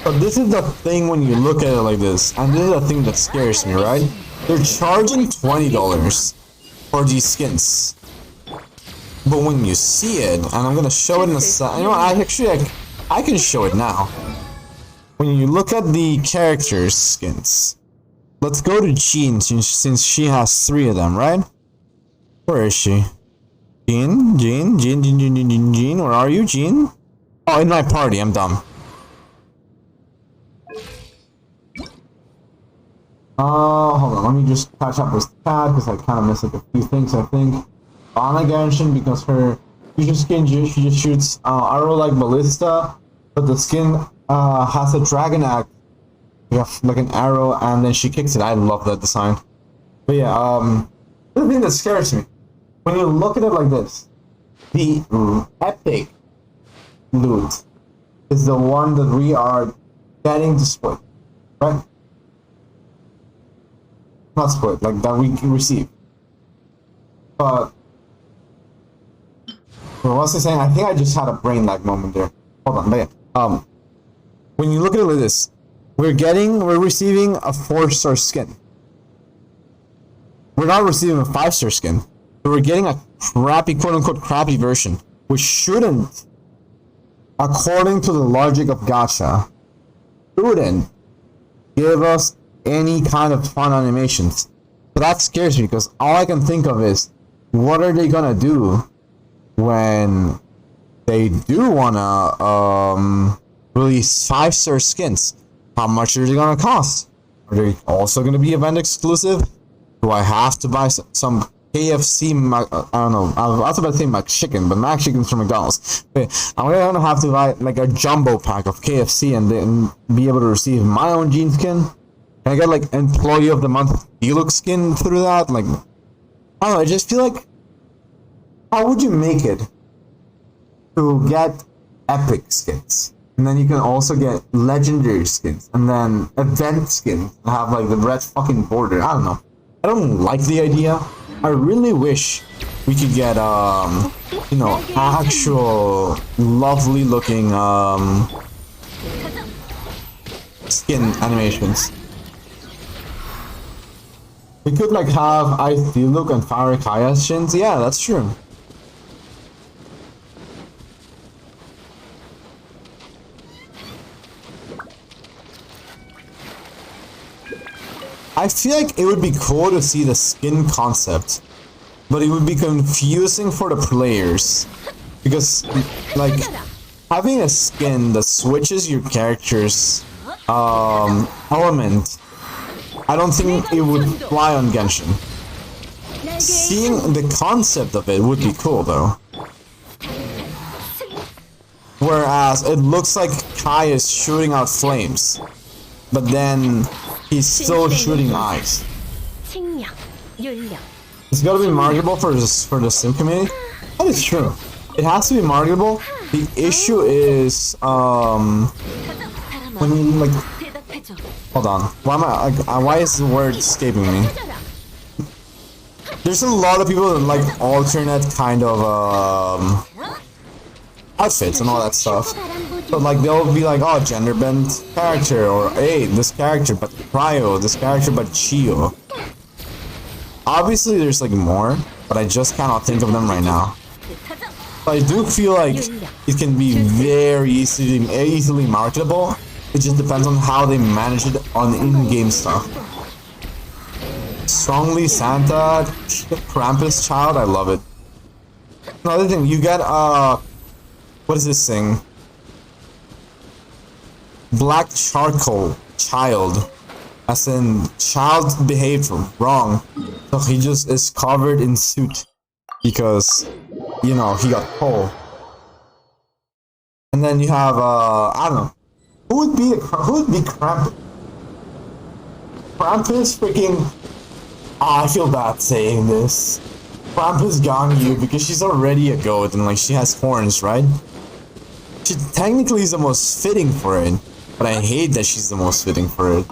But this is the thing when you look at it like this, and this is the thing that scares me, right? They're charging $20 for these skins. But when you see it, and I'm gonna show it in a second, you know what, I can show it now. When you look at the characters' skins, let's go to Jean, since she has 3 of them, right? Where is she? Jean, where are you, Jean? Oh, in my party, I'm dumb. Hold on, let me just catch up with Kat, because I kind of missed like a few things, I think. Anna Genshin, because her future skin, she just shoots arrow like ballista, but the skin has a dragon axe, like an arrow, and then she kicks it. I love that design. But yeah, the thing that scares me, when you look at it like this, the epic loot is the one that we are getting to split, right? Not split, like that we can receive. But what was I saying? I think I just had a brain lag moment there. Hold on, but yeah. When you look at it like this, we're receiving a 4-star skin. We're not receiving a 5-star skin. But we're getting a crappy, quote-unquote crappy version, which shouldn't, according to the logic of gacha, shouldn't give us any kind of fun animations. But that scares me, because all I can think of is, what are they gonna do when they do wanna release 5-star skins? How much are they gonna cost? Are they also gonna be event exclusive? Do I have to buy some KFC? I don't know. I was about to say McChicken, but McChicken's from McDonald's. Okay, I'm gonna have to buy like a jumbo pack of KFC and then be able to receive my own jean skin. Can I get like Employee of the Month deluxe skin through that? Like, I don't know. I just feel like, how would you make it to get epic skins? And then you can also get legendary skins, and then event skins that have like the red fucking border. I don't know. I don't like the idea. I really wish we could get you know, actual lovely looking skin animations. We could like have Ice Look and Fire Kaya skins. Yeah, that's true. I feel like it would be cool to see the skin concept, but it would be confusing for the players because, like, having a skin that switches your character's element, I don't think it would fly on Genshin. Seeing the concept of it would be cool though. Whereas it looks like Kai is shooting out flames, but then he's still shooting eyes. It's gotta be marketable for the sim community. That is true. It has to be marketable. The issue is when you like. Hold on. Why am I? Why is the word escaping me? There's a lot of people that like alternate kind of outfits and all that stuff. But like they'll be like, oh, gender bent character, or hey, this character but Cryo, this character but Chio. Obviously there's like more, but I just cannot think of them right now. But I do feel like it can be very easily marketable. It just depends on how they manage it on in-game stuff. Strongly Santa, Krampus child, I love it. Another thing, you get what is this thing? Black charcoal child, as in child behaved wrong, so he just is covered in soot because, you know, he got coal. And then you have I don't know, who would be Krampus? Krampus freaking. I feel bad saying this. Krampus Ganyu, because she's already a goat and like she has horns, right? She technically is the most fitting for it. But I hate that she's the most fitting for it.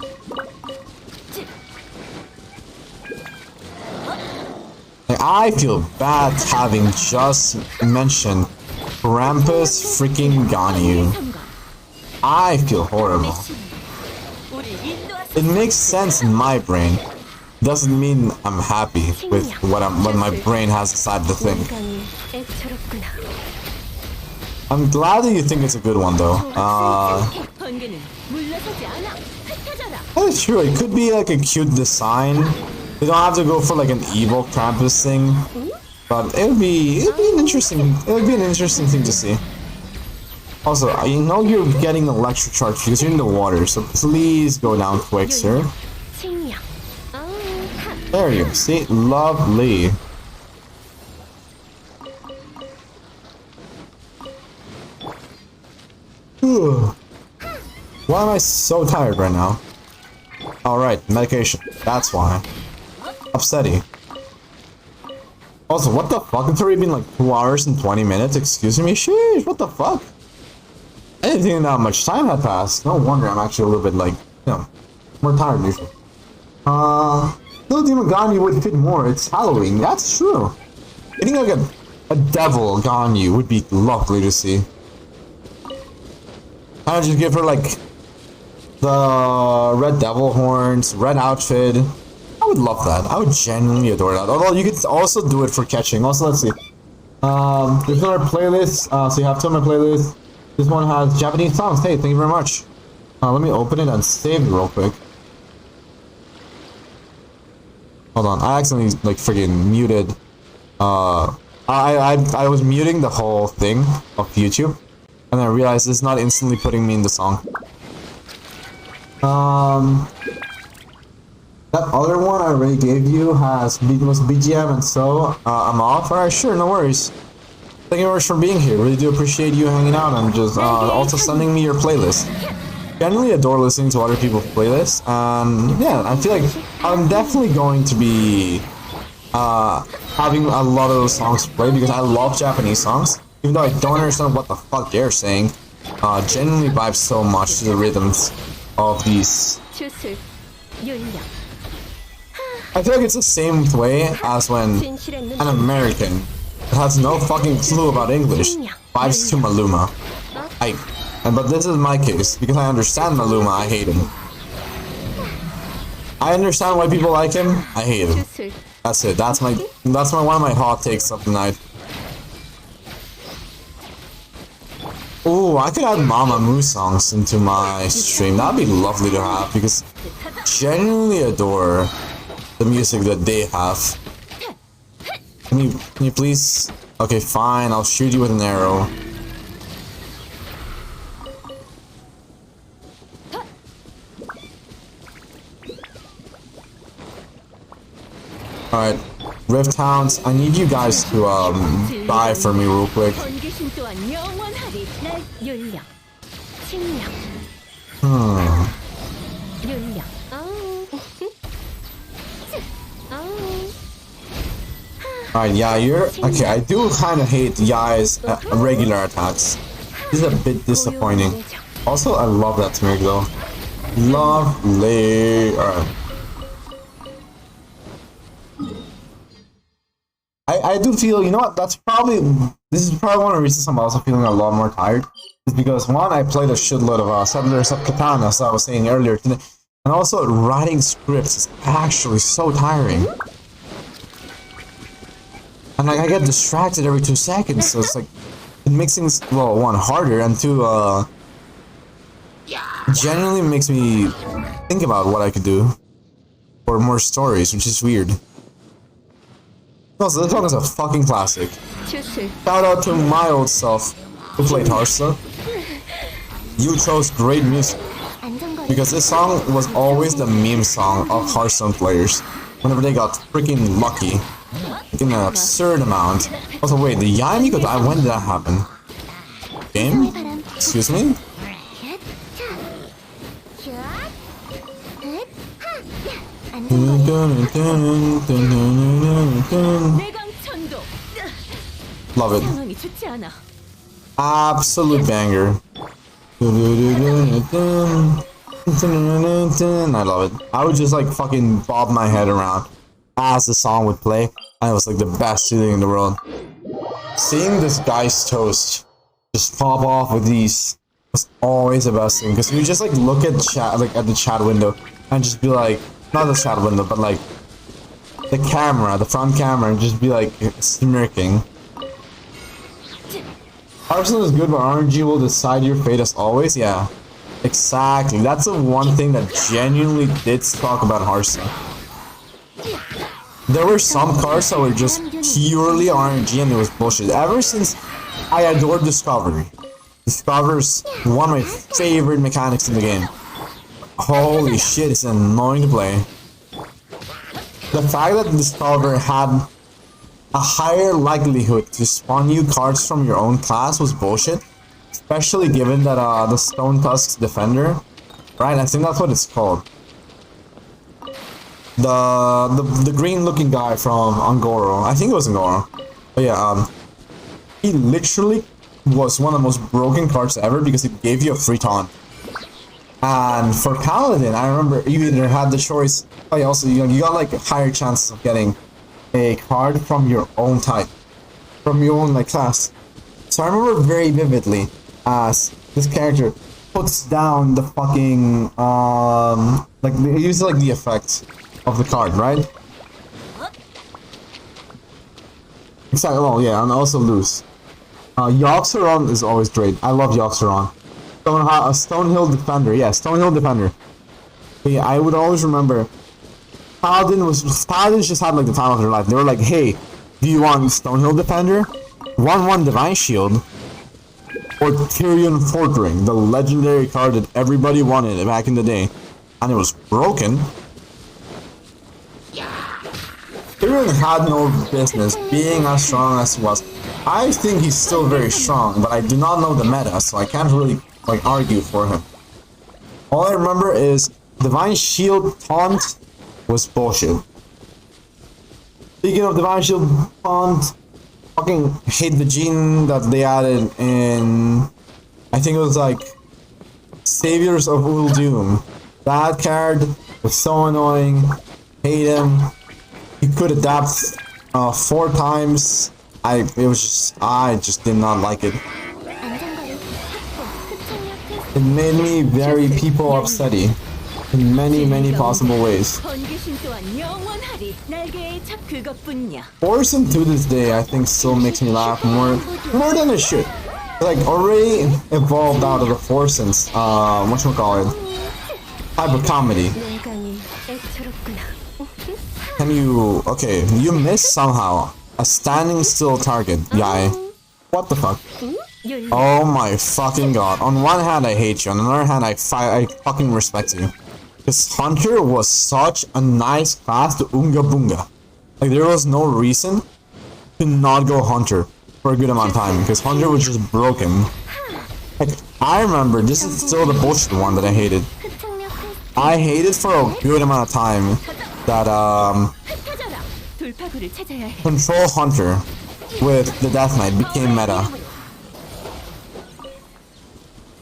Like, I feel bad having just mentioned Krampus freaking Ganyu. I feel horrible. It makes sense in my brain. Doesn't mean I'm happy with what my brain has decided to think. I'm glad that you think it's a good one though. That is true. It could be like a cute design. You don't have to go for like an evil Krampus thing, but it would be an interesting thing to see. Also, I know you're getting electric charge because you're in the water, so please go down quick, sir. There you go. See, lovely. Why am I so tired right now? Alright, medication. That's why. Upsetty. Also, what the fuck? It's already been like 2 hours and 20 minutes. Excuse me? Sheesh, what the fuck? I didn't think that much time had passed. No wonder I'm actually a little bit like, you know, more tired usually. Little Demon Ganyu would fit more. It's Halloween. That's true. Getting like a devil Ganyu would be lovely to see. I'll just give her like the red devil horns, red outfit. I would love that. I would genuinely adore that. Although you could also do it for catching. Also, let's see. There's another playlist. So you have two on my playlist. This one has Japanese songs. Hey, thank you very much. Let me open it and save it real quick. Hold on, I accidentally like freaking muted. I was muting the whole thing of YouTube, and I realized it's not instantly putting me in the song. That other one I already gave you was BGM, and so I'm off. Alright, sure, no worries. Thank you very much for being here. Really do appreciate you hanging out and just also sending me your playlist. Generally adore listening to other people's playlists, and yeah, I feel like I'm definitely going to be having a lot of those songs played because I love Japanese songs. Even though I don't understand what the fuck they're saying, genuinely vibe so much to the rhythms of these. 주술, 윤력, I feel like it's the same way as when 진실의 an 눈, American that has no fucking clue about English vibes to Maluma. But this is my case because I understand Maluma. I hate him. I understand why people like him. I hate him. 주술, That's it. That's my one of my hot takes of the night. Ooh, I could add Mamamoo songs into my stream. That'd be lovely to have because I genuinely adore the music that they have. Can you please? Okay, fine. I'll shoot you with an arrow. Alright, Rift Hounds, I need you guys to die for me real quick. 번개신 또한 영원하리. 날 윤력, 침력, 윤력. Alright, yeah, okay, I do kind of hate Yai's regular attacks. This is a bit disappointing. Also, I love that smear though. Lovely. Alright. I do feel, you know what, this is probably one of the reasons I'm also feeling a lot more tired. Is because one, I played a shitload of Settlers of Catan, as I was saying earlier today. And also, writing scripts is actually so tiring. And like, I get distracted every 2 seconds, so it's like, it makes things, well, one, harder, and two, genuinely makes me think about what I could do. For more stories, which is weird. Also, this song is a fucking classic. 주술, Shout out to my old self who played Hearthstone. You chose great music. Because this song was always the meme song of Hearthstone players. Whenever they got freaking lucky. Like in an absurd amount. Also, wait, the Yaimiko died? When did that happen? Game? Excuse me? 내광천도. Love it. 상황이 좋지 않아. Absolute banger. I love it. I would just like fucking bob my head around as the song would play. And it was like the best feeling in the world. Seeing this guy's toast just pop off with these was always the best thing. Because you just like look at chat, like at the chat window and just be like, not the chat window, but like the camera, the front camera, and just be like smirking. Arsenal is good, but RNG will decide your fate as always. Yeah, exactly. That's the one thing that genuinely did talk about Hearthstone. There were some cards that were just purely RNG and it was bullshit. Ever since I adored Discovery. Discover's one of my favorite mechanics in the game. Holy shit, it's annoying to play. The fact that Discover had a higher likelihood to spawn you cards from your own class was bullshit. Especially given that the Stone Tusk's Defender, right? I think that's what it's called. The green looking guy from Angoro. I think it was Angoro. But yeah, he literally was one of the most broken cards ever because it gave you a free taunt. And for Paladin, I remember you either had the choice. Oh yeah, also you got like higher chances of getting a card from your own type, from your own like class. So I remember very vividly as this character puts down the fucking like it uses like the effect of the card, right? Exactly. Well, yeah, and also loose. Yoxeron is always great. I love Yoxeron. Stonehill Defender. Yeah, Stonehill Defender. But yeah, I would always remember Paladins just had like the time of their life. They were like, hey, do you want Stonehill Defender? 1/1 Divine Shield? Or Tyrion Fortring, the legendary card that everybody wanted back in the day. And it was broken. Jiren had no business being as strong as he was. I think he's still very strong, but I do not know the meta, so I can't really like argue for him. All I remember is Divine Shield taunt was bullshit. Speaking of Divine Shield taunt, fucking hate the gene that they added in, I think it was like Saviors of Uldum. That card was so annoying. Hate him. He could adapt 4 times. I just did not like it. It made me very people upsetty in many possible ways. Forsen to this day, I think, still makes me laugh more than it should. Like, already evolved out of the Forsens, whatchamacallit, type of comedy. Can you, okay, you missed somehow. A standing still target, guy. What the fuck? Oh my fucking god. On one hand, I hate you. On the other hand, I fucking respect you. Because Hunter was such a nice class to Unga Bunga. Like, there was no reason to not go Hunter for a good amount of time. Because Hunter was just broken. Like, I remember, this is still the bullshit one that I hated. I hated for a good amount of time that, Control Hunter with the Death Knight became meta.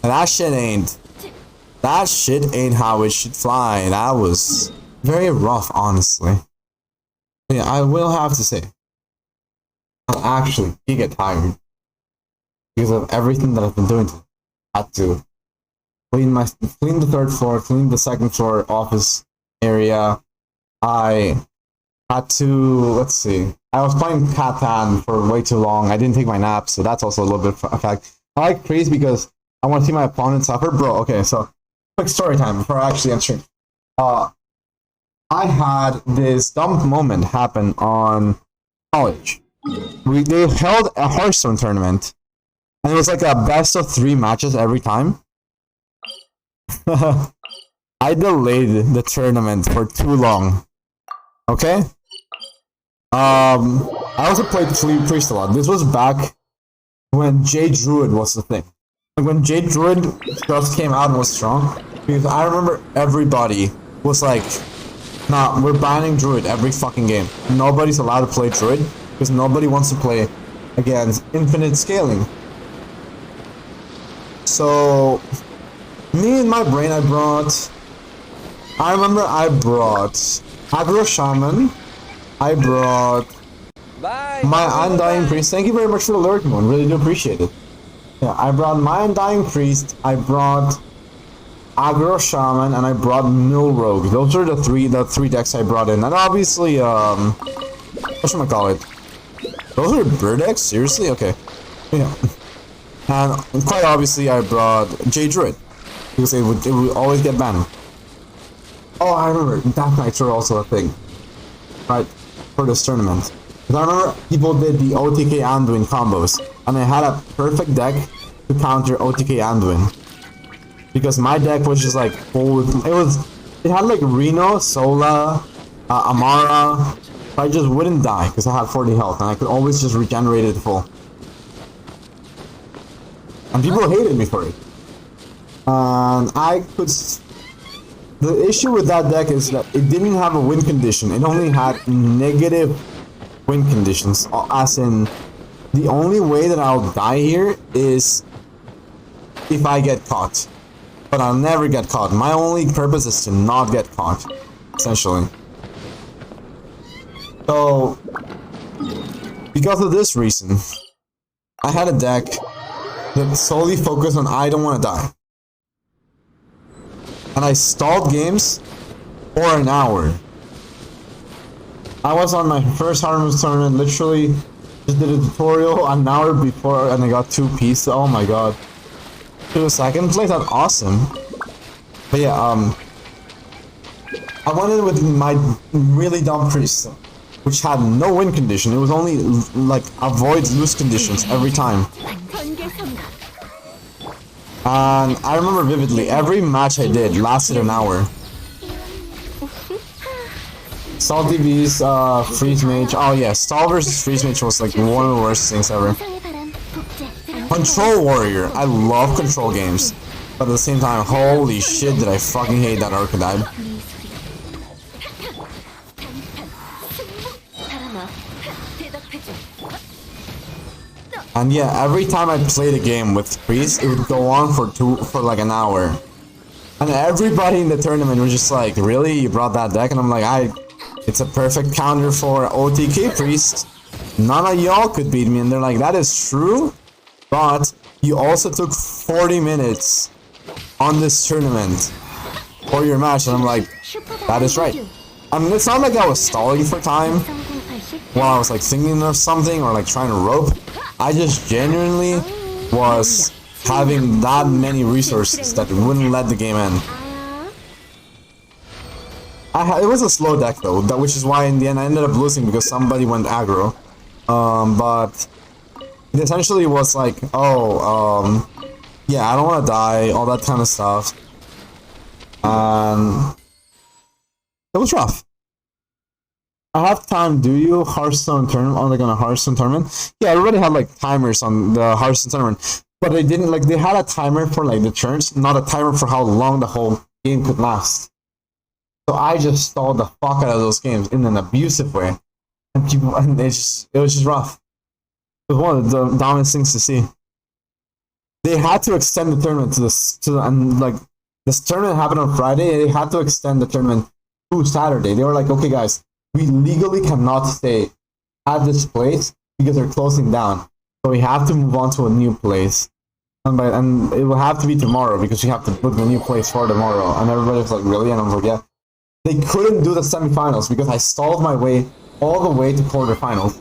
And that shit ain't how it should fly. That was very rough, honestly. Yeah, I will have to say, I actually get tired because of everything that I've been doing. I had to clean the 3rd floor, clean the 2nd floor office area. I had to, let's see, I was playing Catan for way too long. I didn't take my nap, so that's also a little bit of a fact. I like Freeze because I want to see my opponent suffer. Bro, okay, so quick story time before I actually answer. I had this dumb moment happen on college. They held a Hearthstone tournament, and it was like a best of 3 matches every time. I delayed the tournament for too long. Okay? I also played Priest a lot. This was back when J Druid was the thing. Like when J Druid just came out and was strong. Because I remember everybody was like, nah, we're banning Druid every fucking game. Nobody's allowed to play Druid because nobody wants to play against infinite scaling. So, me in my brain, I brought Agro Shaman. I brought my Undying Priest. Thank you very much for the alert, Moon. Really do appreciate it. Yeah, I brought my Undying Priest. I brought Agro Shaman, and I brought Mill Rogue. Those are the three decks I brought in. And obviously, whatchamacallit? Those are bird decks? Seriously? Okay. Yeah. And quite obviously, I brought J Druid because it would always get banned. Oh, I remember. Death Knights are also a thing, right? For this tournament. Because I remember people did the OTK Anduin combos, and I had a perfect deck to counter OTK Anduin. Because my deck was just like full with, it had like Reno, Sola, Amara, so I just wouldn't die because I had 40 health and I could always just regenerate it full. And people hated me for it. And the issue with that deck is that it didn't have a win condition. It only had negative win conditions. As in, the only way that I'll die here is if I get caught. But I'll never get caught. My only purpose is to not get caught, essentially. So, because of this reason, I had a deck that solely focused on I don't want to die. And I stalled games for an hour. I was on my first Harmless tournament, literally just did a tutorial an hour before and I got 2 pieces. Oh my god. To the 2nd place, that's awesome. But yeah, I went in with my really dumb priest, which had no win condition. It was only like avoid lose conditions every time. And I remember vividly, every match I did lasted an hour. Salty Beast, Freeze Mage. Oh yeah, Stall versus Freeze Mage was like one of the worst things ever. Control Warrior. I love control games. But at the same time, holy shit did I fucking hate that archetype. And yeah, every time I played a game with Priest, it would go on for like an hour. And everybody in the tournament was just like, really? You brought that deck? And I'm like, it's a perfect counter for OTK Priest. None of y'all could beat me. And they're like, that is true, but you also took 40 minutes on this tournament for your match. And I'm like, that is right. I mean, it's not like I was stalling for time while I was like thinking of something or like trying to rope. I just genuinely was having that many resources that wouldn't let the game end. It was a slow deck though, which is why in the end I ended up losing because somebody went aggro. But it essentially was like, yeah, I don't want to die, all that kind of stuff. And it was rough. I have time, do you? Hearthstone tournament, on like on a Hearthstone tournament? Yeah, everybody had like timers on the Hearthstone tournament. But they didn't, like, they had a timer for like the turns, not a timer for how long the whole game could last. So I just stalled the fuck out of those games in an abusive way. And it was just rough. It was one of the dumbest things to see. They had to extend the tournament and like, this tournament happened on Friday, they had to extend the tournament to Saturday. They were like, okay guys, we legally cannot stay at this place because they're closing down. So we have to move on to a new place. And it will have to be tomorrow because we have to book the new place for tomorrow. And everybody was like, really? And I was like, yeah. They couldn't do the semifinals because I stalled my way all the way to quarterfinals.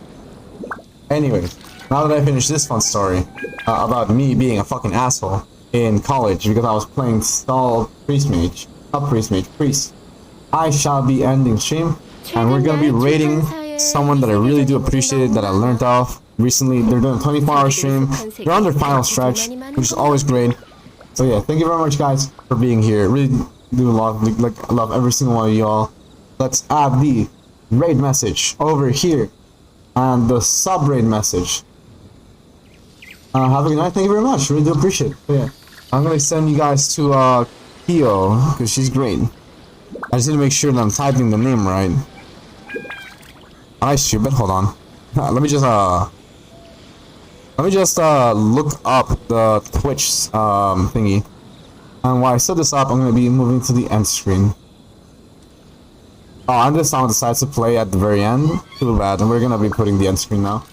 Anyways, now that I finished this fun story about me being a fucking asshole in college because I was playing stall Priest Mage. Not Priest Mage, Priest. I shall be ending stream. And we're gonna be rating someone that I really do appreciate, that I learned off recently. They're doing a 24-hour stream. They're on their final stretch, which is always great. So yeah, thank you very much, guys, for being here. Really do love every single one of y'all. Let's add the raid message over here and the sub raid message. Have a good night. Thank you very much. Really do appreciate it. So yeah, I'm gonna send you guys to Kyo because she's great. I just need to make sure that I'm typing the name right. Am I stupid? Hold on. Let me just look up the Twitch thingy. And while I set this up, I'm gonna be moving to the end screen. Oh, and this song decides to play at the very end. Too bad. And we're gonna be putting the end screen now.